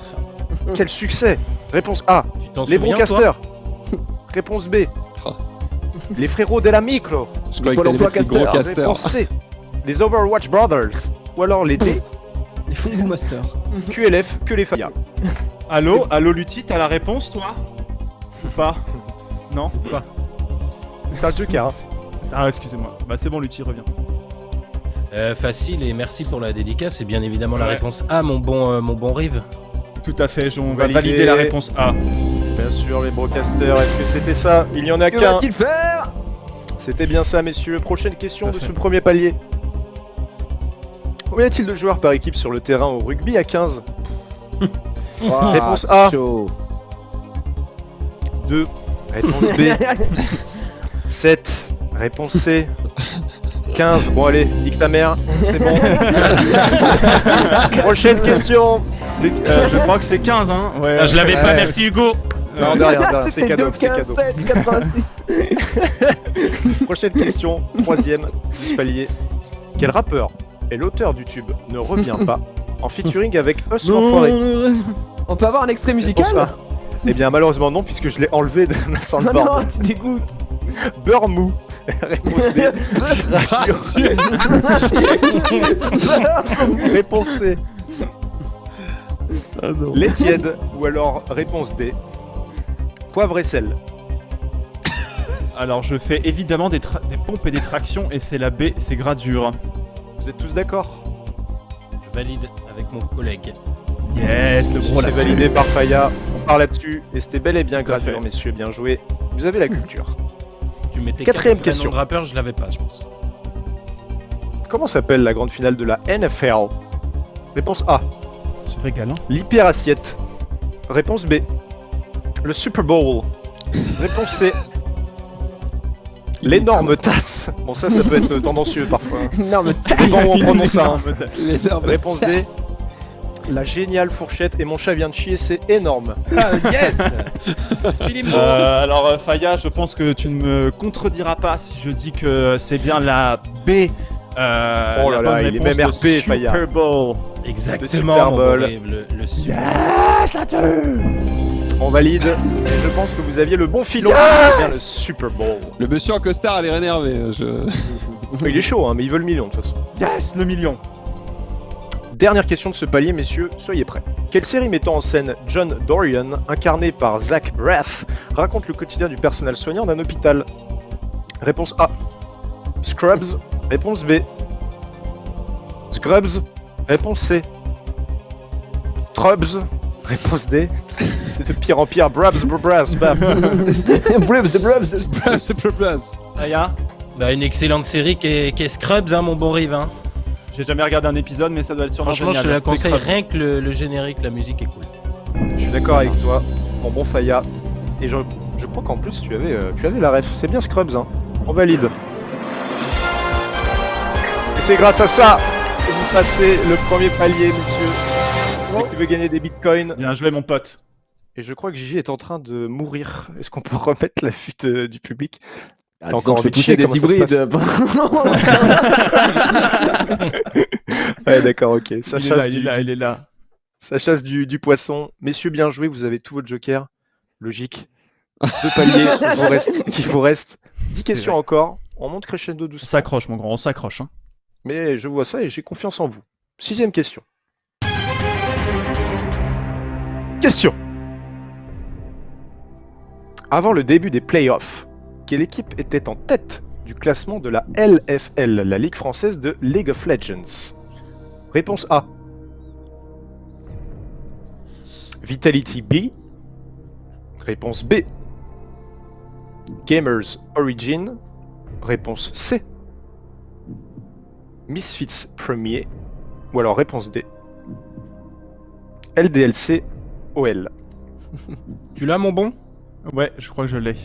Quel succès? Réponse A, Tu t'en les souviens, toi Brocasters. Réponse B, Oh. les frérots de la micro. Je croyais que Pôle t'allais emploi mettre les gros caster. casters. Réponse C, les Overwatch Brothers. Ou alors les D, Les Fungu Master. QLF, que les Faya. Allô, Lutti, t'as la réponse, toi? Ou pas? Non, pas. C'est un joker. Hein. Ah, excusez-moi. Bah, c'est bon, Lutti, reviens. Facile et merci pour la dédicace. C'est bien évidemment la Ouais. réponse A, mon bon Rive. Tout à fait, on va Validé. valider la réponse A. Bien sûr, les Brocasters. Est-ce que c'était ça? Il n'y en a Que qu'un. va-t-il faire? C'était bien ça, messieurs. Prochaine question Tout à de fait. ce premier palier. Combien y a-t-il de joueurs par équipe sur le terrain au rugby à 15? Ah, Réponse A. chaud. 2. Réponse B. 7. Réponse C. 15. Bon, allez, nique ta mère. C'est bon. Prochaine question. Je crois que c'est 15, hein. Ouais. Ah, je l'avais pas, Ouais. merci Hugo. Non, de rien, de rien. C'est C'était cadeau. 2, C'est 15, cadeau. 7, 86. Prochaine question, troisième du palier. Quel rappeur est l'auteur du tube Ne reviens pas en featuring avec Us l'enfoiré? On peut avoir un extrait musical? Réponse A. Eh bien malheureusement non, puisque je l'ai enlevé de ma Non, soundboard. non, tu dégoûtes. Beurre mou. Réponse B. Réponse C. Lait tiède. Ou alors réponse D. Poivre et sel. Alors, je fais évidemment des pompes et des tractions, et c'est la B, c'est gradure. Vous êtes tous d'accord? Je valide avec mon collègue. Yes, le Si gros c'est là-dessus. validé par Faya, on part là-dessus. Et c'était bel et bien Tout à gradure, fait. messieurs, bien joué. Vous avez la culture. Tu mettais Quatrième 4 question. noms de rappeur, je l'avais pas, je pense. Comment s'appelle la grande finale de la NFL? Réponse A. Se régale, hein. L'hyper-assiette. Réponse B. Le Super Bowl. Réponse C. L'énorme tasse. Bon, ça peut être tendancieux parfois. Non, mais Ça dépend où on prononce ça. hein. L'énorme Réponse D. tasse. La géniale fourchette et mon chat vient de chier, c'est énorme. Ah, yes Philippe Alors, Faya, je pense que tu ne me contrediras pas si je dis que c'est bien la B. Oh là la là, bonne il est réponse, même le RP, Faya. Super Bowl. Le Exactement, Super mon Bowl. Boré, le Super Yes, là-dessus. On valide. Et je pense que vous aviez le bon filon. C'est bien le Super Bowl. Le monsieur en costard a l'air énervé. Il est chaud, hein, mais il veut le million de toute façon. Yes, le million. Dernière question de ce palier, messieurs, soyez prêts. Quelle série mettant en scène John Dorian, incarné par Zach Braff, raconte le quotidien du personnel soignant d'un hôpital? Réponse A. Scrubs. Réponse B. Scrubs. Réponse C. Trubs. Réponse D. C'est de pire en pire. Brabs, brabs, bab. Faya, Bah, une excellente série qui est Scrubs, hein, mon bon Rive. Hein. j'ai jamais regardé un épisode, mais ça doit être sûrement Franchement, je te génial. la conseille, C'est Scrubs. rien que le générique, la musique est cool. Je suis d'accord avec toi, mon bon Faya. Et je crois qu'en plus, tu avais la ref. C'est bien Scrubs, hein. On valide. Et c'est grâce à ça que vous passez le premier palier, messieurs. Qui veut gagner des bitcoins. Bien joué, mon pote. Et je crois que Gigi est en train de mourir. Est-ce qu'on peut remettre la fuite du public? Ah, T'as disons encore que je envie fais de pousser chier, des comment ça se hybrides. Ouais, d'accord, ok. Ça Il est chasse là, du, il est là. ça chasse du poisson. Messieurs, bien joué, vous avez tout votre joker. Logique. 2 paliers qui vous restent. 10 questions vrai. encore. On monte crescendo On doucement. s'accroche, mon grand, on s'accroche. Hein. Mais je vois ça et j'ai confiance en vous. 6ème question. Question. Avant le début des playoffs, quelle équipe était en tête du classement de la LFL, la Ligue française de League of Legends? Réponse A. Vitality B. Réponse B. Gamers Origin. Réponse C. Misfits Premier. Ou alors réponse D. LDLC OL. Tu l'as, mon bon? Ouais, je crois que je l'ai.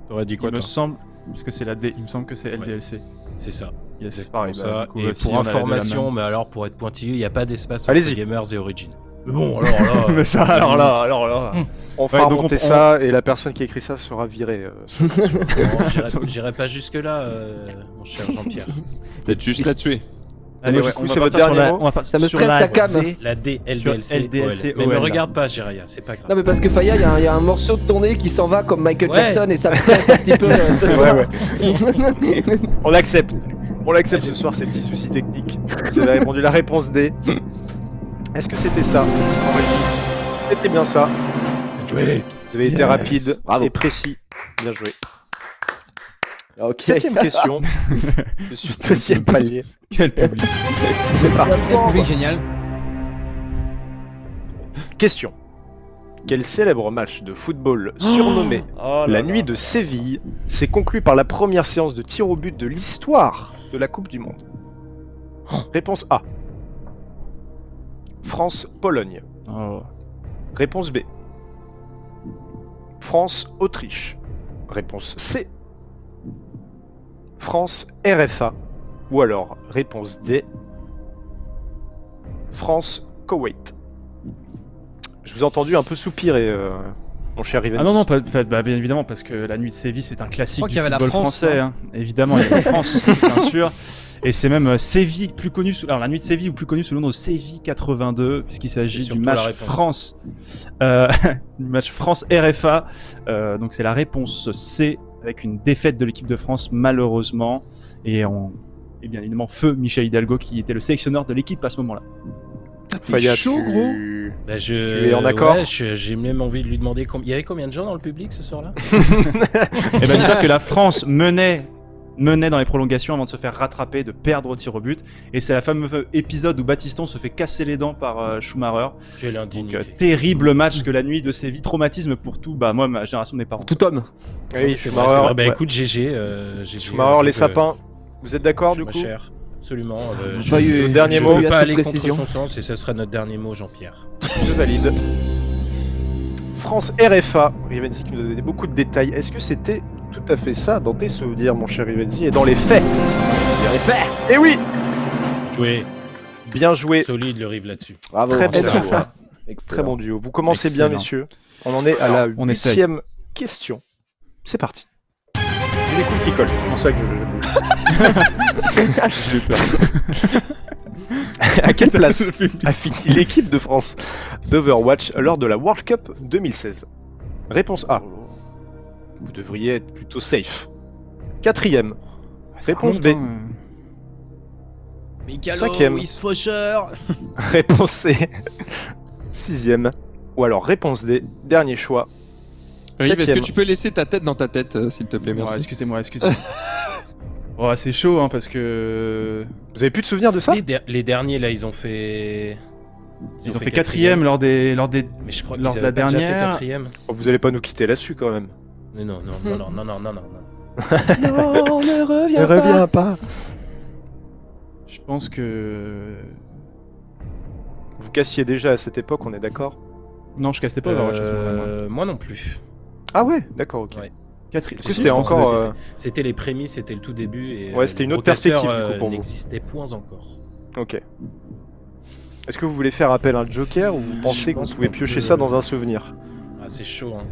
T'aurais dit quoi, Il me toi? semble, puisque c'est la D, il me semble que c'est LDLC. C'est ça. Yes, c'est Exactement pareil. ça. bah, du coup, Et si pour on a la de la information, même. mais alors pour être pointilleux, il n'y a pas d'espace entre Allez-y. Gamers et Origin. Mais bon, alors là. Mais ça, alors là. On fera donc remonter on- ça et la personne qui a écrit ça sera virée. non, j'irai pas jusque-là, mon cher Jean-Pierre. Peut-être juste la tuer. Allez, Moi, ouais, du coup, on c'est va votre partir sur dernier la- mot on va pas- Ça me sur stresse la sa cam. C. La D, LDLC, LDLC, OL. Mais me OL. regarde pas, Jiraya, c'est pas grave. Non mais parce que Faya, il y a un morceau de ton nez qui s'en va comme Michael Ouais. Jackson et ça me stresse un petit peu ce soir. On l'accepte. On l'accepte ce soir, ces petits soucis techniques. Vous avez répondu la réponse D. Est-ce que c'était ça? C'était bien ça. Joué. Vous avez été rapide Bravo. et précis. Bien joué. Ok. 7ème question. Je suis 2e palier. Quel public. Public génial. Question. Quel célèbre match de football surnommé Oh là La là. Nuit de Séville s'est conclu par la première séance de tir au but de l'histoire de la Coupe du Monde? Réponse A. France-Pologne. Oh. Réponse B. France-Autriche. Réponse C. France-RFA. Ou alors, réponse D. France-Koweït. Je vous ai entendu un peu soupirer. mon cher Rivenzi? Ah non, bah, bien évidemment, parce que la nuit de Séville, c'est un classique crois du qu'il y avait la football France, français. non Hein. Évidemment, il y a la France, bien sûr. Et c'est même Séville, plus connu alors la nuit de Séville, ou plus connu sous le nom de Séville 82, puisqu'il s'agit du surtout la match réponse. du match France-RFA. Donc c'est la réponse C, avec une défaite de l'équipe de France, malheureusement. Et bien évidemment, feu Michel Hidalgo, qui était le sélectionneur de l'équipe à ce moment-là. Fayat, chaud, gros. Bah, Tu es en accord? Ouais, j'ai même envie de lui demander il y avait combien de gens dans le public ce soir-là? Et bien dis-toi que la France menait dans les prolongations avant de se faire rattraper, de perdre au tir au but. Et c'est la fameux épisode où Battiston se fait casser les dents par Schumacher. Quelle Donc indignité. terrible match que la nuit de Séville, traumatisme pour tout, bah moi, ma génération de mes parents. Tout homme. Oui, C'est Schumacher. vrai. Bah écoute, GG. Schumacher, les sapins. Vous êtes d'accord du coup? Cher. Absolument. Pas eu- Le dernier je mot. ne peux pas assez aller de contre précision. son sens et ce sera notre dernier mot, Jean-Pierre. Je valide. France RFA. Rivenzi qui nous a donné beaucoup de détails. Est-ce que c'était tout à fait ça dans tes souvenirs, mon cher Rivenzi, et dans les faits? Eh oui! Joué. Bien joué. Solide le rive là-dessus. Bravo. Très bon Excellent. duo. Très bon duo. Vous commencez bien, Excellent. messieurs. On en est à la On essaye. 8e question. C'est parti. J'ai les couilles qui collent. C'est pour ça que je bouge. J'ai eu peur. À quelle place a fini l'équipe de France d'Overwatch lors de la World Cup 2016? Réponse A. Vous devriez être plutôt safe. 4e. Réponse B. Mikalo, 5e. Faucher. Réponse C. 6e. Ou alors réponse D. Dernier choix. Oui, est-ce que 7e. tu peux laisser ta tête dans ta tête, s'il te plaît, Ouais, merci. excusez-moi. Oh, c'est chaud, hein, parce que... Vous avez plus de souvenirs de ça? Les derniers là, ils ont fait. Ils ont fait 4e lors des... Mais je crois lors qu'ils de la avaient pas déjà fait dernière. 4e. Oh, vous allez pas nous quitter là-dessus quand même. Mais non. Non, ne Ne reviens pas. Je pense que... Vous cassiez déjà à cette époque, on est d'accord? Non, je castais pas Overwatch à ce moment-là, moi. Moi non plus. Ah ouais, d'accord, ok. Ouais. Est-ce que Si, c'était je pense encore... que C'était les prémices, c'était le tout début. Et, Ouais, c'était une autre Broadcaster, perspective, du coup, pour vous. n'existait point encore. Ok. Est-ce que vous voulez faire appel à un joker ou vous pensez que vous pense pouvez qu'on piocher peut- ça dans un souvenir? Ah, c'est chaud, hein.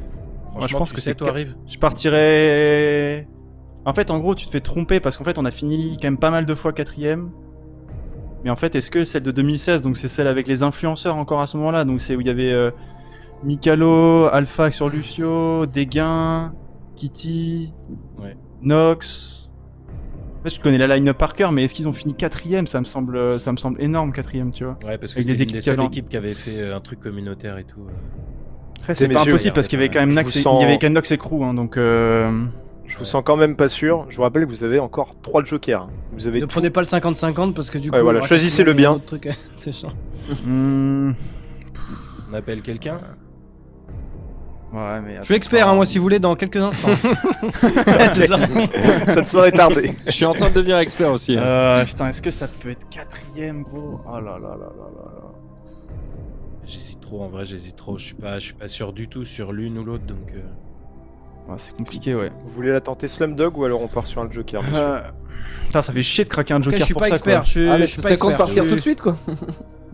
Moi, je pense que c'est... toi, arrive. Je partirais... En fait, en gros, tu te fais tromper parce qu'en fait, on a fini quand même pas mal de fois 4e. Mais en fait, est-ce que celle de 2016, donc c'est celle avec les influenceurs encore à ce moment-là, donc c'est où il y avait Mikalo, Alpha sur Lucio, Dégain, Kitty, Ouais. Nox. En fait, je connais la line-up par cœur, mais est-ce qu'ils ont fini 4e? Ça me semble énorme 4e, tu vois. Ouais, parce que Avec les c'était une des équipes seules qui équipes qui avait fait un truc communautaire et tout. Après, c'est pas messieurs, impossible parce qu'il y avait quand même je Nax vous et... sens- il y avait quand même Nox et Crew, hein, donc... Je vous sens quand même pas sûr. Je vous rappelle que vous avez encore 3 jokers. Vous avez Ne tout. prenez pas le 50-50 parce que du coup. Ouais, voilà, on aura choisissez-le quasiment bien. un autre truc, c'est chiant. On appelle quelqu'un. Ouais, mais... Je suis expert, hein, moi, si vous voulez, dans quelques instants. C'est ça. Ça ne saurait tarder. Je suis en train de devenir expert aussi. hein. Putain, est-ce que ça peut être 4e, gros? Oh là là là là là là. J'hésite trop, en vrai, j'hésite trop. Je suis pas sûr du tout sur l'une ou l'autre, donc. Ouais, c'est compliqué, ouais. Vous voulez la tenter Slumdog ou alors on part sur un joker, monsieur? Putain, ça fait chier de craquer un Ok, joker je suis pour pas ça, expert, quoi. je suis Ah, mais je suis ça pas serait con de expert. partir je- tout de suite, quoi.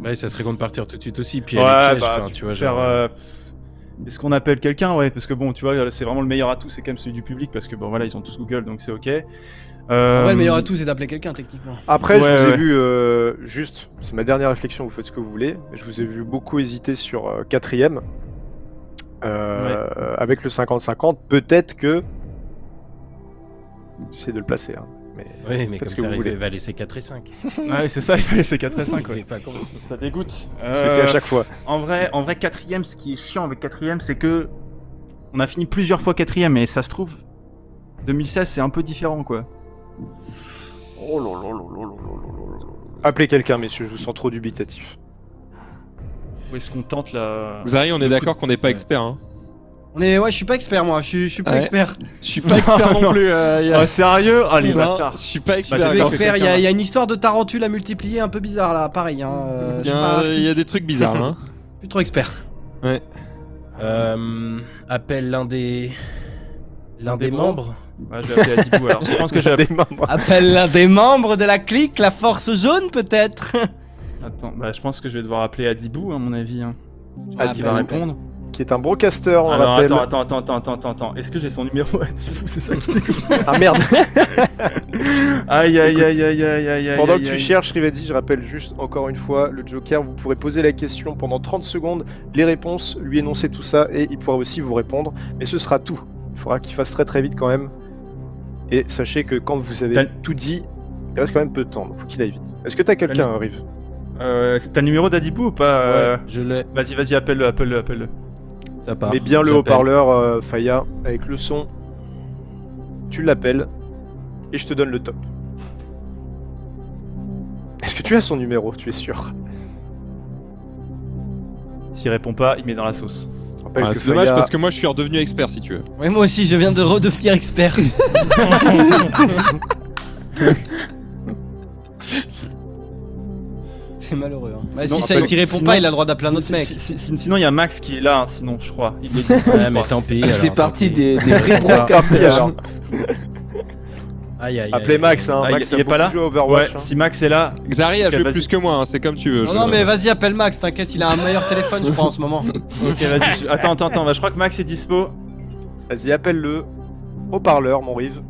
Ouais, ça serait con de partir tout de suite aussi. Puis Ouais, elle est piège, bah, enfin, tu vois, faire, genre. est-ce qu'on appelle quelqu'un? Ouais, parce que bon, tu vois, c'est vraiment le meilleur atout, c'est quand même celui du public, parce que bon, voilà, ils ont tous Google, donc c'est ok. En vrai, le meilleur atout, c'est d'appeler quelqu'un, techniquement. Après, Ouais, je vous ai ouais. vu, juste, c'est ma dernière réflexion, vous faites ce que vous voulez, je vous ai vu beaucoup hésiter sur 4e. Avec le 50-50, peut-être que... J'essaie de le placer, hein. Mais Oui, mais faites comme ce que ça, vous il voulez. va laisser 4 et 5. Ouais, c'est ça, il fallait laisser 4 et 5, Il est ouais. pas con. Ça dégoûte. je le fais à chaque fois. En vrai, 4e, ce qui est chiant avec 4e, c'est que on a fini plusieurs fois 4e, et ça se trouve, 2016, c'est un peu différent, quoi. Appelez quelqu'un, messieurs, je vous sens trop dubitatif. Où est-ce qu'on tente la... Zari, on est d'accord qu'on n'est pas expert. Hein. Ouais, je suis pas expert, moi, je suis pas Ouais. expert. Je suis pas expert non plus. Oh, sérieux? Oh, les Non, bâtards. je suis pas expert. Bah, Je suis d'accord, expert, c'est il y a quelqu'un, une histoire de tarentule à multiplier un peu bizarre, là, pareil. Hein, je suis pas- Il y a des trucs bizarres. Hein. plus trop expert. Appelle l'un des des membres. Ouais, je vais appeler Adibou, alors. Je pense que j'ai appelé... Des membres. Appelle l'un des membres de la clique, la force jaune, peut-être. Attends, bah je pense que je vais devoir appeler Adibou, à mon avis. Hein. Adi Il va répondre. qui est un broadcaster, on Alors, rappelle. attends. Est-ce que j'ai son numéro à Tifou? C'est ça qui déconne. Ah merde. Aïe. Pendant que tu cherches, Rivedi, je rappelle juste encore une fois, le Joker, vous pourrez poser la question pendant 30 secondes, les réponses, lui énoncer tout ça, et il pourra aussi vous répondre. Mais ce sera tout. Il faudra qu'il fasse très très vite quand même. Et sachez que quand vous avez tout dit, il reste quand même peu de temps, donc faut qu'il aille vite. Est-ce que t'as quelqu'un, Riv? T'as le numéro d'Adipou ou pas? Ouais, je l'ai. Vas-y, appelle-le. Ça part. Mets bien le haut-parleur, Faya, avec le son. Tu l'appelles, et je te donne le top. Est-ce que tu as son numéro? Tu es sûr? S'il répond pas, il met dans la sauce. C'est dommage parce que moi je suis redevenu expert si tu veux. Ouais, moi aussi, je viens de redevenir expert. C'est malheureux. Hein. Bah, si ça s'y répond pas, il a le droit d'appeler un autre mec. Sinon, il y a Max qui est là, sinon, je crois. Il est Ouais, mais tant pis. C'est parti des vrais broadcasters. Aïe. Appelez Max, hein. Ah, Max il est pas là? joué à Overwatch. Ouais, hein. si Max est là. Xari a Ok, joué vas-y. plus que moi, hein, c'est comme tu veux. Non, mais vas-y, appelle Max, t'inquiète, il a un meilleur téléphone, je crois, en ce moment. Ok, vas-y. Attends, bah, je crois que Max est dispo. Vas-y, appelle-le. Haut-parleur, mon Riv.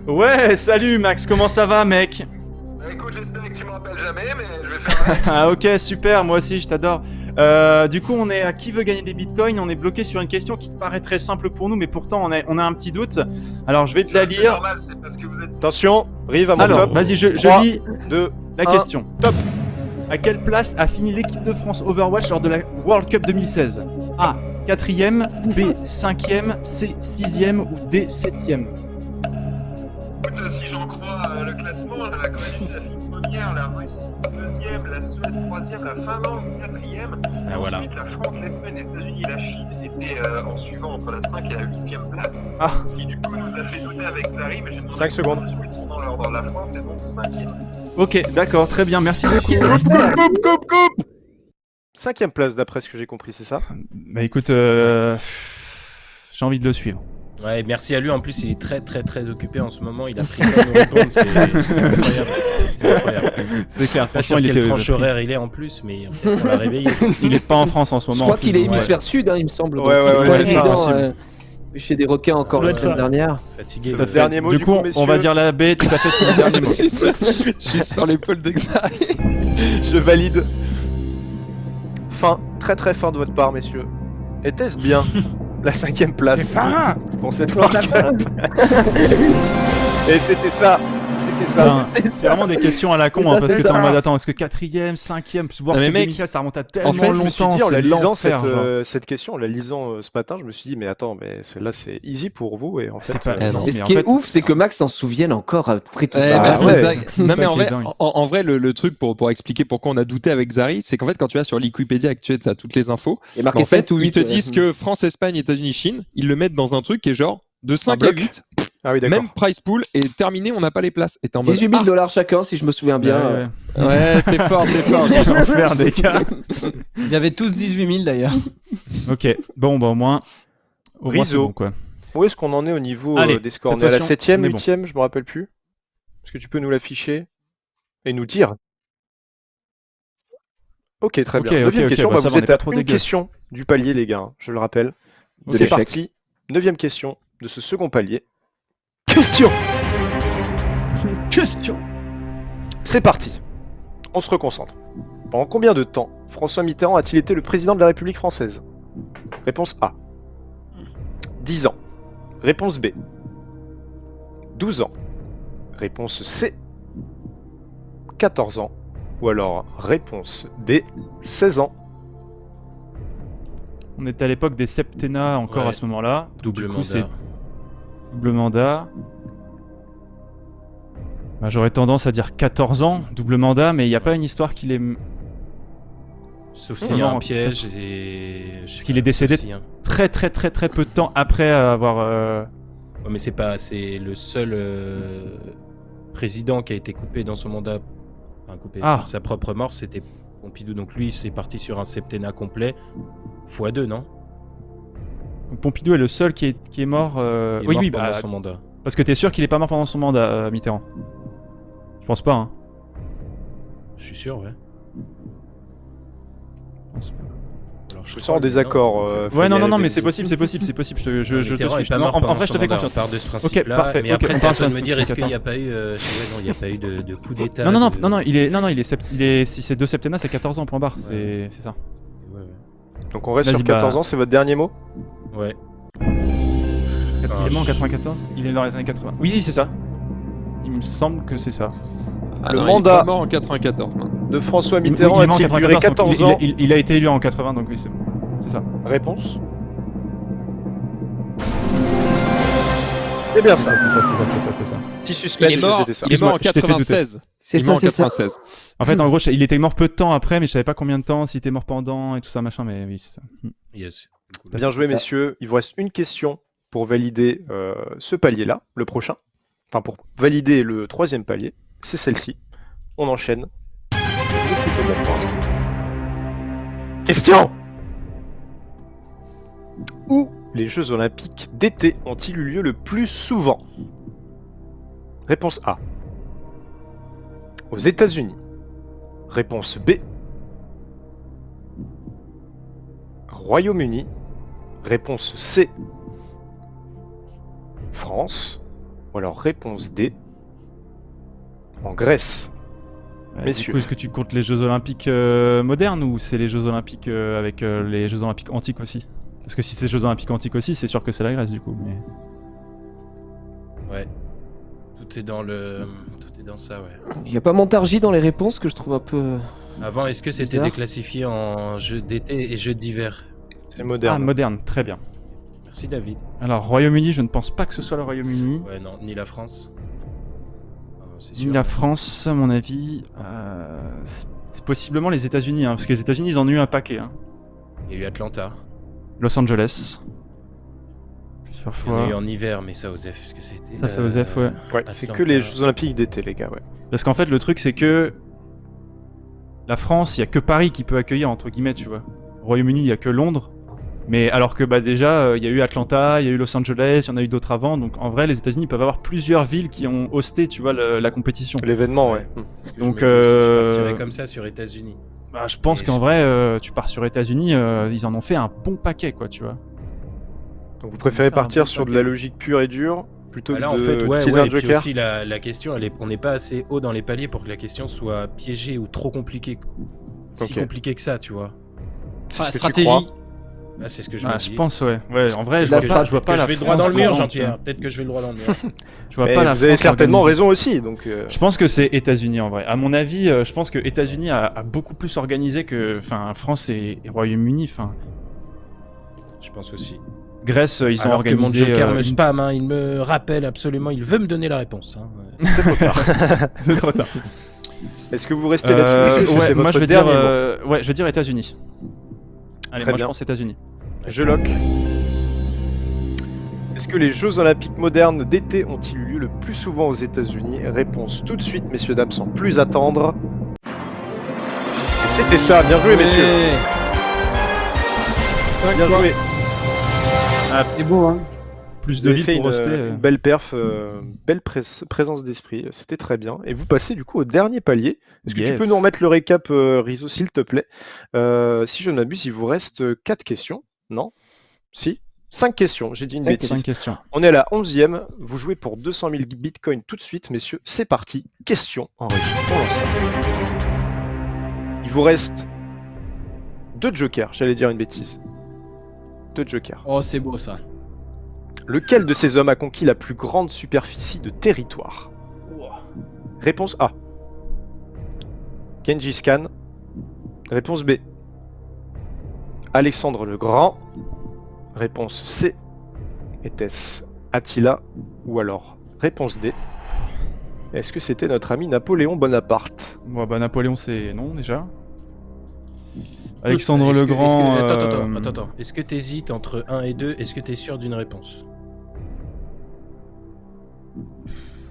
Ouais, salut Max, comment ça va, mec? Bah écoute, j'espère que tu me rappelles jamais, mais je vais faire avec. Ah ok, super, moi aussi je t'adore. Du coup, on est à qui veut gagner des bitcoins? On est bloqué sur une question qui paraît très simple pour nous, mais pourtant on a un petit doute. Alors je vais te la C'est lire. normal, c'est parce que vous êtes... Attention, Riv à mon Alors, top. vas-y, je 3, lis 2, la question. Top. À quelle place a fini l'équipe de France Overwatch lors de la World Cup 2016? A. 4ème, B. 5ème, C. 6ème ou D. 7ème? Écoute, si j'en crois le classement, la Corée du Sud a fini première, la Russie deuxième, la Suède troisième, la Finlande quatrième. Ah, voilà. Ensuite, la France, l'Espagne, les États-Unis et la Chine étaient en suivant entre la 5 et la 8ème place. Ah. Ce qui du coup nous a fait douter avec Zari, mais j'ai demandé 5 secondes. ils sont dans l'ordre de la France et donc 5ème. Ok, d'accord, très bien, merci beaucoup. Coupe. 5ème place d'après ce que j'ai compris, c'est ça? Bah écoute, j'ai envie de le suivre. Ouais, merci à lui. En plus, il est très occupé en ce moment. Il a pris le temps de nous répondre. C'est incroyable. C'est incroyable. C'est clair, Pas sûr franchement, il quelle était tranche horaire il est en plus, mais on l'a réveillé. Il est pas en France en ce Je moment. crois qu'il est Ouais. hémisphère sud, hein, il me semble. Ouais, donc il est c'est ça, résident, possible. chez des requins encore Ouais, la semaine ça. dernière. Fatigué. Top dernier mot, Du du coup, coup, on messieurs. va dire la B, tout à fait sur le dernier mot. Je suis sur l'épaule d'Xari. Je valide. Fin, très fin de votre part, messieurs. Était-ce bien la 5ème place pour cette World Cup? Et c'était ça. Enfin, c'est vraiment des questions à la con, Ça, hein, parce c'est que t'es en ça. mode attends, est-ce que 4ème, 5ème, Non, mais mec, ça remonte à tellement En fait, je me suis longtemps. dit, en la c'est lisant l'enfer, genre. cette question, en la lisant ce matin, je me suis dit, mais attends, mais celle-là c'est easy pour vous, et en fait. C'est pas Mais easy, ce mais en qui est fait- ouf, c'est que Max s'en souvienne encore après tout Ouais, ça. bah, Ah c'est ouais. dingue. Non, mais Ça en qui est vrai, dingue. en vrai le truc pour expliquer pourquoi on a douté avec Zari, c'est qu'en fait, quand tu vas sur Wikipédia actuel, tu as toutes les infos. Il y a marqué En fait, 7 ou 8. ils te disent que France, Espagne, États-Unis, Chine, ils le mettent dans un truc qui est genre de 5 à bloc. 8, Ah oui, d'accord. même price pool, et terminé, on n'a pas les places. Et t'es en mode, 18 000 $ chacun, si je me souviens bien. Ouais, ouais. ouais, t'es fort. L'enfer des gars. Ils avaient tous 18 000 d'ailleurs. Ok, bon, bah au moins c'est Rizzo. bon, quoi. Où est-ce qu'on en est au niveau Allez, des scores? On cette est à la fois-ci, 7ème, on est bon. 8ème, je me rappelle plus. Est-ce que tu peux nous l'afficher et nous dire? Ok, très bien. Ok, 9ème ok, question, bah, bah, ça vous va, on est êtes pas à trop une dégueu. question du palier, les gars, hein, je le rappelle. Ok. C'est l'échec. parti. 9ème question de ce second palier. Question. C'est parti. On se reconcentre. Pendant combien de temps François Mitterrand a-t-il été le président de la République française? Réponse A. 10 ans. Réponse B. 12 ans. Réponse C. 14 ans. Ou alors réponse D. 16 ans. On était à l'époque des septennats encore Ouais. à ce moment-là. Double Du coup, mandat. c'est double mandat. Bah, j'aurais tendance à dire 14 ans, double mandat, mais il n'y a pas une histoire qu'il est Sauf s'il y a Non, un piège et... Parce qu'il est décédé très peu de temps après avoir... Ouais, mais c'est le seul président qui a été coupé dans son mandat, enfin coupé Ah. par sa propre mort, c'était Pompidou. Donc lui, c'est parti sur un septennat complet, x2, non? Pompidou est le seul qui est mort... Il est oui, mort oui, pendant bah, son mandat. parce que t'es sûr qu'il est pas mort pendant son mandat, Mitterrand? Je pense pas, hein. Je suis sûr, ouais. Je pense pas. Alors, Je suis en désaccord. Ouais, non, Fabien mais et c'est Benzi. possible. Je te Mitterrand suis. est pas mort En pendant vrai, je te son fais mandat, confiance. on part de ce principe-là. parfait, Mais ok, après, on c'est à part toi de sur me dire, est-ce qu'il n'y a 14. pas eu, il n'y a pas eu de coup d'état. Non, il est si c'est 2 septennats, c'est 14 ans, point barre. C'est ça. Ouais. Donc on reste Vas-y, sur 14 ans, c'est votre dernier mot? Ouais. Il est mort en 94. Il est dans les années 80. Oui, c'est ça. Il me semble que c'est ça. Ah Le non, mandat- il est pas mort en 94. Non. De François Il Mitterrand est mort en a-t-il duré 94, 14 ans? Il a été élu en 80, donc oui, c'est bon. C'est ça. Réponse? C'est bien ça. C'est ça. Petit suspense, Il est mort, c'était ça. il est mort en Excuse-moi, je t'ai fait douter. 96. C'est Il est mort ça, en c'est ça. 96. En fait, en gros, il était mort peu de temps après, mais je savais pas combien de temps, s'il était mort pendant et tout ça, machin, mais oui, c'est ça. Yes. Bien joué, messieurs. Il vous reste une question pour valider ce palier-là, le prochain. Enfin, pour valider le 3e palier. C'est celle-ci. On enchaîne. Vous écoutez bien pour l'instant. Question! Où les Jeux Olympiques d'été ont-ils eu lieu le plus souvent? Réponse A. Aux États-Unis. Réponse B. Royaume-Uni. Réponse C. France. Ou alors réponse D. En Grèce. Messieurs. Du coup, est-ce que tu comptes les Jeux Olympiques modernes ou c'est les Jeux Olympiques avec les Jeux Olympiques antiques aussi? Parce que si c'est les Jeux Olympiques antiques aussi, c'est sûr que c'est la Grèce du coup. Mais... Ouais. Tout est dans ça, ouais. Il y a pas Montargis dans les réponses que je trouve un peu. Avant, est-ce que c'était Bizarre. déclassifié en jeux d'été et jeux d'hiver? C'est moderne. Ah, moderne, très bien. Merci David. Alors, Royaume-Uni, je ne pense pas que ce soit le Royaume-Uni. Ouais, non, ni la France. C'est Ni sûr. la France, à mon avis. C'est possiblement les États-Unis, hein, parce que les États-Unis, ils en ont eu un paquet. Hein. Il y a eu Atlanta. Los Angeles. Plusieurs Il y en a eu fois. en hiver, mais ça, Osef, est-ce que c'était. Ça, c'est Osef, ouais. Ouais, c'est que les Jeux Olympiques d'été, les gars, ouais. Parce qu'en fait, le truc, c'est que la France, il y a que Paris qui peut accueillir, entre guillemets, tu vois. Au Royaume-Uni, il y a que Londres. Mais alors que bah déjà, il y a eu Atlanta, il y a eu Los Angeles, il y en a eu d'autres avant. Donc en vrai, les États-Unis peuvent avoir plusieurs villes qui ont hosté, tu vois, la compétition. L'événement, ouais. Donc, je partirais comme ça sur États-Unis. Bah, je pense Et qu'en vrai, tu pars sur États-Unis, ils en ont fait un bon paquet, quoi, tu vois. Donc vous préférez faire un partir bon sur de paquet. la logique pure et dure plutôt Bah que là, en de fait, ouais, utiliser et un puis joker? aussi la question, on n'est pas assez haut dans les paliers pour que la question soit piégée ou trop compliquée. Si Ok. compliquée que ça, tu vois. C'est ce que tu stratégie. crois. Ah, c'est ce que je me Ah, dis. je pense, ouais. Ouais, en vrai, je La vois strat- pas, je vois pas Que la je vais droit France dans le mur, prendre, tu vois. Jean-Pierre. Peut-être que je vais droit dans le mur. Je vois Mais pas la vous avez France certainement organiser. raison aussi, donc... Je pense que c'est États-Unis en vrai. À mon avis, je pense que États-Unis a beaucoup plus organisé que, enfin, France et Royaume-Uni. Enfin, Je pense aussi. Grèce, ils ont Alors que organisé. mon joker me une- spam, hein, il me rappelle absolument, il veut me donner la réponse. Hein. C'est trop tard. C'est trop tard. Est-ce que vous restez là-dessus parce que ouais, c'est moi votre je vais dire, dernier mot? ouais, je vais dire États-Unis. Allez, Très moi bien. je pense États-Unis. Je lock. Est-ce que les Jeux Olympiques modernes d'été ont-ils eu lieu le plus souvent aux États-Unis? Réponse tout de suite, messieurs, dames, sans plus attendre. Et c'était ça, bien joué, messieurs. Bien joué. C'est beau, hein. Plus Vous de avez villes fait pour hoster. une belle perf, belle présence d'esprit, c'était très bien. Et vous passez du coup au dernier palier. Est-ce que tu Yes. peux nous remettre le récap, Rizzo, s'il te plaît? Si je ne m'abuse, il vous reste 4 questions. Non? Si? 5 questions, j'ai dit une bêtise. 5 questions. On est à la 11e, vous jouez pour 200 000 bitcoins tout de suite, messieurs. C'est parti, question en régie. On lance ça. Il vous reste 2 jokers, j'allais dire une bêtise. 2 jokers. Oh, c'est beau ça. Lequel de ces hommes a conquis la plus grande superficie de territoire? Réponse A. Gengis Khan. Réponse B. Alexandre le Grand. Réponse C. Était-ce Attila? Ou alors réponse D. Est-ce que c'était notre ami Napoléon Bonaparte? Bon, bah Napoléon c'est non déjà. Alexandre Est-ce le que- Grand. Attends. Est-ce que t'hésites entre 1 et 2? Est-ce que t'es sûr d'une réponse?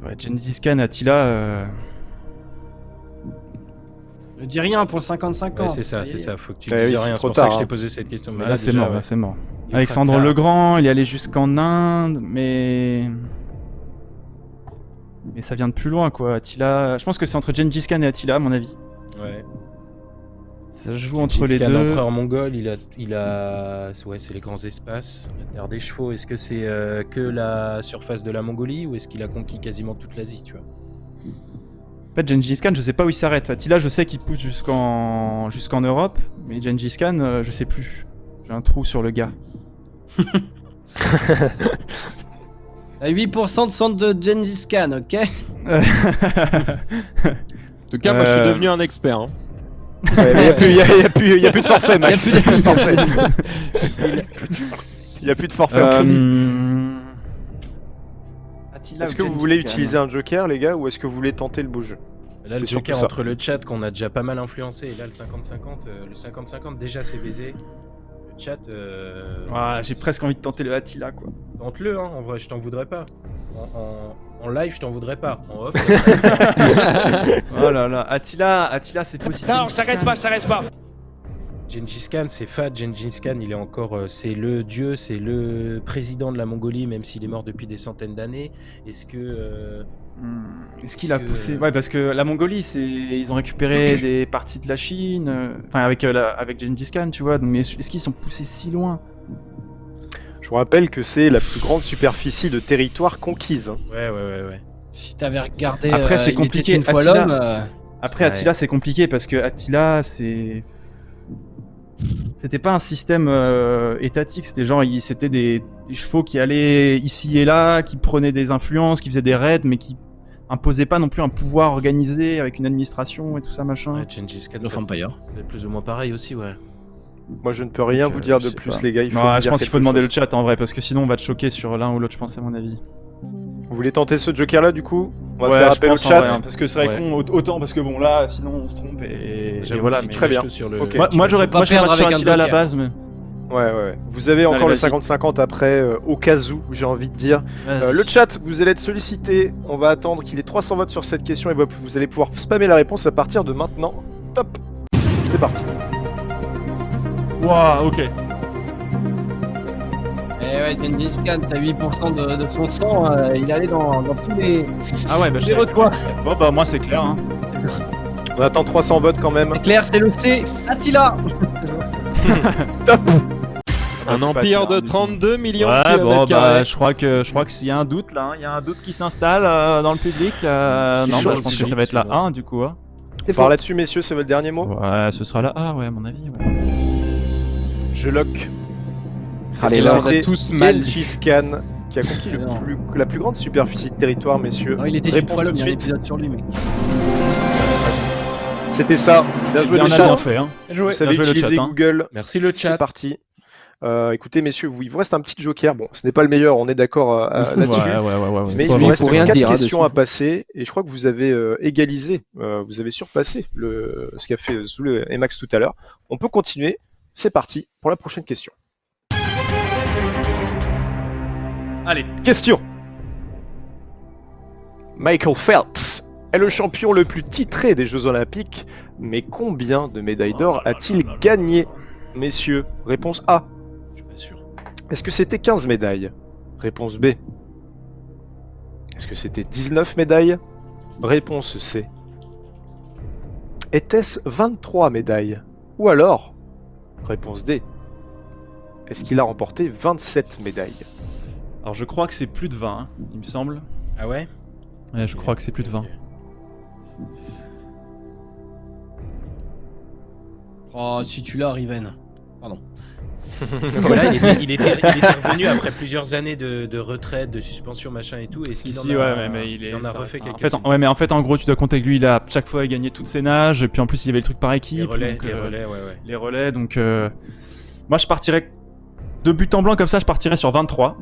Ouais, Gengis Khan, Attila. Ne dis rien pour 55 ans. Ouais, c'est ça. Faut que tu Eh dises oui, rien. c'est C'est trop pour ça que tard, je t'ai hein. posé cette question. Mais Bah, là c'est déjà, mort, ouais. là c'est mort. Il est Alexandre frappé. le Grand, il est allé jusqu'en Inde, mais ça vient de plus loin quoi. Attila, je pense que c'est entre Gengis Khan et Attila à mon avis. Ouais. Ça joue entre les Gengis Khan, deux. empereur mongol, il a... Ouais, c'est les grands espaces, la terre des chevaux. Est-ce que c'est que la surface de la Mongolie ou est-ce qu'il a conquis quasiment toute l'Asie, tu vois? En fait, Gengis Khan, je sais pas où il s'arrête. Attila, je sais qu'il pousse jusqu'en Europe, mais Gengis Khan, je sais plus. J'ai un trou sur le gars. T'as 8% de centre de Gengis Khan, ok? En tout cas, moi je suis devenu un expert. Hein. Ouais, mais y a plus de forfait, Max. Il y a plus de forfait. Il y a plus de forfait. Est-ce que vous voulez utiliser un joker, les gars, ou est-ce que vous voulez tenter le beau jeu? Là, le joker entre le chat qu'on a déjà pas mal influencé et là, le 50-50, déjà c'est baisé. Le chat. J'ai presque envie de tenter le Attila, quoi. Tente-le, hein, en vrai, je t'en voudrais pas. En live, je t'en voudrais pas. En off. Oh là là, Attila, c'est possible. Non, je t'arrête pas. Gengis Khan, c'est fat. Gengis Khan, il est encore. C'est le dieu, c'est le président de la Mongolie, même s'il est mort depuis des centaines d'années. Est-ce que. Est-ce qu'il a poussé? Ouais, parce que la Mongolie, ils ont récupéré des parties de la Chine, enfin avec Gengis Khan, tu vois. Donc, mais est-ce qu'ils sont poussés si loin? Je vous rappelle que c'est la plus grande superficie de territoire conquise. Hein. Ouais. Si t'avais regardé. Après, c'est Il compliqué. était une fois Attila- l'homme. Après, Attila, c'est compliqué parce que Attila, c'était pas un système étatique, c'était genre, c'était des chevaux qui allaient ici et là, qui prenaient des influences, qui faisaient des raids, mais qui imposaient pas non plus un pouvoir organisé avec une administration et tout ça, machin. Ouais, Gengis Khan, Of Empire. c'est plus ou moins pareil aussi, ouais. Moi, je ne peux rien vous dire de je sais plus, pas. les gars. Il faut Non, vous je dire pense qu'il faut quelque demander chose. le chat en vrai, parce que sinon on va te choquer sur l'un ou l'autre, je pense, à mon avis. Vous voulez tenter ce joker-là, du coup? On va Ouais, faire je appel au pense en chat. vrai, hein, parce que c'est vrai Ouais. qu'on autant parce que bon là, sinon on se trompe et J'avoue voilà. que si Mais tu très mets bien. tout sur le- Ok. moi j'aurais Faut pas pas perdre sur avec un Attila à la joker. base, mais Ouais. Vous avez encore Allez, le vas-y. 50-50 après, au cas où, j'ai envie de dire. vas-y. Le chat, vous allez être sollicité. On va attendre qu'il ait 300 votes sur cette question et vous allez pouvoir spammer la réponse à partir de maintenant. Top. C'est parti. Waouh, ok. Eh ouais, Gengis Khan, t'as 8% de son sang, il est allé dans tous les. Ah ouais, bah les recoins. Bon bah moi c'est clair. Hein. On attend 300 votes quand même. C'est clair, c'est le C. Attila. Top. Un empire de 32 millions de Ouais, bon, kilomètres bah, carrés. je crois que s'il y a un doute là, il y a un doute qui s'installe dans le public. Non, chaud, bah, je pense c'est que ça va être la chaud. 1 du coup. Hein. Par là-dessus, messieurs, c'est votre dernier mot. Ouais, ce sera la A, ouais, à mon avis. Ouais. Je lock. Allez, Est-ce que là, c'était tous mal. Gengis Khan qui a conquis Non. la plus grande superficie de territoire, messieurs. Non, il était une Réponse fois tout l'homme, de il y a un suite. épisode sur lui, mec. C'était ça. Bien joué, Bien, les on a chats. bien fait. Hein. Vous savez Bien joué, le utiliser chat, hein. Google. Merci le C'est chat. parti. Écoutez, messieurs, il vous reste un petit joker. Bon, ce n'est pas le meilleur, on est d'accord là-dessus. Ouais. Mais il Faut vous reste rien 4 dire, hein, questions dessus. à passer et je crois que vous avez égalisé, vous avez surpassé ce qu'a fait Zulu et Max tout à l'heure. On peut continuer. C'est parti pour la prochaine question. Allez. Question. Michael Phelps est le champion le plus titré des Jeux Olympiques, mais combien de médailles d'or a-t-il gagné, messieurs? Réponse A. Je suis pas sûr. Est-ce que c'était 15 médailles? Réponse B. Est-ce que c'était 19 médailles? Réponse C. Était-ce 23 médailles? Ou alors, réponse D. Est-ce qu'il a remporté 27 médailles? Alors je crois que c'est plus de 20, hein, il me semble. Ah ouais? Ouais, je crois que c'est plus de 20. Oh, si tu l'as, Riven. Pardon. Parce que là, il était revenu après plusieurs années de retraite, de suspension, machin et tout. Est-ce qu'il Si, en a, ouais, mais il en a ça refait reste un- quelques-unes? en fait, en gros, tu dois compter que lui, il a chaque fois gagné toutes ses nages, et puis en plus, il y avait le truc par équipe. Les relais, donc, ouais. les relais, donc moi, je partirais de but en blanc comme ça, je partirais sur 23.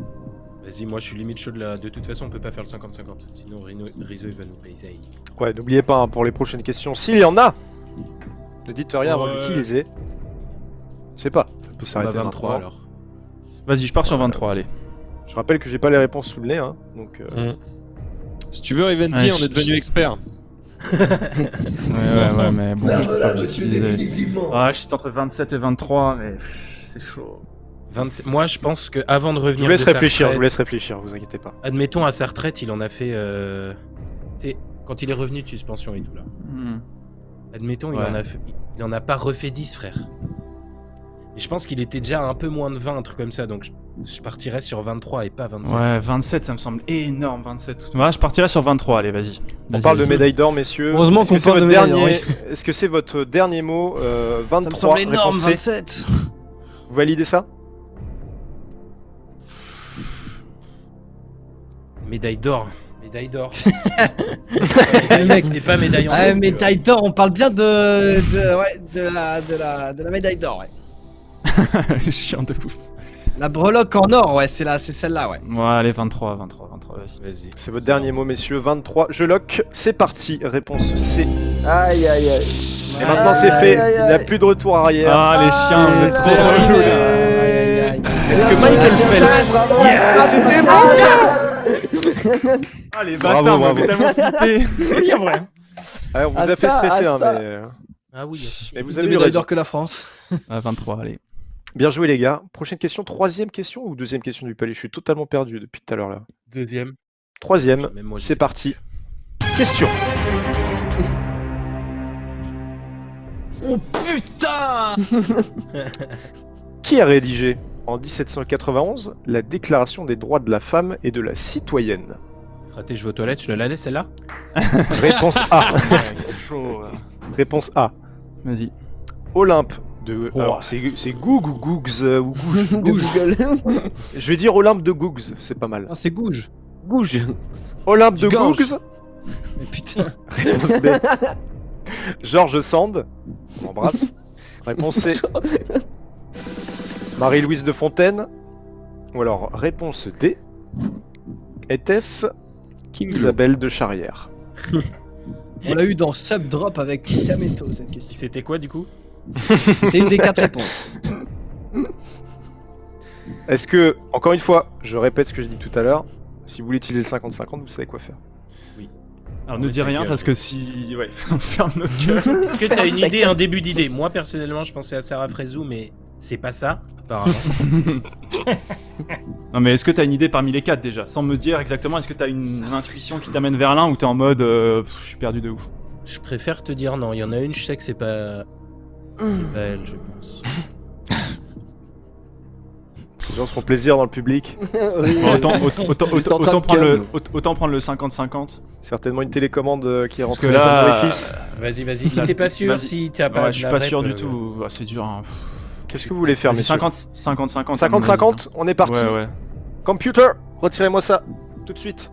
Vas-y, moi je suis limite chaud de là. De toute façon, on peut pas faire le 50-50. Sinon, Rizzo il va nous payer. Ouais, n'oubliez pas hein, pour les prochaines questions, s'il y en a, ne dites rien avant Ouais. d'utiliser. C'est pas, ça peut On va s'arrêter 23 maintenant. alors. Vas-y, je pars sur 23, allez. Je rappelle que j'ai pas les réponses sous le nez, hein, donc Si tu veux, Rivenzi, Ouais, on est devenu expert. Ouais, mais bon, je peux Voilà, pas monsieur, l'utiliser. définitivement. Ah, je suis entre 27 et 23, mais c'est chaud. 27 Moi, je pense que avant de revenir. je vous laisse de sa réfléchir, retraite, vous inquiétez pas. Admettons, à sa retraite, il en a fait. Tu sais, quand il est revenu de suspension et tout là. Hmm. Admettons, il Ouais. en a fait. Il en a pas refait 10, frère. Et je pense qu'il était déjà un peu moins de 20, un truc comme ça, donc je partirais sur 23 et pas 27. Ouais, 27, ça me semble énorme, 27. Ouais, je partirais sur 23, allez, vas-y. On parle de médaille d'or, messieurs. Heureusement Est-ce qu'on que c'est parle votre de médaille d'or, dernier... Est-ce que c'est votre dernier mot 23, Ça me semble énorme, réponse C. 27. Vous validez ça? Médaille d'or. Médaille d'or. Le mec n'est pas médaille en or, Ah, tu vois. médaille d'or, on parle bien de la médaille d'or, ouais. Chiant de ouf. La breloque en or, ouais, c'est celle-là, ouais. Ouais, allez, 23, vas-y. Vas-y. C'est votre dernier mot, messieurs. 23, je lock. C'est parti. Réponse C. Aïe aïe aïe. Et maintenant, c'est fait. Il n'y a plus de retour arrière. Ah, les chiens, vous êtes trop relous, là. Est-ce que Michael Phelps... C'était bon. Ah, les Bravo, bâtards, bravo. m'ont tellement flippé. Oui, en vrai. Ouais, on vous Ah, a fait ça, stresser, ah, hein, ça. mais... Ah oui. mais vous Plus avez de eu médailles raison. d'or que la France. Ah, 23, allez. Bien joué, les gars. Prochaine question. Troisième question ou deuxième question du palais? Je suis totalement perdu depuis tout à l'heure, là. Deuxième. Troisième. Même moi, C'est parti. Question. Oh putain! Qui a rédigé en 1791 la Déclaration des droits de la femme et de la citoyenne? Fraté, je vais aux toilettes, je la laisse celle-là? Réponse A. Chaud. Réponse A. Vas-y. Olympe de... Oh. Alors, c'est Goug ou Gougs ou Gouge? Google. Je vais dire Olympe de Gougs, c'est pas mal. Ah, c'est Gouge. Gouge. Olympe de Du gange. Gougs. Mais putain. Réponse B. Georges Sand. On l'embrasse. Réponse C. Marie-Louise de Fontaine. Ou alors, réponse D. Était-ce Isabelle de Charrière? On l'a eu dans Subdrop avec Kameto, cette question. C'était quoi du coup? C'était une des 4 réponses. Est-ce que, encore une fois, je répète ce que j'ai dit tout à l'heure, si vous voulez utiliser le 50-50, vous savez quoi faire. Alors Mais ne dis c'est rien gueule. parce que si. Ouais, on ferme notre gueule. Est-ce que t'as une idée, un début d'idée? Moi personnellement, je pensais à Sarah Frézou, mais c'est pas ça, apparemment. Non, mais est-ce que t'as une idée parmi les 4 déjà? Sans me dire exactement, est-ce que t'as une intuition qui t'amène vers l'un ou t'es en mode je suis perdu de ouf? Je préfère te dire non. Il y en a une, je sais que c'est pas. C'est pas elle, je pense. Les gens se font plaisir dans le public. Bon, autant prendre le 50-50. Certainement une télécommande qui est rentrée Parce que dans là, son orifice. Vas-y, si t'es pas sûr, Vas-y. si t'as pas. Ouais, de je suis la pas rep, sûr du tout. Ah, c'est dur. Hein. Qu'est-ce que vous voulez faire, Vas-y, messieurs? 50-50. 50-50, on est parti. Ouais, ouais. Computer, retirez-moi ça, tout de suite.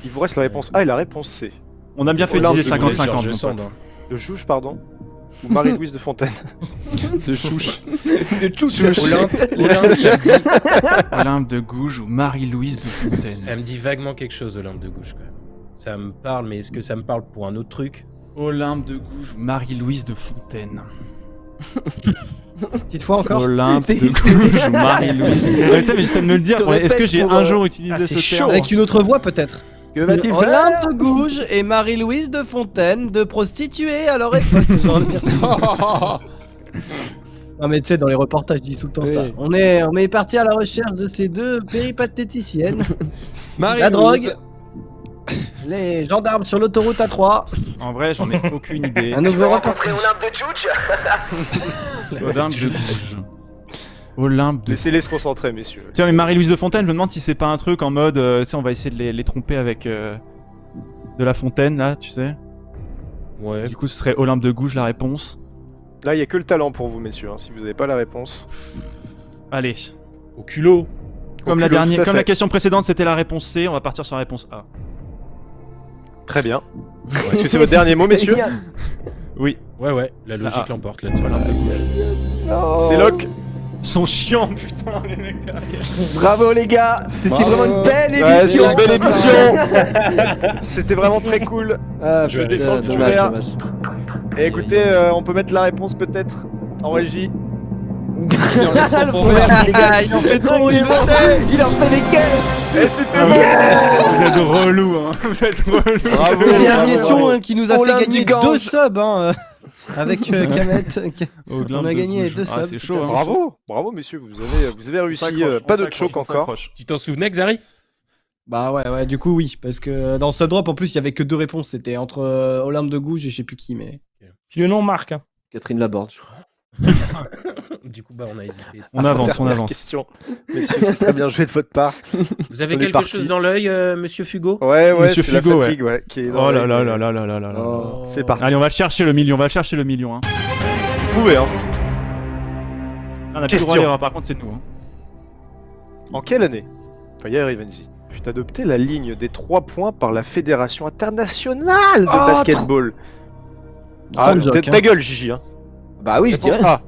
Il vous reste la réponse A et la réponse C. On a bien fait Olympe utiliser de Gouges, 50-50. Georges mon Sand, pote. hein. De Jouge, pardon. Ou Marie-Louise de Fontaine. De Chouche. De chouche. Olympe, ça me dit, Olympe de Gouges ou Marie-Louise de ça Fontaine. me dit vaguement quelque chose, Olympe de Gouges, quand même. Ça me parle, mais est-ce que ça me parle pour un autre truc? Olympe de Gouges ou Marie-Louise de Fontaine. Petite fois encore. Olympe de Gouges ou Marie-Louise. Ouais, tu sais, mais j'essaie de me le dire. Je te Est-ce que répète j'ai pour, un jour utilisé Ah, c'est ce chaud. terme? Avec une autre voix peut-être. Que va-t-il faire? Olympe de Gouges et Marie-Louise de Fontaine, de prostituées à leur époque. ce genre de dire. Non mais tu sais, dans les reportages, ils disent tout le temps ça. On est parti à la recherche de ces deux péripatéticiennes. La drogue, les gendarmes sur l'autoroute A3. En vrai, j'en ai aucune idée. Un nouveau reportage. Olympe de Tchouch. Olympe de Gouges. Olympe de. Laissez-les se concentrer, messieurs. Tiens, mais Marie-Louise de Fontaine, je me demande si c'est pas un truc en mode, tu sais, on va essayer de les tromper avec de la fontaine, là, tu sais. Ouais. Du coup, ce serait Olympe de Gouges la réponse. Là, il n'y a que le talent pour vous, messieurs. Si vous n'avez pas la réponse. Allez. Au culot. Comme Au la culot, dernière, tout à comme fait. la question précédente, c'était la réponse C, on va partir sur la réponse A. Très bien. Est-ce que c'est votre dernier mot, messieurs? Oui. Ouais, la logique Ah. l'emporte là-dessus. C'est lock. Ils sont chiants, putain, les mecs derrière. Bravo les gars, c'était Bravo. vraiment une belle Ouais, c'était émission. une belle émission. C'était vraiment très cool. Ah, Je putain, descends le dommage, tubulaire. dommage. Et écoutez, on peut mettre la réponse peut-être en régie. Le pauvre, les gars, Il en fait trop, il il en fait des caisses. Et c'était bon. Vous êtes relous, hein. Vous êtes relous. Bravo. C'est la bravo, question bravo. qui nous a Olympe fait gagner du Gange. 2 subs avec Kamet. Olympe On a de gagné Gouges. 2 Ah, subs. c'est c'était chaud, hein. assez Bravo, bravo messieurs, vous avez réussi. Pas de choc encore. Tu t'en souvenais, Xari? Bah ouais, du coup oui, parce que dans Subdrop en plus il y avait que 2 réponses, c'était entre Olympe de Gouges et je sais plus qui, mais Puis le nom marque. Hein. Catherine Laborde, je crois. Du coup, bah, on a hésité. On avance, on Dernière avance. question. Messieurs, c'est très bien joué de votre part. Vous avez On est quelque parti. chose dans l'œil, monsieur Fugo? Ouais, Monsieur c'est Fugo, la fatigue, ouais, qui est dans Oh là l'œil, là mais- là là là là là là. Oh. C'est parti. Allez, on va chercher le million, hein. Vous pouvez, hein. On a plus le Question. droit à l'erreur, par contre, c'est nous. Hein. En quelle année Faya Rivenzi fut adoptée la ligne des 3 points par la Fédération internationale de basketball? Ah, Sans joke, hein. ta gueule, Gigi, hein. Bah oui, je Réponse dirais. A.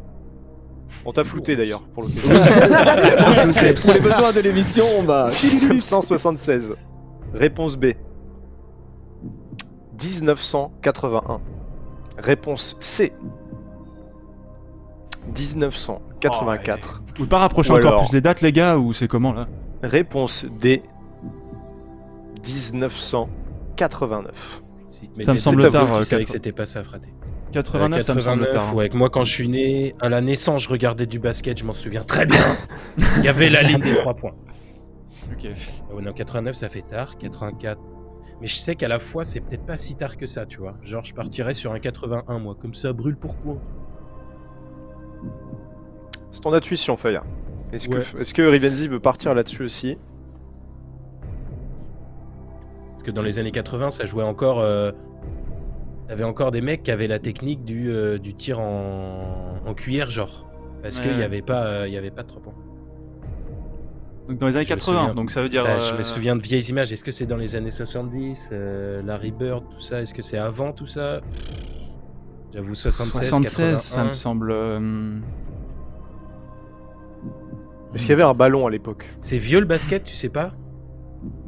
On t'a flouté d'ailleurs, pour le coup. Pour les besoins de l'émission, bah. 1976. Réponse B. 1981. Réponse C. 1984. Vous pouvez pas rapprocher Ou encore alors- plus les dates, les gars, ou c'est comment là? Réponse D. 1989. Si te Ça mettais me semble des tabous, tard, tu savais que 80. c'était pas ça, fraté. 89, ça me semble tard. ouais, que moi quand je suis né, à la naissance, je regardais du basket, je m'en souviens très bien. Il y avait la ligne des 3 points. Ok. Ah ouais, non, 89, ça fait tard. 84. Mais je sais qu'à la fois, c'est peut-être pas si tard que ça, tu vois. Genre, je partirais sur un 81, moi. Comme ça, brûle pourquoi? C'est ton intuition, Faya. Est-ce Ouais. que Rivenzi veut partir là-dessus aussi? Parce que dans les années 80, ça jouait encore. T'avais encore des mecs qui avaient la technique du tir en cuillère, genre. Parce Ouais. qu'il n'y avait pas de 3 points. Donc dans les années Je me 80, souviens. donc ça veut dire. Je me souviens de vieilles images. Est-ce que c'est dans les années 70 Larry Bird, tout ça? Est-ce que c'est avant tout ça? J'avoue, 76, 76, ça 81. me semble. Est-ce qu'il y avait un ballon à l'époque? C'est vieux le basket, tu sais pas?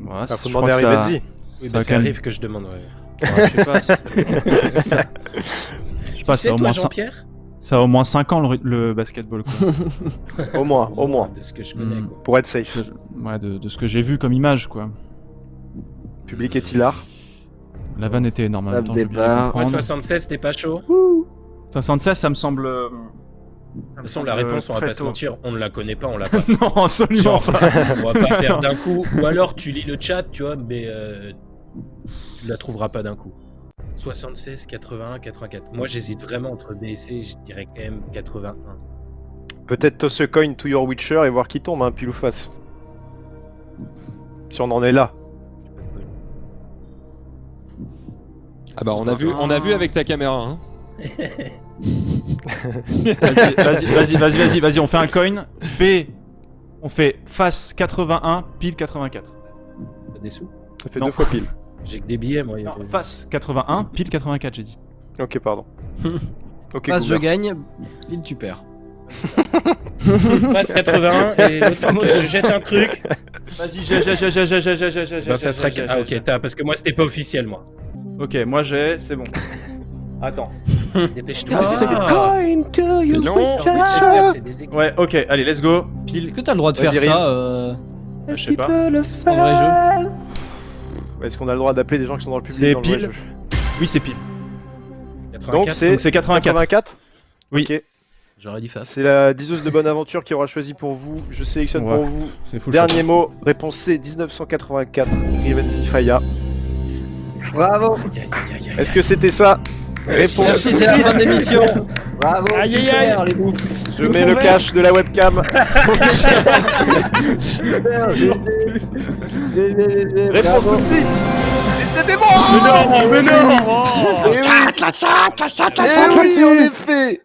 Ouais, Faut je demander crois à que ça- Rivenzi. Oui, ça bah, a ça quand même- arrive que je demande, ouais. Ouais, je sais pas. Je sais pas, Tu sais, ça a au toi, moins Jean-Pierre? ça a au moins 5 ans le basketball. Quoi. Au moins, au moins. De ce que je connais, Mm. quoi. Pour être safe. Ouais, de ce que j'ai vu comme image, quoi. Public est hilar. La vanne était énorme. En même temps, je veux bien Départ. les Ouais, comprendre. 76, t'es pas chaud? 76, ça me semble. De toute façon, la réponse, on va très pas se tôt. mentir, on ne la connaît pas, on l'a pas. Non, absolument Genre, pas. on va pas faire d'un coup. Ou alors, tu lis le chat, tu vois, mais tu la trouveras pas d'un coup. 76, 81, 84. Moi, j'hésite vraiment entre B et C, je dirais quand même 81. Peut-être toss a coin to your Witcher et voir qui tombe, hein, pile ou face. Si on en est là. Ah bah on a vu avec ta caméra. Hein. Vas-y, on fait un coin. B, on fait face 81, pile 84. T'as des sous? Ça fait Non. 2 fois pile. J'ai que des billets, moi. Non, face 81, pile 84, j'ai dit. Ok, pardon. Ok, Face, je Google. gagne, pile, tu perds. Face 81 et l'autre, je jette un truc. Vas-y, Ben, ça sera. Ah, ok, parce que moi, c'était pas officiel, moi. Ok, moi j'ai, c'est bon. Attends. Dépêche-toi. Toss a coin to your long. Witcher. Ouais, ok, allez, let's go. Pile. Est-ce que t'as le droit de faire Vas-y, ça Je Est-ce sais qu'il pas. peut le en vrai faire? Est-ce qu'on a le droit d'appeler des gens qui sont dans le public C'est dans le vrai pile. jeu Oui, c'est pile. 84. Donc c'est Donc c'est 84. 84. Oui. Ok. J'aurais dit face. C'est la diseuse de bonne aventure qui aura choisi pour vous. Je sélectionne Ouais. pour vous. C'est full Dernier mot, réponse C, 1984, Rivenzi Faya. Bravo. Est-ce que c'était ça? Réponse Merci, c'est la fin de l'émission. Bravo, Aïe, aïe, super, aïe. les bouffes. Je mets le cache de la webcam. Super, GG. Réponse Bravo. tout de suite. Et c'était bon. Mais non. La chatte, là-dessus, en effet.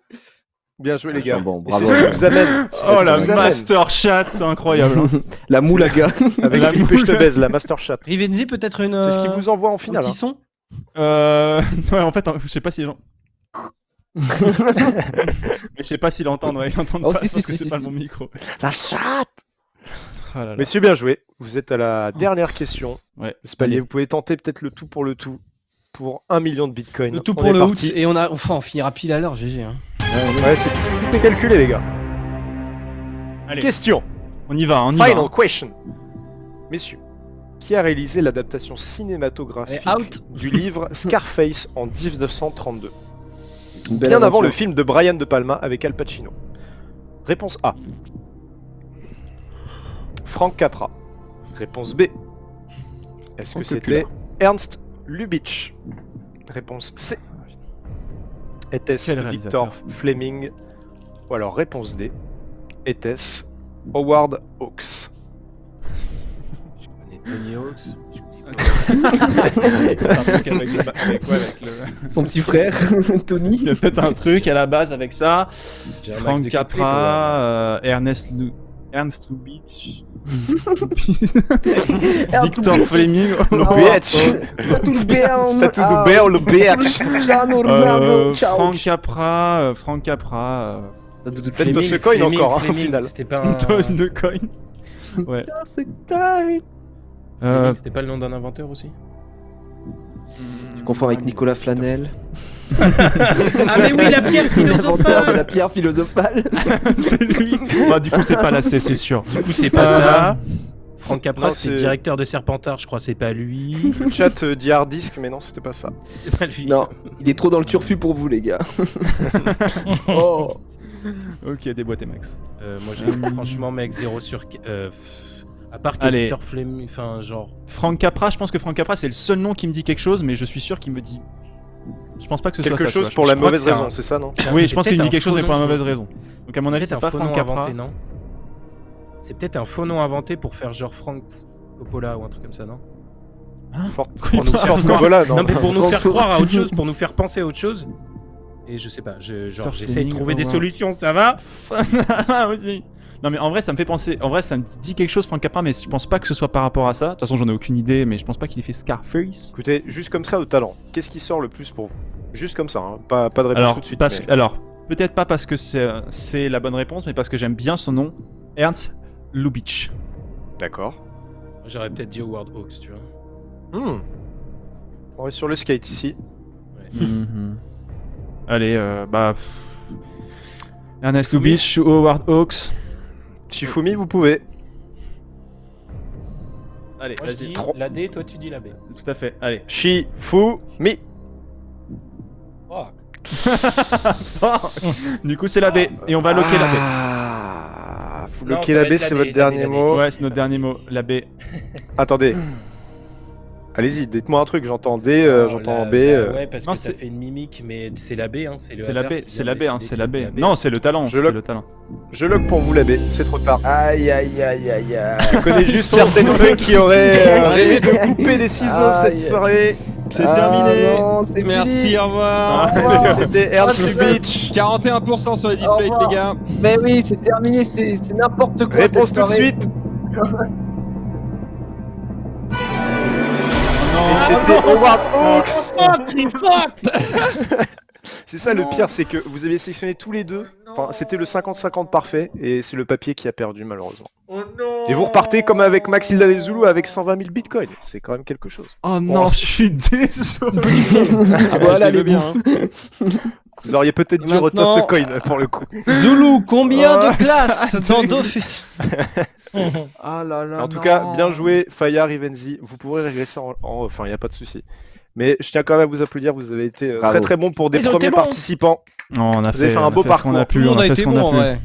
Bien joué les gars. Bon, Et bravo. c'est ce qui vous amène. c'est Oh ce qui la vous amène. master chat, c'est incroyable. Hein. La moulaga. Avec La Philippe et je te moule. baise, la master chat. Rivenzi, peut-être une. C'est ce qui vous envoie en un finale. petit hein. son. Ouais, en fait, je sais pas si les gens. Mais je sais pas s'ils l'entendent, ouais, ils l'entendent Oh, pas si, parce si, que si, c'est pas si. mon micro. La chatte. Oh là là. Messieurs, bien joué. Vous êtes à la dernière question. Ouais. Spalier, vous pouvez tenter peut-être le tout pour 1 million de bitcoins. Le tout On pour est le parti. out. Et on finira pile à l'heure, GG. Hein. Ouais, c'est tout est calculé les gars. Allez, Question. on y va, on y va. Final question. Messieurs, qui a réalisé l'adaptation cinématographique Allez, out. du livre Scarface en 1932, Une belle bien avant aventure. le film de Brian De Palma avec Al Pacino? Réponse A. Frank Capra. Réponse B. Est-ce que Frank c'était Ernst Lubitsch? Réponse C. Était-ce Quel Victor réalisateur Fleming? Ou alors réponse D. Était-ce Howard Hawks? Je connais Tony Hawks. Un truc avec quoi, avec le... Son petit frère, Tony. Il y a peut-être un truc à la base avec ça. J'ai un max Frank de kickflip, Capra, Ernst Lubitsch, Victor Fleming, Lubitsch. Tatou de Bear, Lubitsch. Frank Capra, Peut-être Tosecoin encore, au final. C'était pas un... Toss de Coin. Ouais. Fleming, c'était pas le nom d'un inventeur aussi? Je confonds avec Nicolas Flanel. Ah mais oui, la pierre philosophale. La pierre philosophale. C'est lui. Bah, du coup, c'est pas la C, c'est sûr. Du coup, c'est pas ça. Frank Capra, Non, c'est c'est- directeur de Serpentard, je crois, c'est pas lui. Le chat dit hard disk, mais non, c'était pas ça. C'est pas lui. Non, il est trop dans le turfu pour vous, les gars. Oh. Ok, déboîté Max. Moi, j'ai franchement, mec, 0 sur... à part que Allez. Victor Fleming, enfin, genre... Frank Capra, je pense que Frank Capra, c'est le seul nom qui me dit quelque chose, mais je suis sûr qu'il me dit... Je pense pas que ce soit Quelque ça. chose tu pour vois. la Je crois mauvaise que c'est raison, un- c'est ça, non? Oui, C'est je pense peut-être qu'il me dit un quelque chose, faux mais pour la nom. mauvaise raison. Donc à mon avis, c'est pas un faux Frank nom Capra. inventé, non? C'est peut-être un faux nom inventé pour faire genre Frank Coppola ou un truc comme ça, non? Fort Oui, ça, Fort non. Coppola, non. Non, mais pour nous faire Frank- croire à autre chose, pour nous faire penser à autre chose. Et je sais pas, Victor j'essaie de Fleming, trouver des Howard. solutions, ça va? Ah, oui. Non mais en vrai ça me fait penser, en vrai ça me dit quelque chose Frank Capra, mais je pense pas que ce soit par rapport à ça. De toute façon j'en ai aucune idée, mais je pense pas qu'il ait fait Scarface. Écoutez, juste comme ça au talent, qu'est-ce qui sort le plus pour vous? Juste comme ça, hein. pas de réponse Alors, tout de suite. parce mais- que- alors peut-être pas parce que c'est la bonne réponse, mais parce que j'aime bien son nom, Ernst Lubitsch. D'accord. J'aurais peut-être dit Howard Hawks, tu vois. On est sur le skate ici. Allez, Ernest Lubitsch ou Howard Hawks. Shifumi, vous pouvez. Allez, Moi je vas-y. dis Trop. la D, toi tu dis la B. Tout à fait, allez. Shifumi. Fuck. Du coup c'est la B, et on va loquer la B. Ah, vous Non, loquez ça la va B, être la c'est D, votre la D, dernier la D. mot. Ouais, c'est notre dernier mot, la B. Attendez. Allez-y, dites-moi un truc, j'entends D, j'entends B. Ouais, parce Non, que t'as c'est- fait une mimique, mais c'est la B, hein. C'est le C'est la hasard B, qui c'est vient la B, hein, décider c'est que la B. c'est Non, c'est le talent, Je c'est lock. le talent. Je lock pour vous la B, c'est trop tard. Aïe aïe aïe aïe aïe. Je connais juste certaines feuilles qui auraient rêvé de couper des ciseaux Aïe. cette soirée. C'est terminé. Non, c'est Merci, fini. au revoir. C'était Ernst Lubitsch. 41% sur les Au displays, revoir. les gars. Mais oui, c'est terminé, c'est n'importe quoi. Réponse cette tout de soirée. suite. Et c'était Howard Hawks. C'est ça le pire, c'est que vous avez sélectionné tous les deux. Enfin, c'était le 50-50 parfait et c'est le papier qui a perdu malheureusement. Et vous repartez comme avec Maxilda et Zulu avec 120 000 bitcoins. C'est quand même quelque chose. Oh non, je suis désolé. Voilà je les veux bien, bouffes. Vous auriez peut-être dû retenir maintenant- ce coin pour le coup. Zulu, combien de classes dans Dofus? Ah là là. En tout cas, bien joué, Faya, Rivenzi. Vous pourrez régresser en off, il n'y a pas de souci. Mais je tiens quand même à vous applaudir, vous avez été Bravo. très très bons pour des Ils ont premiers été bons. participants. Non, on a Vous avez fait un on a beau fait ce qu'on a parcours. pu, Tout le monde on a fait été ce qu'on bon a en pu. vrai.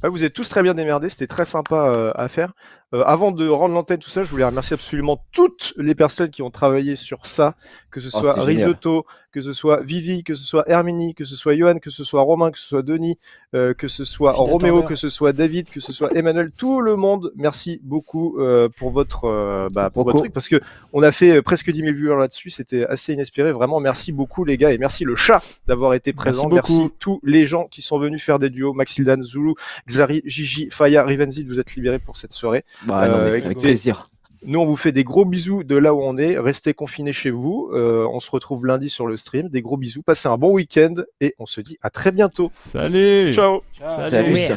Ouais, vous êtes tous très bien démerdés, c'était très sympa à faire. Avant de rendre l'antenne, tout ça, je voulais remercier absolument toutes les personnes qui ont travaillé sur ça, que ce soit c'était génial. Risotto, que ce soit Vivi, que ce soit Herminie, que ce soit Johan, que ce soit Romain, que ce soit Denis, que ce soit Fille Roméo, d'attendeur. que ce soit David, que ce soit Emmanuel, tout le monde, merci beaucoup pour votre Beaucoup. truc, parce que on a fait presque 10 000 viewers là-dessus, c'était assez inespéré, vraiment merci beaucoup les gars, et merci le chat d'avoir été présent, beaucoup. merci tous les gens qui sont venus faire des duos, Maxildan, Zulu, Xari, Gigi, Faya, Rivenzi, vous êtes libérés pour cette soirée. Bah non, mais écoutez, avec plaisir. Nous, on vous fait des gros bisous de là où on est. Restez confinés chez vous. On se retrouve lundi sur le stream. Des gros bisous. Passez un bon week-end et on se dit à très bientôt. Salut. Ciao. Ciao. Salut. Ouais.